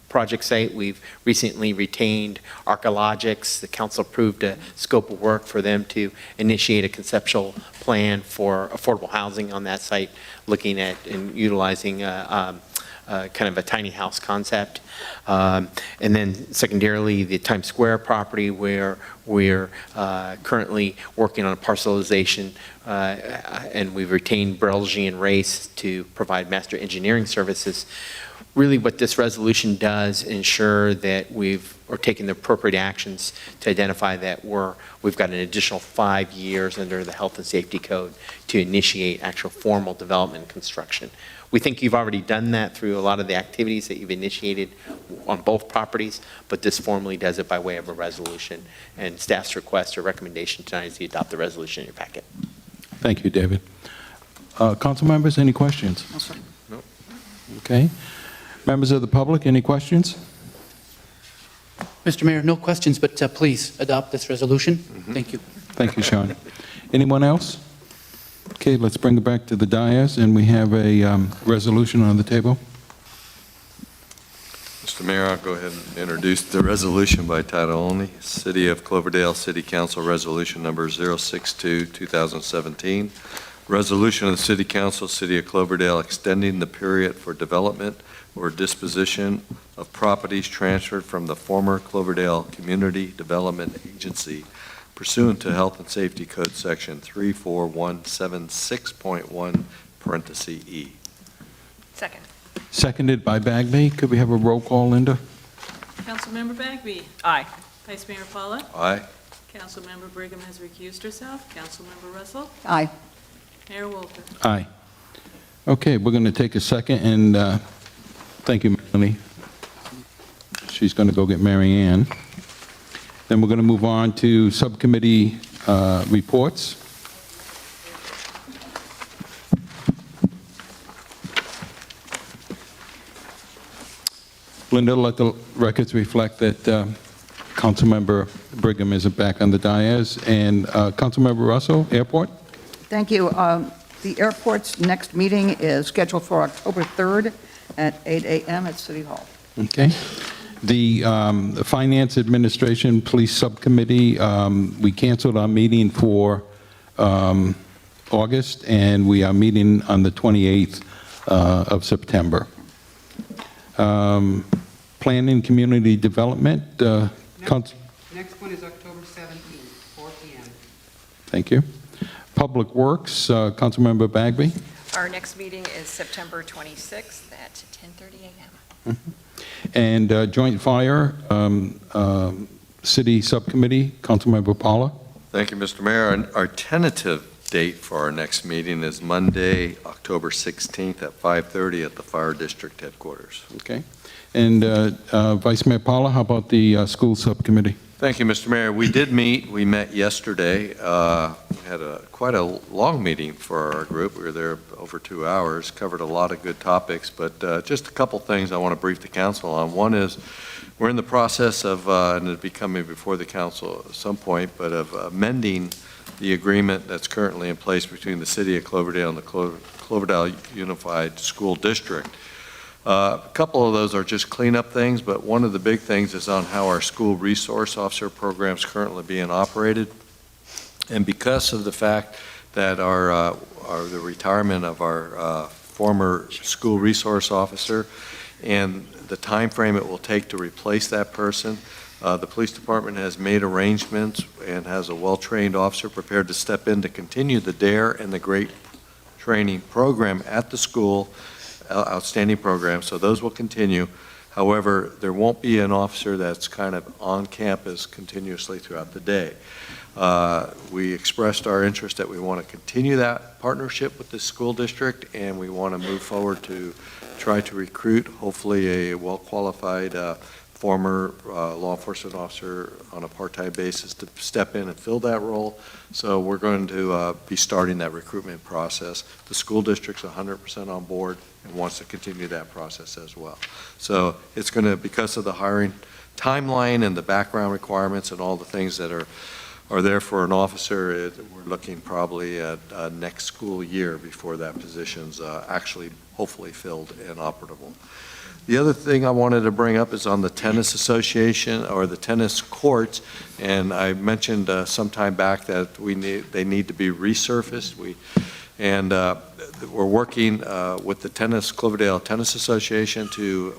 N: project site, we've recently retained Archeologics. The council approved a scope of work for them to initiate a conceptual plan for affordable housing on that site, looking at and utilizing kind of a tiny house concept. And then secondarily, the Times Square property, where we're currently working on a parcelization, and we've retained Brelgy and Race to provide master engineering services. Really what this resolution does ensure that we're taking the appropriate actions to identify that we've got an additional 5 years under the health and safety code to initiate actual formal development and construction. We think you've already done that through a lot of the activities that you've initiated on both properties, but this formally does it by way of a resolution. And staff's request or recommendation tonight is to adopt the resolution in your packet.
A: Thank you, David. Council members, any questions?
K: No, sir.
N: Nope.
A: Okay. Members of the public, any questions?
U: Mr. Mayor, no questions, but please adopt this resolution. Thank you.
A: Thank you, Sean. Anyone else? Okay, let's bring it back to the dais, and we have a resolution on the table.
J: Mr. Mayor, I'll go ahead and introduce the resolution by title only. City of Cloverdale City Council Resolution Number 062, 2017. Resolution of the City Council, City of Cloverdale, extending the period for development or disposition of properties transferred from the former Cloverdale Community Development Agency pursuant to Health and Safety Code Section 34176.1, parenthesis E.
Q: Second.
A: Seconded by Bagby. Could we have a roll call, Linda?
P: Councilmember Bagby.
Q: Aye.
P: Vice Mayor Paula.
J: Aye.
P: Councilmember Brigham has recused herself. Councilmember Russell.
K: Aye.
P: Mayor Wolter.
A: Aye. Okay, we're going to take a second, and thank you, Melanie. She's going to go get Mary Ann. Then we're going to move on to subcommittee reports. Linda, let the records reflect that Councilmember Brigham is back on the dais. And Councilmember Russell, Airport?
K: Thank you. The airport's next meeting is scheduled for October 3rd at 8 a.m. at City Hall.
A: Okay. The Finance Administration Police Subcommittee, we canceled our meeting for August, and we are meeting on the 28th of September. Planning Community Development.
F: Next one is October 17th, 4 p.m.
A: Thank you. Public Works, Councilmember Bagby.
Q: Our next meeting is September 26th at 10:30 a.m.
A: And Joint Fire City Subcommittee, Councilmember Paula.
J: Thank you, Mr. Mayor. Our tentative date for our next meeting is Monday, October 16th at 5:30 at the Fire District Headquarters.
A: Okay. And Vice Mayor Paula, how about the School Subcommittee?
J: Thank you, Mr. Mayor. We did meet. We met yesterday. We had quite a long meeting for our group. We were there over 2 hours, covered a lot of good topics, but just a couple things I want to brief the council on. One is we're in the process of, and it'll be coming before the council at some point, but of amending the agreement that's currently in place between the City of Cloverdale and the Cloverdale Unified School District. A couple of those are just cleanup things, but one of the big things is on how our school resource officer program is currently being operated. And because of the fact that the retirement of our former school resource officer and the time frame it will take to replace that person, the police department has made arrangements and has a well-trained officer prepared to step in to continue the DARE and the GREAT training program at the school. Outstanding program, so those will continue. However, there won't be an officer that's kind of on campus continuously throughout the day. We expressed our interest that we want to continue that partnership with the school district, and we want to move forward to try to recruit, hopefully, a well-qualified former law enforcement officer on a part-time basis to step in and fill that role. So we're going to be starting that recruitment process. The school district's 100% on board and wants to continue that process as well. So it's going to, because of the hiring timeline and the background requirements and all the things that are there for an officer, we're looking probably at next school year before that position's actually hopefully filled and operable. The other thing I wanted to bring up is on the tennis association or the tennis courts, and I mentioned some time back that they need to be resurfaced. We're working with the Cloverdale Tennis Association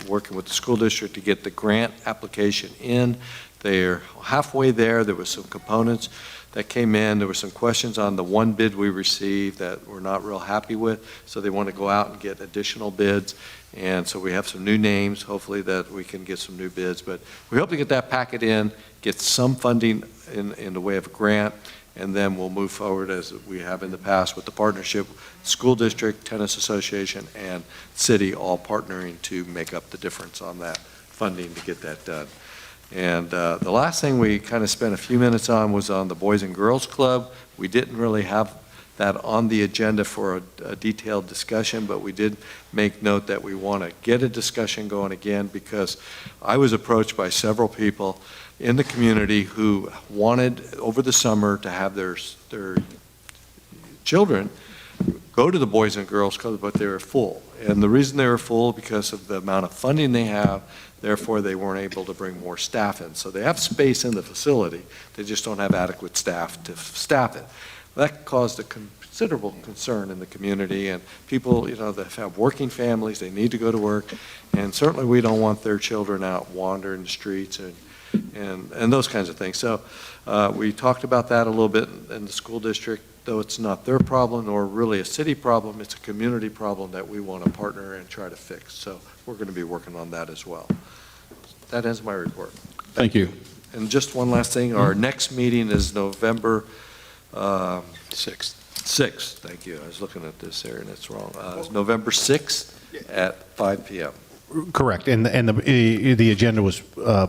J: working with the school district to get the grant application in. They're halfway there. There was some components that came in. There were some questions on the one bid we received that we're not real happy with, so they want to go out and get additional bids. And so we have some new names, hopefully that we can get some new bids. But we hope to get that packet in, get some funding in the way of a grant, and then we'll move forward as we have in the past with the partnership, school district, tennis association, and city all partnering to make up the difference on that funding to get that done. And the last thing we kind of spent a few minutes on was on the Boys and Girls Club. We didn't really have that on the agenda for a detailed discussion, but we did make note that we want to get a discussion going again because I was approached by several people in the community who wanted over the summer to have their children go to the Boys and Girls Club, but they were full. And the reason they were full, because of the amount of funding they have, therefore they weren't able to bring more staff in. So they have space in the facility, they just don't have adequate staff to staff it. That caused a considerable concern in the community, and people, you know, that have working families, they need to go to work, and certainly we don't want their children out wandering the streets and those kinds of things. So we talked about that a little bit in the school district. Though it's not their problem nor really a city problem, it's a community problem that we want to partner and try to fix. So we're going to be working on that as well. That ends my report.
A: Thank you.
J: And just one last thing, our next meeting is November 6th. 6th, thank you. I was looking at this here and it's wrong. It's November 6th at 5 p.m.
D: Correct, and the agenda was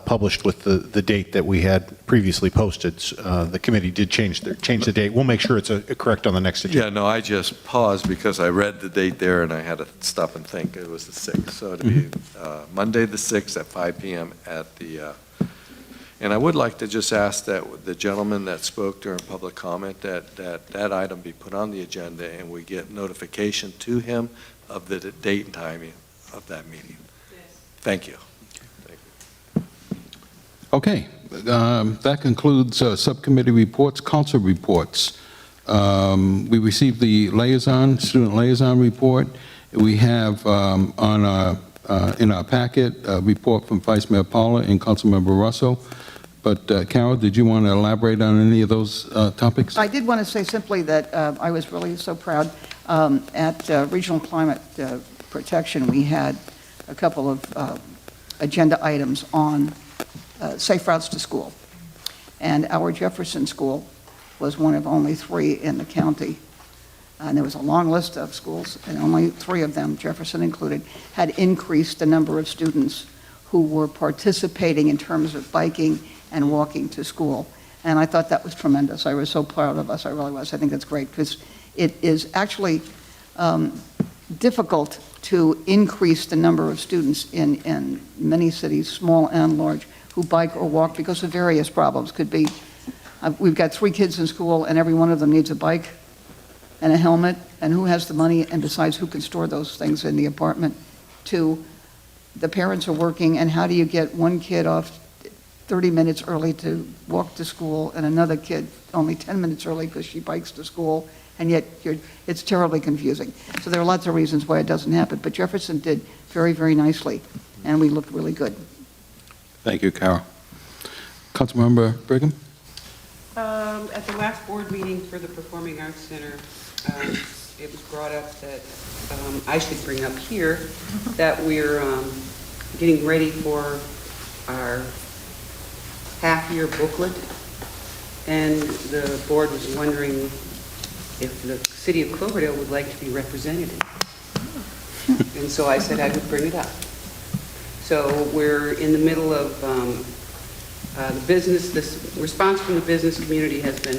D: published with the date that we had previously posted. The committee did change the date. We'll make sure it's correct on the next agenda.
J: Yeah, no, I just paused because I read the date there and I had to stop and think. It was the 6th. So it'll be Monday the 6th at 5 p.m. at the, and I would like to just ask that the gentleman that spoke during public comment, that item be put on the agenda and we get notification to him of the date and timing of that meeting. Thank you.
A: Okay, that concludes subcommittee reports, council reports. We received the student liaison report. We have in our packet a report from Vice Mayor Paula and Councilmember Russell. But Carol, did you want to elaborate on any of those topics?
K: I did want to say simply that I was really so proud at Regional Climate Protection. We had a couple of agenda items on safe routes to school. And our Jefferson School was one of only 3 in the county. And there was a long list of schools, and only 3 of them, Jefferson included, had increased the number of students who were participating in terms of biking and walking to school. And I thought that was tremendous. I was so proud of us. I really was. I think that's great because it is actually difficult to increase the number of students in many cities, small and large, who bike or walk because of various problems. Could be, we've got 3 kids in school and every one of them needs a bike and a helmet, and who has the money, and besides, who can store those things in the apartment? 2, the parents are working, and how do you get one kid off 30 minutes early to walk to school and another kid only 10 minutes early because she bikes to school? And yet it's terribly confusing. So there are lots of reasons why it doesn't happen. But Jefferson did very, very nicely, and we looked really good.
A: Thank you, Carol. Councilmember Brigham?
F: At the last board meeting for the Performing Arts Center, it was brought up that I should bring up here that we're getting ready for our half-year booklet, and the board was wondering if the city of Cloverdale would like to be represented. And so I said I would bring it up. So we're in the middle of the business. This response from the business community has been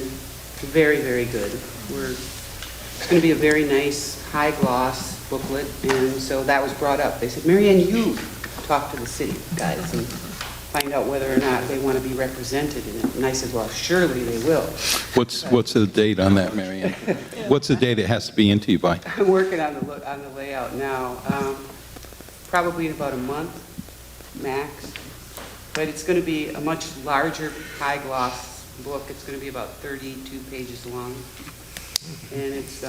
F: very, very good. It's going to be a very nice, high-gloss booklet, and so that was brought up. They said, Marianne, you talk to the city guys and find out whether or not they want to be represented in it. And I said, well, surely they will.
A: What's the date on that, Marianne? What's the date it has to be into you by?
F: I'm working on the layout now. Probably in about a month, max. But it's going to be a much larger, high-gloss book. It's going to be about 32 pages long. And it's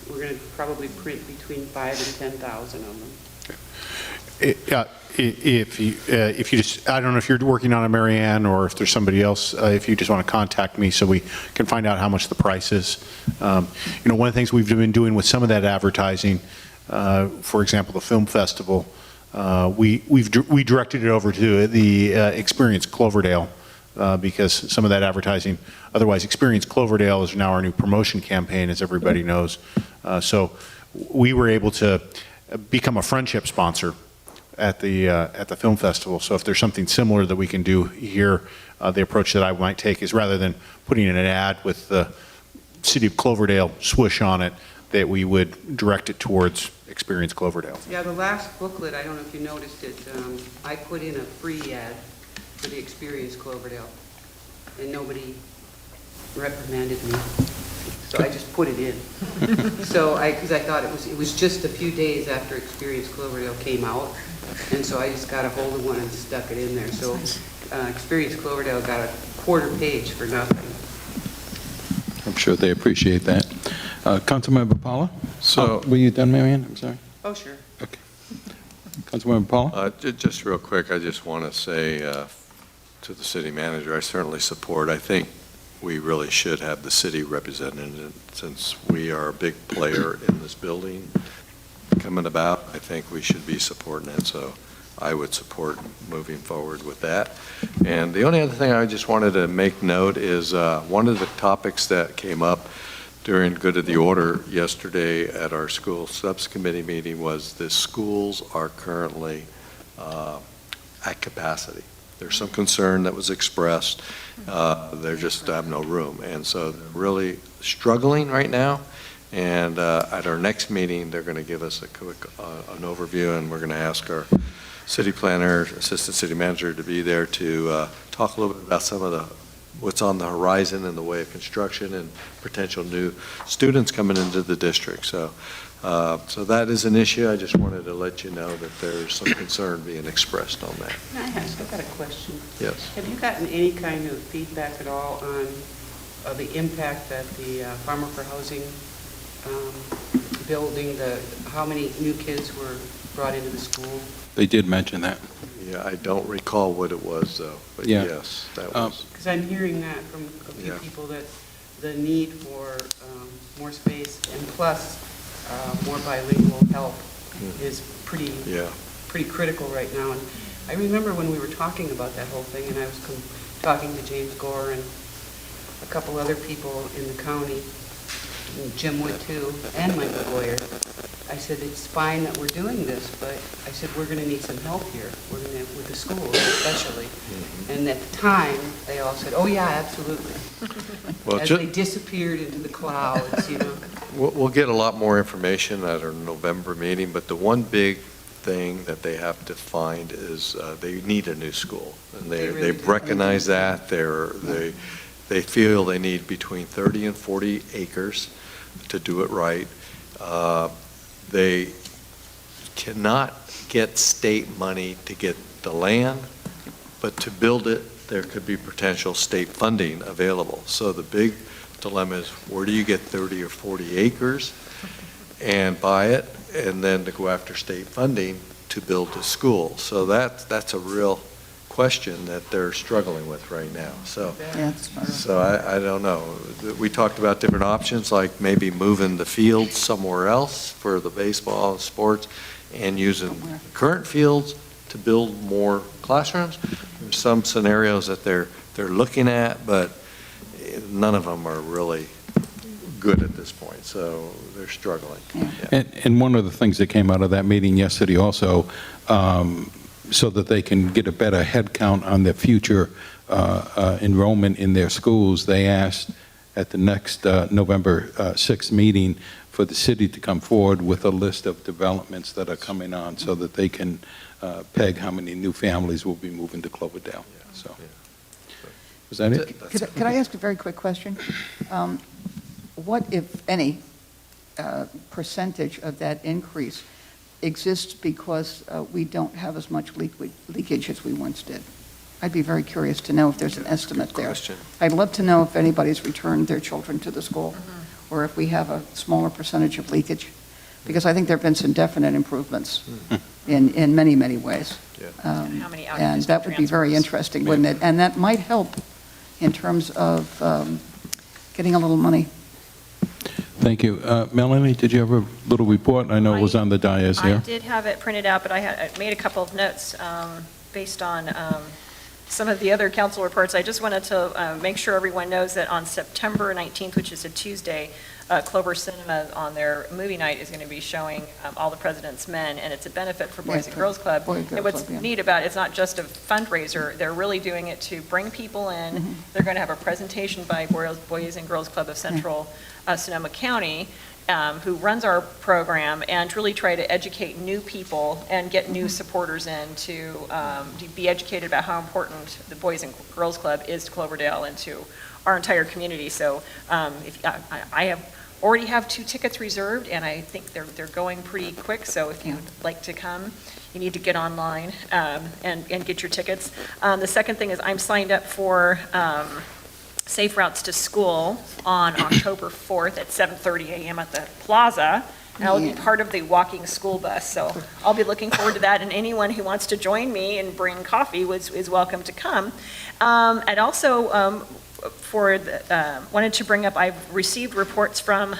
F: we're going to probably print between 5,000 and 10,000 of them.
D: If you just, I don't know if you're working on it, Marianne, or if there's somebody else, if you just want to contact me so we can find out how much the price is. You know, one of the things we've been doing with some of that advertising, for example, the film festival, we directed it over to the Experience Cloverdale because some of that advertising, otherwise Experience Cloverdale is now our new promotion campaign, as everybody knows. So we were able to become a friendship sponsor at the film festival. So if there's something similar that we can do here, the approach that I might take is rather than putting in an ad with the City of Cloverdale swoosh on it, that we would direct it towards Experience Cloverdale.
F: Yeah, the last booklet, I don't know if you noticed it, I put in a free ad for the Experience Cloverdale, and nobody reprimanded me. so I just put it in. So because I thought it was just a few days after Experience Cloverdale came out, and so I just got a hold of one and stuck it in there. So Experience Cloverdale got a quarter page for nothing.
A: I'm sure they appreciate that. Councilmember Paula? Were you done, Marianne? I'm sorry.
F: Oh, sure.
A: Okay. Councilmember Paula?
J: Just real quick, I just want to say to the city manager, I certainly support. I think we really should have the city represented, since we are a big player in this building coming about. I think we should be supporting it, so I would support moving forward with that. And the only other thing I just wanted to make note is one of the topics that came up during Good of the Order yesterday at our school subcommittee meeting was the schools are currently at capacity. There's some concern that was expressed. They just have no room. And so they're really struggling right now. And at our next meeting, they're going to give us a quick an overview, and we're going to ask our city planner, assistant city manager to be there to talk a little bit about some of what's on the horizon in the way of construction and potential new students coming into the district. So that is an issue. I just wanted to let you know that there's some concern being expressed on that.
F: Can I ask, I've got a question.
J: Yes.
F: Have you gotten any kind of feedback at all on the impact that the Farmer for Housing building, how many new kids were brought into the school?
A: They did mention that.
J: Yeah, I don't recall what it was, though, but
A: Yeah.
J: yes, that was.
F: Because I'm hearing that from a few people, that the need for more space and plus more bilingual help is pretty critical right now. And I remember when we were talking about that whole thing, and I was talking to James Gore and a couple other people in the county, and Jim Wood too, and Michael Boyer. I said, it's fine that we're doing this, but I said, we're going to need some help here. We're going to, with the schools especially. And at the time, they all said, oh yeah, absolutely.
J: Well,
F: as they disappeared into the clouds, you know.
J: We'll get a lot more information at our November meeting, but the one big thing that they have to find is they need a new school. And they recognize that. They feel they need between 30 and 40 acres to do it right. They cannot get state money to get the land, but to build it, there could be potential state funding available. So the big dilemma is, where do you get 30 or 40 acres and buy it, and then to go after state funding to build a school? So that's a real question that they're struggling with right now. So I don't know. We talked about different options, like maybe moving the fields somewhere else for the baseball and sports, and using current fields to build more classrooms. There's some scenarios that they're looking at, but none of them are really good at this point, so they're struggling. Yeah.
A: And one of the things that came out of that meeting yesterday also, so that they can get a better head count on their future enrollment in their schools, they asked at the next November 6th meeting for the city to come forward with a list of developments that are coming on so that they can peg how many new families will be moving to Cloverdale. So, was that it?
K: Could I ask a very quick question? What, if any, percentage of that increase exists because we don't have as much leakage as we once did? I'd be very curious to know if there's an estimate there. I'd love to know if anybody's returned their children to the school, or if we have a smaller percentage of leakage, because I think there have been some definite improvements in many, many ways.
Q: How many
K: And that would be very interesting, wouldn't it? And that might help in terms of getting a little money.
A: Thank you. Melanie, did you have a little report? I know it was on the dais here.
Q: I did have it printed out, but I made a couple of notes based on some of the other council reports. I just wanted to make sure everyone knows that on September 19th, which is a Tuesday, Clover Cinema on their movie night is going to be showing All the President's Men, and it's a benefit for Boys and Girls Club. And what's neat about it, it's not just a fundraiser, they're really doing it to bring people in. They're going to have a presentation by Boys and Girls Club of Central Sonoma County, who runs our program, and really try to educate new people and get new supporters in to be educated about how important the Boys and Girls Club is to Cloverdale and to our entire community. So if I already have 2 tickets reserved, and I think they're going pretty quick. So if you'd like to come, you need to get online and get your tickets. The second thing is I'm signed up for Safe Routes to School on October 4th at 7:30 a.m. at the Plaza. And I'll be part of the walking school bus, so I'll be looking forward to that. And anyone who wants to join me and bring coffee is welcome to come. And also, wanted to bring up, I've received reports from,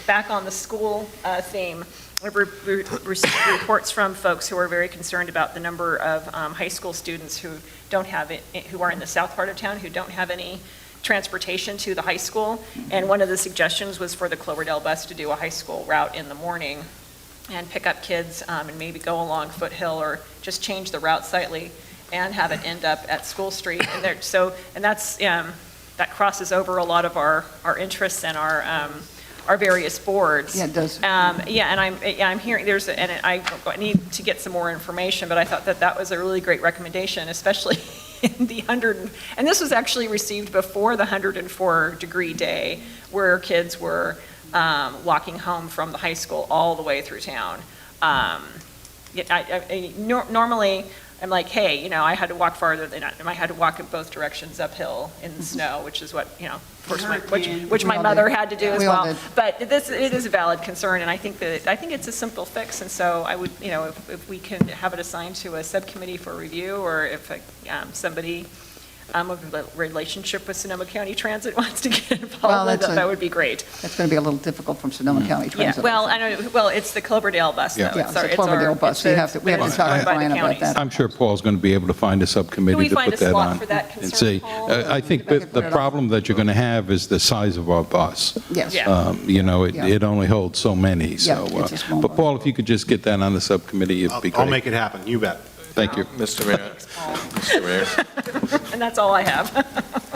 Q: back on the school theme, I've received reports from folks who are very concerned about the number of high school students who don't have it, who are in the south part of town, who don't have any transportation to the high school. And one of the suggestions was for the Cloverdale bus to do a high school route in the morning and pick up kids and maybe go along Foothill or just change the route slightly and have it end up at School Street. And that crosses over a lot of our interests and our various boards.
K: Yeah, it does.
Q: And I'm hearing I need to get some more information, but I thought that was a really great recommendation, especially in the and this was actually received before the 104-degree day, where kids were walking home from the high school all the way through town. Normally, I'm like, hey, I had to walk farther than I had to walk in both directions uphill in the snow, which is what, of course, which my mother had to do as well. But it is a valid concern, and I think it's a simple fix. And so I would, if we can have it assigned to a subcommittee for review, or if somebody with a relationship with Sonoma County Transit wants to get involved, that would be great.
K: That's going to be a little difficult from Sonoma County Transit.
Q: Yeah, it's the Cloverdale bus, though.
K: Yeah, it's the Cloverdale bus. We have to talk to Brian about that.
A: I'm sure Paul's going to be able to find a subcommittee to put that on. And see, I think the problem that you're going to have is the size of our bus.
K: Yes.
A: It only holds so many, so.
K: it's a small
A: But Paul, if you could just get that on the subcommittee, it'd be great.
D: I'll make it happen, you bet.
A: Thank you.
J: Mr. Mayor.
Q: And that's all I have.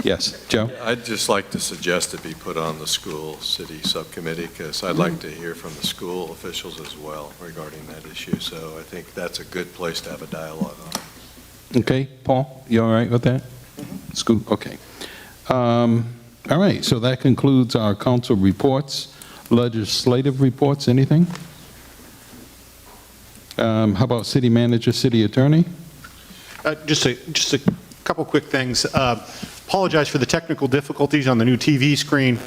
A: Yes, Joe?
J: I'd just like to suggest it be put on the school city subcommittee, because I'd like to hear from the school officials as well regarding that issue. So I think that's a good place to have a dialogue on it.
A: Okay, Paul, you all right with that? School, okay. All right, so that concludes our council reports. Legislative reports, anything? How about city manager, city attorney?
D: Just a couple quick things. Apologize for the technical difficulties on the new TV screen.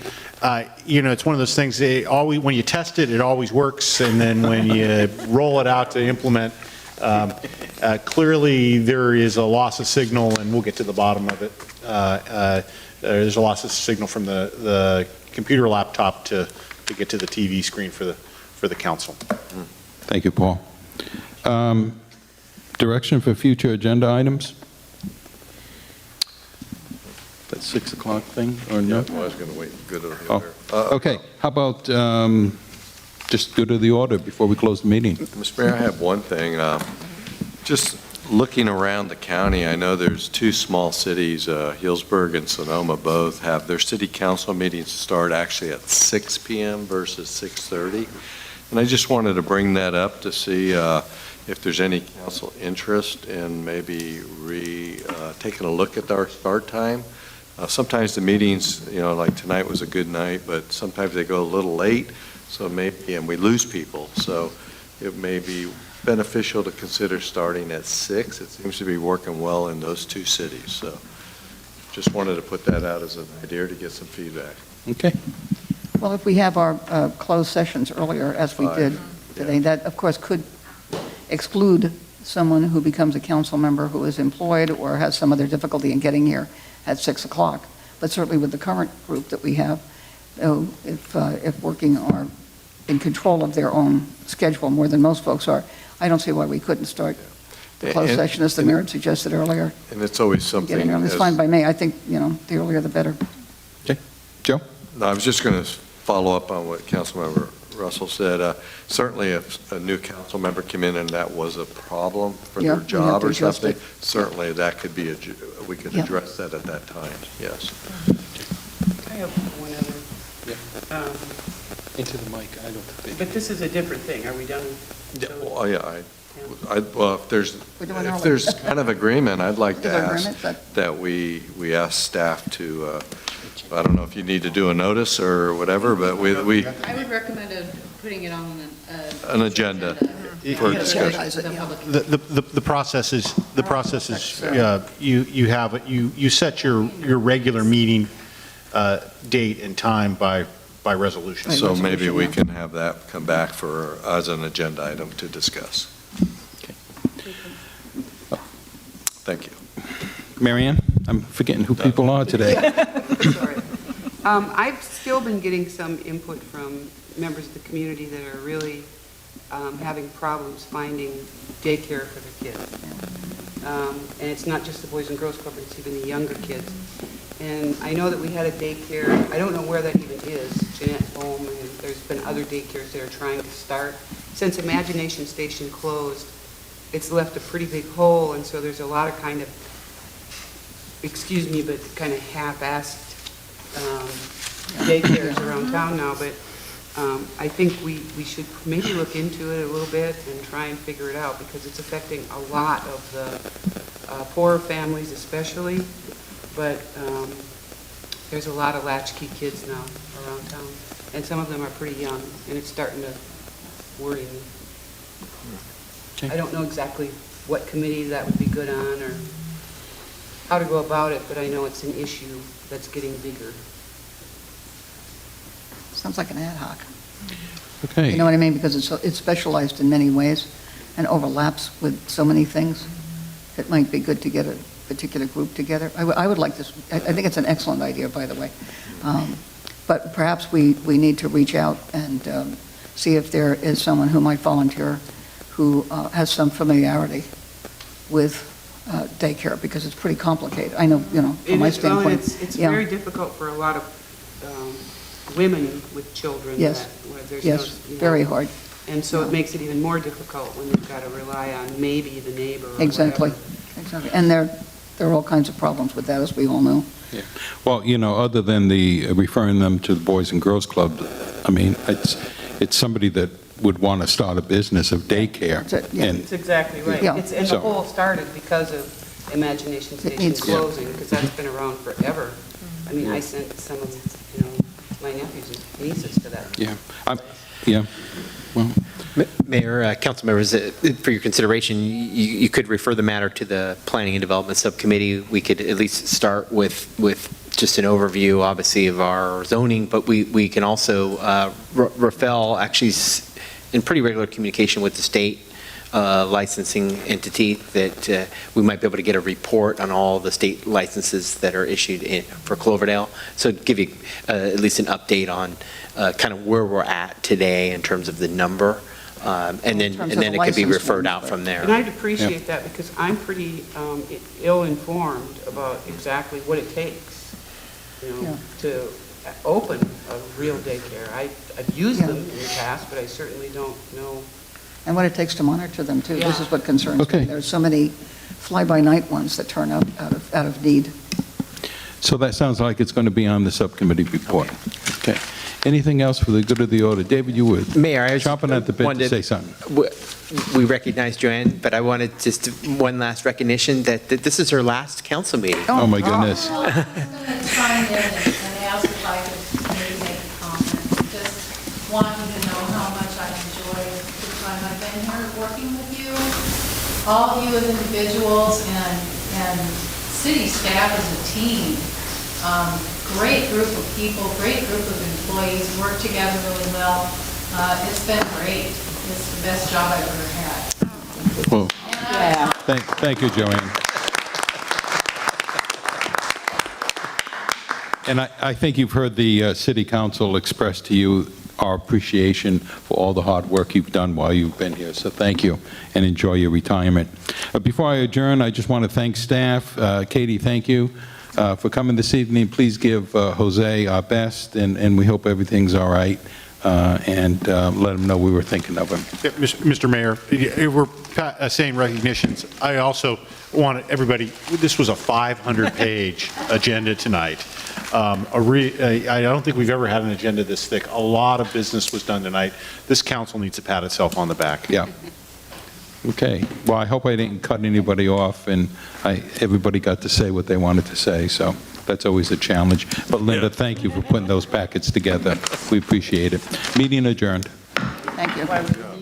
D: It's one of those things, when you test it, it always works, and then when you roll it out to implement, clearly there is a loss of signal, and we'll get to the bottom of it. There's a loss of signal from the computer laptop to get to the TV screen for the council.
A: Thank you, Paul. Direction for future agenda items? That 6 o'clock thing, or no?
J: Well, I was going to wait. Good of the order.
A: Okay, how about just go to the order before we close the meeting?
J: Mr. Mayor, I have one thing. Just looking around the county, I know there's 2 small cities, Healdsburg and Sonoma, both have their city council meetings start actually at 6 p.m. versus 6:30. And I just wanted to bring that up to see if there's any council interest in maybe taking a look at our start time. Sometimes the meetings, like tonight was a good night, but sometimes they go a little late, so maybe, and we lose people. So it may be beneficial to consider starting at 6. It seems to be working well in those 2 cities. So just wanted to put that out as an idea to get some feedback.
A: Okay.
K: Well, if we have our closed sessions earlier, as we did today, that, of course, could exclude someone who becomes a council member who is employed or has some other difficulty in getting here at 6 o'clock. But certainly with the current group that we have, if working are in control of their own schedule more than most folks are, I don't see why we couldn't start the closed session as the mayor had suggested earlier.
J: And it's always something.
K: Getting early. It's fine by me. I think, the earlier the better.
A: Okay. Joe?
J: No, I was just going to follow up on what Councilmember Russell said. Certainly if a new council member came in and that was a problem for their job or something, certainly that could be, we could address that at that time, yes.
C: I have one other.
A: Into the mic, I don't think.
C: But this is a different thing. Are we done?
J: Well, well, if there's kind of agreement, I'd like to ask that we ask staff to I don't know if you need to do a notice or whatever, but we
E: I would recommend putting it on
J: an agenda for discussion.
D: The process is, you set your regular meeting date and time by resolution.
J: So maybe we can have that come back as an agenda item to discuss. Thank you.
A: Marianne, I'm forgetting who people are today.
F: Sorry. I've still been getting some input from members of the community that are really having problems finding daycare for their kids. And it's not just the Boys and Girls Club, it's even the younger kids. And I know that we had a daycare, I don't know where that even is, Jeanette's home, and there's been other daycares that are trying to start. Since Imagination Station closed, it's left a pretty big hole, and so there's a lot of kind of, excuse me, but kind of half-assed daycares around town now, but I think we should maybe look into it a little bit and try and figure it out, because it's affecting a lot of the poorer families especially, but there's a lot of latchkey kids now around town, and some of them are pretty young, and it's starting to worry me.
A: Okay.
F: I don't know exactly what committee that would be good on or how to go about it, but I know it's an issue that's getting bigger.
K: Sounds like an ad hoc.
A: Okay.
K: You know what I mean? Because it's specialized in many ways and overlaps with so many things. It might be good to get a particular group together. I would like this. I think it's an excellent idea, by the way. But perhaps we need to reach out and see if there is someone who might volunteer who has some familiarity with daycare, because it's pretty complicated. I know, from my standpoint.
F: It's very difficult for a lot of women with children.
K: Yes,
F: where there's
K: yes,
F: no,
K: very hard.
F: And so it makes it even more difficult when they've got to rely on maybe the neighbor or
K: Exactly,
F: whatever.
K: exactly. And there are all kinds of problems with that, as we all know.
A: Yeah. Well, other than the referring them to the Boys and Girls Club, I mean, it's somebody that would want to start a business of daycare.
F: That's exactly right.
K: Yeah.
F: And the whole started because of Imagination Station closing, because that's been around forever. I mean, I sent some of, my nephews and nieces to that.
A: Yeah. Yeah. Well,
N: Mayor, council members, for your consideration, you could refer the matter to the Planning and Development Subcommittee. We could at least start with just an overview, obviously, of our zoning, but we can also, Rafael actually is in pretty regular communication with the state licensing entity, that we might be able to get a report on all the state licenses that are issued for Cloverdale. So give you at least an update on kind of where we're at today in terms of the number, and then it could be referred out from there.
F: And I'd appreciate that, because I'm pretty ill-informed about exactly what it takes, to open a real daycare. I've used them in the past, but I certainly don't know.
K: And what it takes to monitor them, too. This
F: Yeah.
K: is what concerns
A: Okay.
K: me. There's so many fly-by-night ones that turn up out of need.
A: so that sounds like it's going to be on the subcommittee report. Okay. Anything else for the good of the order? David, you were
N: Mayor, I was
A: chomping at the bit to
N: wanted-
A: say something.
N: We recognize Joanne, but I wanted just one last recognition that this is her last council meeting.
A: Oh, my goodness.
B: Well, I'm going to chime in and ask if I could maybe make a comment. Just want you to know how much I enjoyed the time I've been here working with you, all of you as individuals and city staff as a team. Great group of people, great group of employees, work together really well. It's been great. It's the best job I've ever had.
A: Well, thank you, Joanne. And I think you've heard the city council express to you our appreciation for all the hard work you've done while you've been here. So thank you, and enjoy your retirement. Before I adjourn, I just want to thank staff. Katie, thank you for coming this evening. Please give Jose our best, and we hope everything's all right, and let him know we were thinking of him.
D: Mr. Mayor, we're saying recognitions. I also want everybody, this was a 500-page agenda tonight. I don't think we've ever had an agenda this thick. A lot of business was done tonight. This council needs to pat itself on the back.
A: Yeah. Okay. Well, I hope I didn't cut anybody off, and everybody got to say what they wanted to say. So that's always a challenge. But Linda, thank you for putting those packets together. We appreciate it. Meeting adjourned.
K: Thank you.